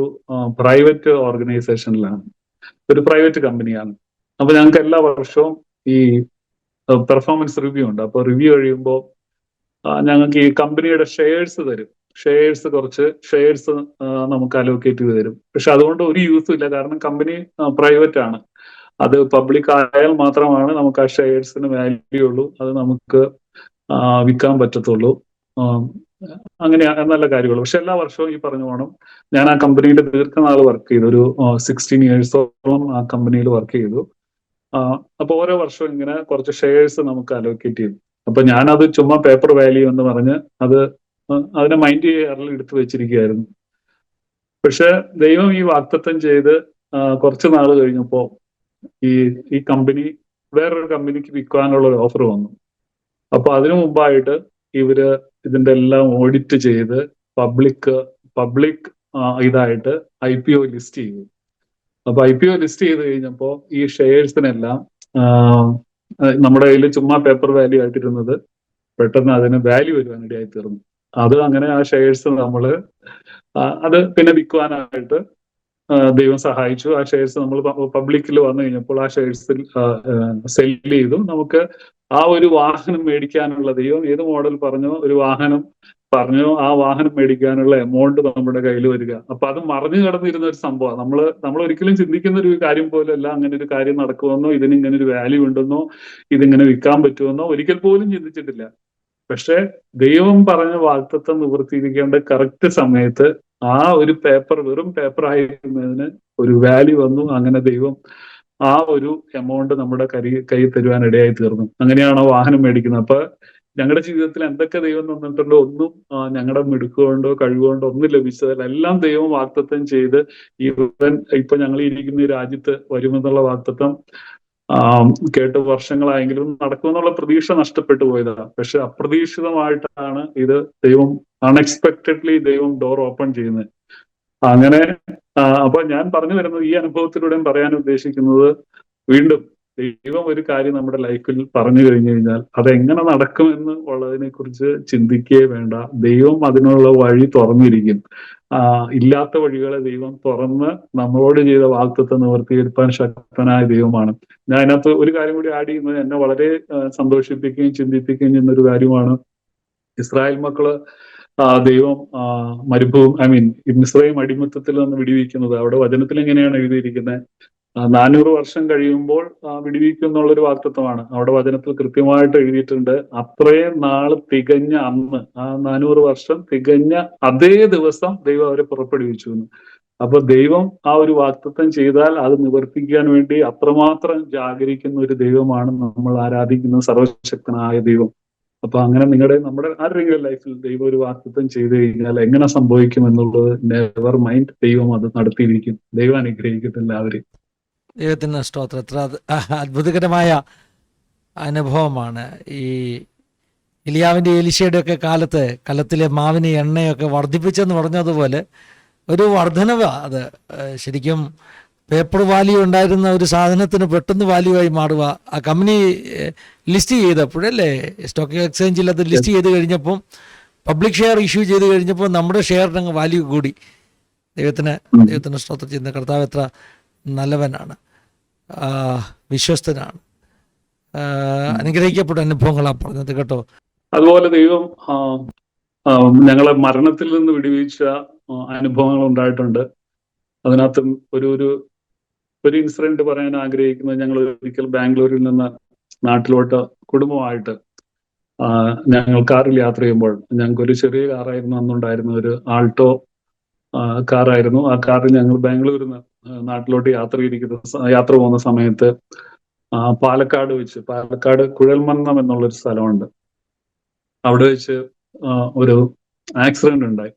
പ്രൈവറ്റ് ഓർഗനൈസേഷനിലാണ്, ഒരു പ്രൈവറ്റ് കമ്പനിയാണ്. അപ്പൊ ഞങ്ങൾക്ക് എല്ലാ വർഷവും ഈ പെർഫോമൻസ് റിവ്യൂ ഉണ്ട്. അപ്പൊ റിവ്യൂ കഴിയുമ്പോൾ ഞങ്ങൾക്ക് ഈ കമ്പനിയുടെ ഷെയർസ് തരും. കുറച്ച് ഷെയർസ് നമുക്ക് അലോക്കേറ്റ് ചെയ്ത് തരും. പക്ഷെ അതുകൊണ്ട് ഒരു യൂസും ഇല്ല, കാരണം കമ്പനി പ്രൈവറ്റ് ആണ്. അത് പബ്ലിക് ആയാൽ മാത്രമാണ് നമുക്ക് ആ ഷെയർസിന് വാല്യൂ ഉള്ളൂ, അത് നമുക്ക് വിൽക്കാൻ പറ്റത്തുള്ളൂ. അങ്ങനെ നല്ല കാര്യമുള്ളൂ. പക്ഷെ എല്ലാ വർഷവും ഈ പറഞ്ഞു പോകണം. ഞാൻ ആ കമ്പനിയിൽ ദീർഘനാൾ വർക്ക് ചെയ്തു, ഒരു 16 yearsോളം ആ കമ്പനിയിൽ വർക്ക് ചെയ്തു. അപ്പൊ ഓരോ വർഷവും ഇങ്ങനെ കുറച്ച് ഷെയർസ് നമുക്ക് അലോക്കേറ്റ് ചെയ്തു. അപ്പൊ ഞാനത് ചുമ്മാ പേപ്പർ വാല്യൂ എന്ന് പറഞ്ഞ് അതിനെ മൈൻഡ് ചെയ്യാറിൽ എടുത്തു വെച്ചിരിക്കുകയായിരുന്നു. പക്ഷെ ദൈവം ഈ വാഗ്ദത്തം ചെയ്ത് കുറച്ച് നാൾ കഴിഞ്ഞപ്പോ ഈ കമ്പനി വേറൊരു കമ്പനിക്ക് വിൽക്കാനുള്ള ഒരു ഓഫർ വന്നു. അപ്പൊ അതിനു മുമ്പായിട്ട് ഇവര് ഇതിന്റെ എല്ലാം ഓഡിറ്റ് ചെയ്ത് പബ്ലിക് ഇതായിട്ട് IPO ലിസ്റ്റ് ചെയ്തു. അപ്പൊ IPO ലിസ്റ്റ് ചെയ്ത് കഴിഞ്ഞപ്പോ ഈ ഷെയർസിനെല്ലാം നമ്മുടെ കയ്യിൽ ചുമ്മാ പേപ്പർ വാല്യൂ ആയിട്ടിരുന്നത് പെട്ടെന്ന് അതിന് വാല്യൂ വരുവാനിടയായി തീർന്നു. അത് അങ്ങനെ ആ ഷെയർസ് അത് പിന്നെ വിൽക്കുവാനായിട്ട് ദൈവം സഹായിച്ചു. ആ ഷെയർസ് നമ്മൾ പബ്ലിക്കിൽ വന്നു കഴിഞ്ഞപ്പോൾ ആ ഷെയർസിൽ സെല് ചെയ്തു. നമുക്ക് ആ ഒരു വാഹനം മേടിക്കാനുള്ള, ദൈവം ഏത് മോഡൽ പറഞ്ഞോ, ഒരു വാഹനം പറഞ്ഞോ, ആ വാഹനം മേടിക്കാനുള്ള എമൗണ്ട് നമ്മുടെ കയ്യിൽ വരിക. അപ്പൊ അത് മറിഞ്ഞു കിടന്നിരുന്ന ഒരു സംഭവം. നമ്മൾ ഒരിക്കലും ചിന്തിക്കുന്ന ഒരു കാര്യം പോലെയല്ല അങ്ങനെ ഒരു കാര്യം നടക്കുമെന്നോ, ഇതിന് ഇങ്ങനെ ഒരു വാല്യൂ ഉണ്ടെന്നോ, ഇതിങ്ങനെ വിൽക്കാൻ പറ്റുമെന്നോ ഒരിക്കൽ പോലും ചിന്തിച്ചിട്ടില്ല. പക്ഷെ ദൈവം പറഞ്ഞ വാഗ്ദത്തം നിവർത്തിയിരിക്കേണ്ട കറക്റ്റ് സമയത്ത് ആ ഒരു പേപ്പർ വെറും പേപ്പർ ആയിരുന്നതിന് ഒരു വാല്യൂ വന്നു. അങ്ങനെ ദൈവം ആ ഒരു എമൗണ്ട് നമ്മുടെ കൈ തരുവാൻ ഇടയായി തീർന്നു. അങ്ങനെയാണ് വാഹനം മേടിക്കുന്നത്. അപ്പൊ ഞങ്ങളുടെ ജീവിതത്തിൽ എന്തൊക്കെ ദൈവം തന്നിട്ടുണ്ടോ ഒന്നും ഞങ്ങളുടെ മിടുക്കുകൊണ്ടോ കഴിവുകൊണ്ടോ ഒന്നും ലഭിച്ചതല്ല. എല്ലാം ദൈവം വാഗ്ദത്തം ചെയ്ത് ഈവൻ ഇപ്പൊ ഞങ്ങൾ ഇരിക്കുന്ന ഈ രാജ്യത്ത് വരുമെന്നുള്ള വാഗ്ദത്തം കേട്ട് വർഷങ്ങളായെങ്കിലും നടക്കുമെന്നുള്ള പ്രതീക്ഷ നഷ്ടപ്പെട്ടു പോയതാണ്. പക്ഷെ അപ്രതീക്ഷിതമായിട്ടാണ് ഇത് ദൈവം അൺഎക്സ്പെക്ടഡ്ലി ദൈവം ഡോർ ഓപ്പൺ ചെയ്യുന്നത്. അങ്ങനെ അപ്പൊ ഞാൻ പറഞ്ഞു വരുന്നത്, ഈ അനുഭവത്തിലൂടെയും പറയാൻ ഉദ്ദേശിക്കുന്നത്, വീണ്ടും ദൈവം ഒരു കാര്യം നമ്മുടെ ലൈഫിൽ പറഞ്ഞു കഴിഞ്ഞു കഴിഞ്ഞാൽ അതെങ്ങനെ നടക്കുമെന്ന് ഉള്ളതിനെ കുറിച്ച് ചിന്തിക്കുകയേ വേണ്ട. ദൈവം അതിനുള്ള വഴി തുറന്നിരിക്കും. ഇല്ലാത്ത വഴികളെ ദൈവം തുറന്ന് നമ്മളോട് ചെയ്ത വാഗ്ദത്തം നിവർത്തിയെടുക്കാൻ ശക്തനായ ദൈവമാണ്. ഞാൻ അതിനകത്ത് ഒരു കാര്യം കൂടി ആഡ് ചെയ്യുന്നത്, എന്നെ വളരെ സന്തോഷിപ്പിക്കുകയും ചിന്തിപ്പിക്കുകയും ചെയ്യുന്ന ഒരു കാര്യമാണ്. ഇസ്രായേൽ മക്കള് ദൈവം മിസ്രയീം അടിമത്തത്തിൽ നിന്ന് വിടുവിക്കുന്നത്. അവിടെ വചനത്തിൽ എങ്ങനെയാണ് എഴുതിയിരിക്കുന്നത്? 400 വർഷം കഴിയുമ്പോൾ വിടുവിക്കും എന്നുള്ളൊരു വാഗ്ദത്തമാണ് അവിടെ വചനത്തിൽ കൃത്യമായിട്ട് എഴുതിയിട്ടുണ്ട്. അത്രയും നാള് തികഞ്ഞ അന്ന്, 400 വർഷം തികഞ്ഞ അതേ ദിവസം ദൈവം അവരെ പുറപ്പെടുവിച്ചു എന്ന്. അപ്പൊ ദൈവം ഒരു വാഗ്ദത്തം ചെയ്താൽ അത് നിവർത്തിക്കാൻ വേണ്ടി അത്രമാത്രം ജാഗരിക്കുന്ന ഒരു ദൈവമാണ് നമ്മൾ ആരാധിക്കുന്ന സർവശക്തനായ ദൈവം. അപ്പൊ അങ്ങനെ നമ്മുടെ ആരുടെയെങ്കിലും ലൈഫിൽ ദൈവം ഒരു വാഗ്ദത്തം ചെയ്തു കഴിഞ്ഞാൽ എങ്ങനെ സംഭവിക്കും എന്നുള്ളത് നെവർ മൈൻഡ്, ദൈവം അത് നടത്തിയിരിക്കും. ദൈവം അനുഗ്രഹിക്കട്ടെ എല്ലാവരെയും. ദൈവത്തിന് സ്തോത്രം. എത്ര അത്ഭുതകരമായ അനുഭവമാണ്. ഈ ഇലിയാവിൻ്റെ എലീശയുടെ ഒക്കെ കാലത്ത് കലത്തിലെ മാവിന് എണ്ണയൊക്കെ വർദ്ധിപ്പിച്ചെന്ന് പറഞ്ഞതുപോലെ ഒരു വർധനവ്. അത് ശരിക്കും പേപ്പർ വാല്യൂ ഉണ്ടായിരുന്ന ഒരു സാധനത്തിന് പെട്ടെന്ന് വാല്യൂ ആയി മാറുക. ആ കമ്പനി ലിസ്റ്റ് ചെയ്തപ്പോഴല്ലേ, സ്റ്റോക്ക് എക്സ്ചേഞ്ചിൽ അത് ലിസ്റ്റ് ചെയ്ത് കഴിഞ്ഞപ്പം, പബ്ലിക് ഷെയർ ഇഷ്യൂ ചെയ്ത് കഴിഞ്ഞപ്പോൾ നമ്മുടെ ഷെയറിന് വാല്യൂ കൂടി. ദൈവത്തിന് സ്തോത്രം ചെയ്യുന്ന കർത്താവ് എത്ര നല്ലവനാണ്, വിശ്വസ്തനാണ്. അനുഗ്രഹിക്കപ്പെട്ട അനുഭവങ്ങളാണ് പറഞ്ഞത് കേട്ടോ. അതുപോലെ ദൈവം ഞങ്ങളെ മരണത്തിൽ നിന്ന് വിടുവിച്ച അനുഭവങ്ങൾ ഉണ്ടായിട്ടുണ്ട്. അതിനകത്തും ഒരു ഇൻസിഡന്റ് പറയാൻ ആഗ്രഹിക്കുന്നത്, ഞങ്ങൾ ഒരിക്കൽ ബാംഗ്ലൂരിൽ നിന്ന് നാട്ടിലോട്ട് കുടുംബമായിട്ട് ഞങ്ങൾ കാറിൽ യാത്ര ചെയ്യുമ്പോൾ, ഞങ്ങൾക്ക് ഒരു ചെറിയ കാറായിരുന്നു അന്നുണ്ടായിരുന്ന, ഒരു ആൾട്ടോ കാറായിരുന്നു. ആ കാറിൽ ഞങ്ങൾ ബാംഗ്ലൂരിൽ നിന്ന് നാട്ടിലോട്ട് യാത്ര പോകുന്ന സമയത്ത് പാലക്കാട് കുഴൽമന്നം എന്നുള്ളൊരു സ്ഥലമുണ്ട്. അവിടെ വെച്ച് ഒരു ആക്സിഡന്റ് ഉണ്ടായി.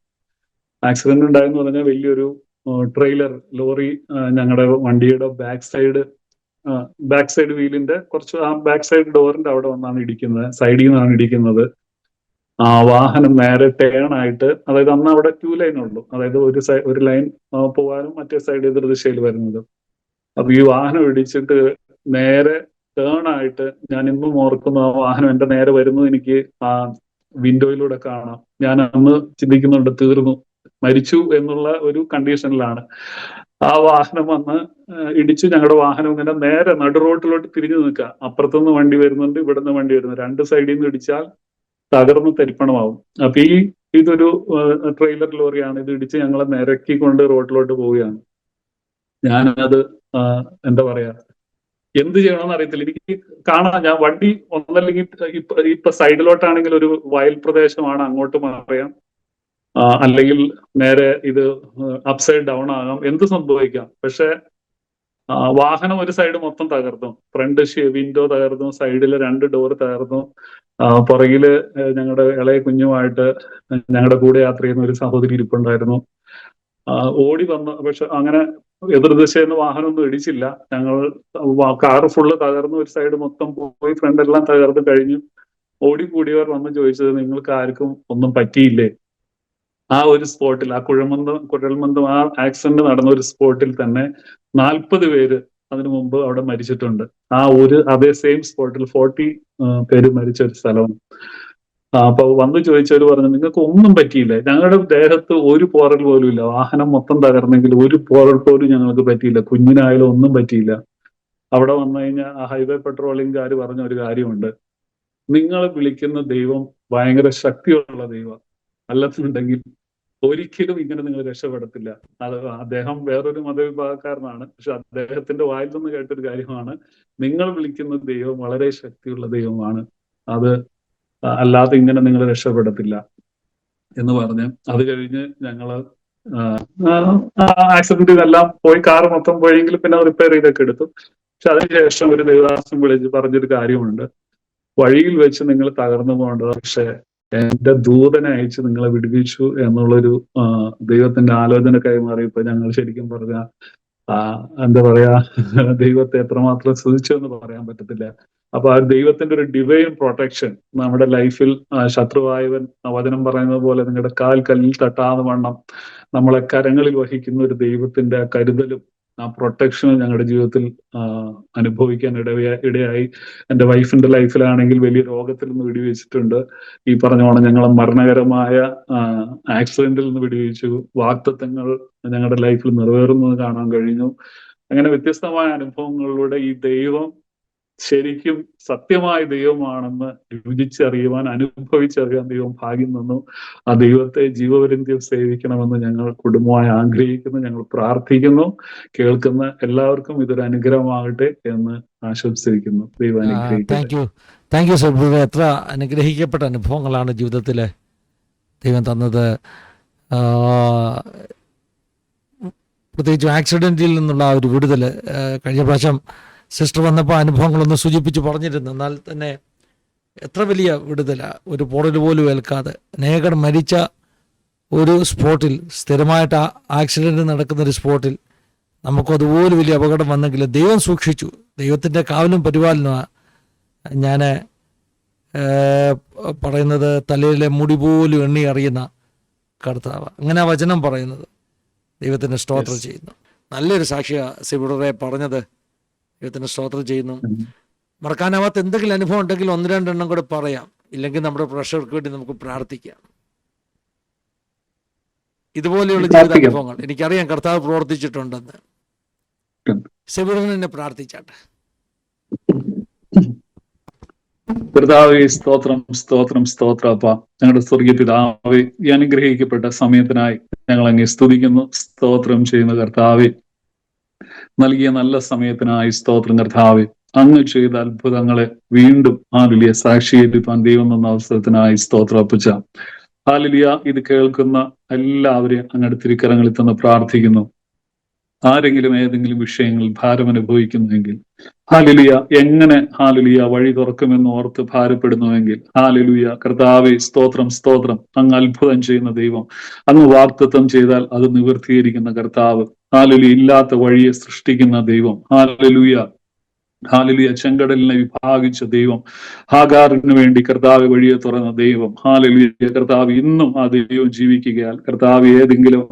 ആക്സിഡന്റ് ഉണ്ടായെന്ന് പറഞ്ഞാൽ വലിയൊരു ട്രെയിലർ ലോറി ഞങ്ങളുടെ വണ്ടിയുടെ ബാക്ക് സൈഡ് വീലിന്റെ കുറച്ച് ബാക്ക് സൈഡ് ഡോറിന്റെ അവിടെ വന്നാണ് ഇടിക്കുന്നത്. സൈഡിൽ നിന്നാണ് ഇടിക്കുന്നത്. വാഹനം നേരെ ടേൺ ആയിട്ട്, അതായത് അന്ന് അവിടെ 2 ലൈൻ ഉള്ളൂ, അതായത് ഒരു ലൈൻ പോകാനും മറ്റേ സൈഡ് എതിർദിശയിൽ വരുന്നത്. അപ്പൊ ഈ വാഹനം ഇടിച്ചിട്ട് നേരെ ടേൺ ആയിട്ട്, ഞാൻ ഇന്നും ഓർക്കുന്നു, ആ വാഹനം എന്റെ നേരെ വരുന്നത് എനിക്ക് ആ വിൻഡോയിലൂടെ കാണാം. ഞാൻ അന്ന് ചിന്തിക്കുന്നുണ്ട്, തീർന്നു, മരിച്ചു എന്നുള്ള ഒരു കണ്ടീഷനിലാണ്. ആ വാഹനം വന്ന് ഇടിച്ചു. ഞങ്ങളുടെ വാഹനം ഇങ്ങനെ നേരെ നടു റോട്ടിലോട്ട് തിരിഞ്ഞു നിൽക്കുക. അപ്പുറത്തുനിന്ന് വണ്ടി വരുന്നുണ്ട്, ഇവിടുന്ന് വണ്ടി വരുന്നു. 2 സൈഡിൽ നിന്ന് ഇടിച്ചാൽ തകർന്ന് തരിപ്പണമാവും. അപ്പൊ ഇതൊരു ട്രെയിലർ ലോറിയാണ്. ഇത് ഇടിച്ച് ഞങ്ങളെ നിരക്കിക്കൊണ്ട് റോഡിലോട്ട് പോവുകയാണ്. ഞാനത് എന്താ പറയാ, എന്ത് ചെയ്യണമെന്ന് അറിയത്തില്ല. എനിക്ക് കാണാം, ഞാൻ വണ്ടി ഒന്നല്ലെങ്കിൽ ഇപ്പൊ സൈഡിലോട്ടാണെങ്കിൽ ഒരു വയൽ പ്രദേശമാണ്, അങ്ങോട്ട് മാറിയാം, അല്ലെങ്കിൽ നേരെ ഇത് അപ്സൈഡ് ഡൗൺ ആകാം, എന്ത് സംഭവിക്കാം. പക്ഷെ വാഹനം ഒരു സൈഡ് മൊത്തം തകർന്നു. ഫ്രണ്ട് വിൻഡോ തകർന്നു, സൈഡില് 2 ഡോർ തകർന്നു. പുറകില് ഞങ്ങളുടെ ഇളയ കുഞ്ഞുമായിട്ട് ഞങ്ങളുടെ കൂടെ യാത്ര ചെയ്യുന്ന ഒരു സഹോദരി ഇരിപ്പുണ്ടായിരുന്നു. ഓടി വന്ന്, പക്ഷെ അങ്ങനെ എതിർദിശയിൽ നിന്ന് വാഹനമൊന്നും ഇടിച്ചില്ല. ഞങ്ങൾ കാറ് ഫുള്ള് തകർന്നു, ഒരു സൈഡ് മൊത്തം പോയി, ഫ്രണ്ട് എല്ലാം തകർന്നു കഴിഞ്ഞു. ഓടിക്കൂടിയവർ വന്ന് ചോദിച്ചത്, നിങ്ങൾക്ക് ആർക്കും ഒന്നും പറ്റിയില്ലേ? ആ ഒരു സ്പോട്ടിൽ, ആ കുഴൽമന്ദം ആ ആക്സിഡന്റ് നടന്ന ഒരു സ്പോട്ടിൽ തന്നെ 40 പേര് അതിനു മുമ്പ് അവിടെ മരിച്ചിട്ടുണ്ട്. അതേ സെയിം സ്പോട്ടിൽ 40 പേര് മരിച്ച ഒരു സ്ഥലമാണ്. അപ്പൊ വന്ന് ചോദിച്ചവർ പറഞ്ഞു, നിങ്ങൾക്ക് ഒന്നും പറ്റിയില്ല, ഞങ്ങളുടെ ദേഹത്ത് ഒരു പോറൽ പോലും ഇല്ല, വാഹനം മൊത്തം തകർന്നെങ്കിൽ ഒരു പോറൽ പോലും ഞങ്ങൾക്ക് പറ്റിയില്ല, കുഞ്ഞിനായാലും ഒന്നും പറ്റിയില്ല. അവിടെ വന്നു കഴിഞ്ഞാൽ ആ ഹൈവേ പെട്രോളിംഗുകാർ പറഞ്ഞ ഒരു കാര്യമുണ്ട്, നിങ്ങൾ വിളിക്കുന്ന ദൈവം ഭയങ്കര ശക്തിയുള്ള ദൈവം, അല്ലെന്നുണ്ടെങ്കിൽ ഒരിക്കലും ഇങ്ങനെ നിങ്ങൾ രക്ഷപ്പെടത്തില്ല. അദ്ദേഹം വേറൊരു മതവിഭാഗക്കാരനാണ്, പക്ഷെ അദ്ദേഹത്തിന്റെ വായിൽ നിന്ന് കേട്ടൊരു കാര്യമാണ്, നിങ്ങൾ വിളിക്കുന്ന ദൈവം വളരെ ശക്തിയുള്ള ദൈവമാണ്, അത് അല്ലാതെ ഇങ്ങനെ നിങ്ങൾ രക്ഷപ്പെടത്തില്ല എന്ന് പറഞ്ഞ്, അത് കഴിഞ്ഞ് ഞങ്ങള് ആക്സിഡന്റ് ഇതെല്ലാം പോയി, കാറ് മൊത്തം പോയെങ്കിൽ പിന്നെ റിപ്പയർ ചെയ്തൊക്കെ എടുത്തു. പക്ഷെ അതിനുശേഷം ഒരു ദേവദാസം വിളിച്ച് പറഞ്ഞൊരു കാര്യമുണ്ട്, വഴിയിൽ വെച്ച് നിങ്ങൾ തകർന്നു പോകേണ്ടത്, പക്ഷെ എന്റെ ദൂതനെ അയച്ച് നിങ്ങളെ വിടുവിച്ചു എന്നുള്ളൊരു ദൈവത്തിന്റെ ആലോചന കൈമാറിയപ്പോ ഞങ്ങൾ ശരിക്കും പറഞ്ഞ എന്താ പറയാ, ദൈവത്തെ എത്രമാത്രം സ്തുതിച്ചു എന്ന് പറയാൻ പറ്റത്തില്ല. അപ്പൊ ആ ദൈവത്തിന്റെ ഒരു ഡിവൈൻ പ്രൊട്ടക്ഷൻ നമ്മുടെ ലൈഫിൽ, ശത്രുവായവൻ വചനം പറയുന്നത് പോലെ നിങ്ങളുടെ കാൽ കല്ലിൽ തട്ടാതെ വണ്ണം നമ്മളെ കരങ്ങളിൽ വഹിക്കുന്ന ഒരു ദൈവത്തിന്റെ കരുതലും ആ പ്രൊട്ടക്ഷനും ഞങ്ങളുടെ ജീവിതത്തിൽ അനുഭവിക്കാൻ ഇടയായി. എൻ്റെ വൈഫിന്റെ ലൈഫിലാണെങ്കിൽ വലിയ രോഗത്തിൽ നിന്ന് വിടുവിച്ചിട്ടുണ്ട്. ഈ പറഞ്ഞോണം ഞങ്ങളെ മരണകരമായ ആക്സിഡന്റിൽ നിന്ന് വിടുവിച്ചു. വാഗ്ദത്തങ്ങൾ ഞങ്ങളുടെ ലൈഫിൽ നിറവേറുന്നത് കാണാൻ കഴിഞ്ഞു. അങ്ങനെ വ്യത്യസ്തമായ അനുഭവങ്ങളിലൂടെ ഈ ദൈവം ശരിക്കും സത്യമായ ദൈവമാണെന്ന് രുചിച്ചറിയുവാൻ, അനുഭവിച്ചറിയാൻ ദൈവം ഭാഗ്യം തന്നു. ആ ദൈവത്തെ ജീവപര്യന്തം സേവിക്കണമെന്ന് ഞങ്ങൾ കുടുംബമായി ആഗ്രഹിക്കുന്നു. ഞങ്ങൾ പ്രാർത്ഥിക്കുന്നു. കേൾക്കുന്ന എല്ലാവർക്കും ഇതൊരു അനുഗ്രഹമാകട്ടെ എന്ന് ആശംസിക്കുന്നു. ദൈവം അനുഗ്രഹിക്കട്ടെ. Thank you sir. എത്ര അനുഗ്രഹിക്കപ്പെട്ട അനുഭവങ്ങളാണ് ജീവിതത്തിൽ ദൈവം തന്നത്. പ്രത്യേകിച്ച് ആക്സിഡൻറ്റിൽ നിന്നുള്ള ആ ഒരു വിടുതൽ കഴിഞ്ഞ പ്രാവശ്യം സിസ്റ്റർ വന്നപ്പോൾ അനുഭവങ്ങളൊന്ന് സൂചിപ്പിച്ച് പറഞ്ഞിരുന്നു. എന്നാൽ തന്നെ എത്ര വലിയ വിടുതല, ഒരു പോടൽ പോലും ഏൽക്കാതെ അനേകർ മരിച്ച ഒരു സ്പോട്ടിൽ, സ്ഥിരമായിട്ട് ആക്സിഡൻറ്റ് നടക്കുന്നൊരു സ്പോട്ടിൽ നമുക്കതുപോലെ വലിയ അപകടം വന്നെങ്കിൽ ദൈവം സൂക്ഷിച്ചു. ദൈവത്തിൻ്റെ കാവലും പരിപാലനമാണ്. ഞാൻ പറയുന്നത് തലയിലെ മുടി പോലും എണ്ണി അറിയുന്ന കർത്താവ്, അങ്ങനെ ആ വചനം പറയുന്നത്. ദൈവത്തിന് സ്തോത്രം ചെയ്യുന്നു. നല്ലൊരു സാക്ഷിയാണ് സിബിഡറെ പറഞ്ഞത്. ദൈവത്തിന് സ്തോത്രം ചെയ്യുന്നു. മറക്കാനാവാത്ത എന്തെങ്കിലും അനുഭവം ഉണ്ടെങ്കിൽ 1-2 എണ്ണം കൂടെ പറയാം. ഇല്ലെങ്കിൽ നമ്മുടെ പ്രഷർക്ക് വേണ്ടി നമുക്ക് പ്രാർത്ഥിക്കാം. ഇതുപോലെയുള്ള ജീവിതാനുഭവങ്ങൾ എനിക്കറിയാം കർത്താവ് പ്രവർത്തിച്ചിട്ടുണ്ടെന്ന്. സിബിഡറിന് എന്നെ പ്രാർത്ഥിച്ചാട്ടെ. കർത്താവേ, സ്തോത്രം സ്തോത്രം സ്തോത്രം. അപ്പ ഞങ്ങളുടെ സ്വർഗീയ പിതാവേ, ഈ അനുഗ്രഹിക്കപ്പെട്ട സമയത്തിനായി ഞങ്ങൾ അങ്ങേ സ്തുതിക്കുന്നു, സ്തോത്രം ചെയ്യുന്ന കർത്താവേ. നൽകിയ നല്ല സമയത്തിനായി സ്തോത്രം കർത്താവേ. അങ്ങ് ചെയ്ത അത്ഭുതങ്ങളെ വീണ്ടും ഹാലലിയ സാക്ഷീകരിപ്പാൻ ദൈവം തന്ന അവസരത്തിനായി സ്തോത്രം അപ്പച്ച. ഹാലലിയ, ഇത് കേൾക്കുന്ന എല്ലാവരെയും അങ്ങയുടെ തിരുക്കരങ്ങളിൽ തന്ന് പ്രാർത്ഥിക്കുന്നു. ആരെങ്കിലും ഏതെങ്കിലും വിഷയങ്ങളിൽ ഭാരം അനുഭവിക്കുന്നുവെങ്കിൽ, ഹാലലുയ എങ്ങനെ ഹാലലുയ വഴി തുറക്കുമെന്ന് ഓർത്ത് ഭാരപ്പെടുന്നുവെങ്കിൽ, ഹാലലുയ കർത്താവേ സ്തോത്രം സ്തോത്രം. അങ്ങ് അത്ഭുതം ചെയ്യുന്ന ദൈവം, അങ്ങ് വാഗ്ദത്തം ചെയ്താൽ അത് നിവർത്തീകരിക്കുന്ന കർത്താവ്, ഹാലലുയ ഇല്ലാത്ത വഴിയെ സൃഷ്ടിക്കുന്ന ദൈവം, ഹാലലുയ ഹാലലുയ ചെങ്കടലിനെ വിഭാഗിച്ച ദൈവം, ഹാഗാറിന് വേണ്ടി കർത്താവ് വഴിയെ തുറന്ന ദൈവം, ഹാലലുയ കർത്താവ് ഇന്നും ആ ദൈവം ജീവിക്കുകയാൽ കർത്താവ് ഏതെങ്കിലും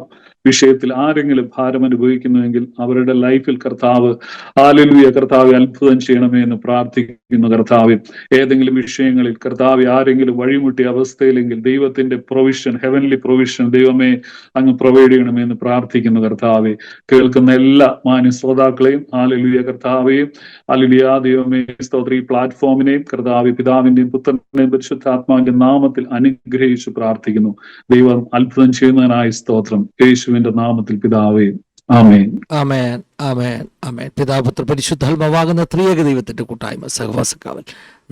വിഷയത്തിൽ ആരെങ്കിലും ഭാരം അനുഭവിക്കുന്നുവെങ്കിൽ അവരുടെ ലൈഫിൽ കർത്താവ് ഹാലലുയ കർത്താവ് അത്ഭുതം ചെയ്യണമേ എന്ന് പ്രാർത്ഥിക്കുന്നു കർത്താവ്. ഏതെങ്കിലും വിഷയങ്ങളിൽ കർത്താവ് ആരെങ്കിലും വഴിമുട്ടിയ അവസ്ഥയിലെങ്കിൽ ദൈവത്തിന്റെ പ്രൊവിഷൻ, ഹെവൻലി പ്രൊവിഷൻ ദൈവമേ അങ്ങ് പ്രൊവൈഡ് ചെയ്യണമേ എന്ന് പ്രാർത്ഥിക്കുന്നു കർത്താവെ. കേൾക്കുന്ന എല്ലാ മാന്യ ശ്രോതാക്കളെയും ഹാലലുയ കർത്താവെയും ഹാലലുയ ദൈവമേ സ്തോത്രം, ഈ പ്ലാറ്റ്ഫോമിനെയും കർത്താവ് പിതാവിന്റെയും പുത്രന്റെയും പരിശുദ്ധാത്മാവിന്റെ നാമത്തിൽ അനുഗ്രഹിച്ചു പ്രാർത്ഥിക്കുന്നു. ദൈവം അത്ഭുതം ചെയ്യുന്നതിനായി സ്തോത്രം, യേശുവിന്റെ നാമത്തിൽ പിതാവേ, ആമേൻ ആമേൻ ആമേൻ ആമേൻ. പിതാപുത്ര പരിശുദ്ധാത്മാവാകുന്ന ത്രിയേക ദൈവത്തിന്റെ കൂട്ടായ്മ, സഹവാസക്കാവൽ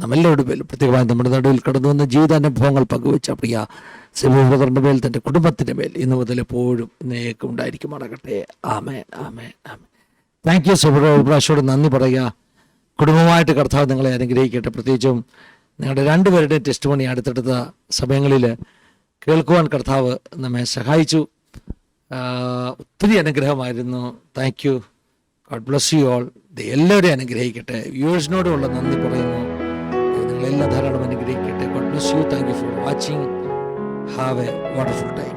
നമ്മെല്ലാവരുടെ മേലും, പ്രത്യേകമായി നമ്മുടെ നടുവിൽ കടന്നു വന്ന ജീവിതാനുഭവങ്ങൾ പങ്കുവെച്ച പ്രിയ സിബിഡറിന്റെ മേൽ, തന്റെ കുടുംബത്തിന്റെ മേൽ ഇന്നു മുതൽ എപ്പോഴും ഇന്നേക്കും ഉണ്ടായിരിക്കുമാറാകട്ടെ. ആമേൻ ആമേൻ ആമേൻ. Thank you സിബിഡർ. ഒരു പ്രാവശ്യം നന്ദി പറയുക. കുടുംബമായിട്ട് കർത്താവ് നിങ്ങളെ അനുഗ്രഹിക്കട്ടെ. പ്രത്യേകിച്ചും നിങ്ങളുടെ രണ്ടുപേരുടെയും ടെസ്റ്റ് മണി അടുത്തടുത്ത സമയങ്ങളിൽ കേൾക്കുവാൻ കർത്താവ് നമ്മെ സഹായിച്ചു. ഒത്തിരി അനുഗ്രഹമായിരുന്നു. Thank you. God bless you all. എല്ലാവരെയും അനുഗ്രഹിക്കട്ടെ. വ്യൂവേഴ്സിനോടുള്ള നന്ദി പറയുന്നു. നിങ്ങളെല്ലാം ധാരാളം അനുഗ്രഹിക്കട്ടെ. God bless you. Thank you for watching. Have a wonderful time.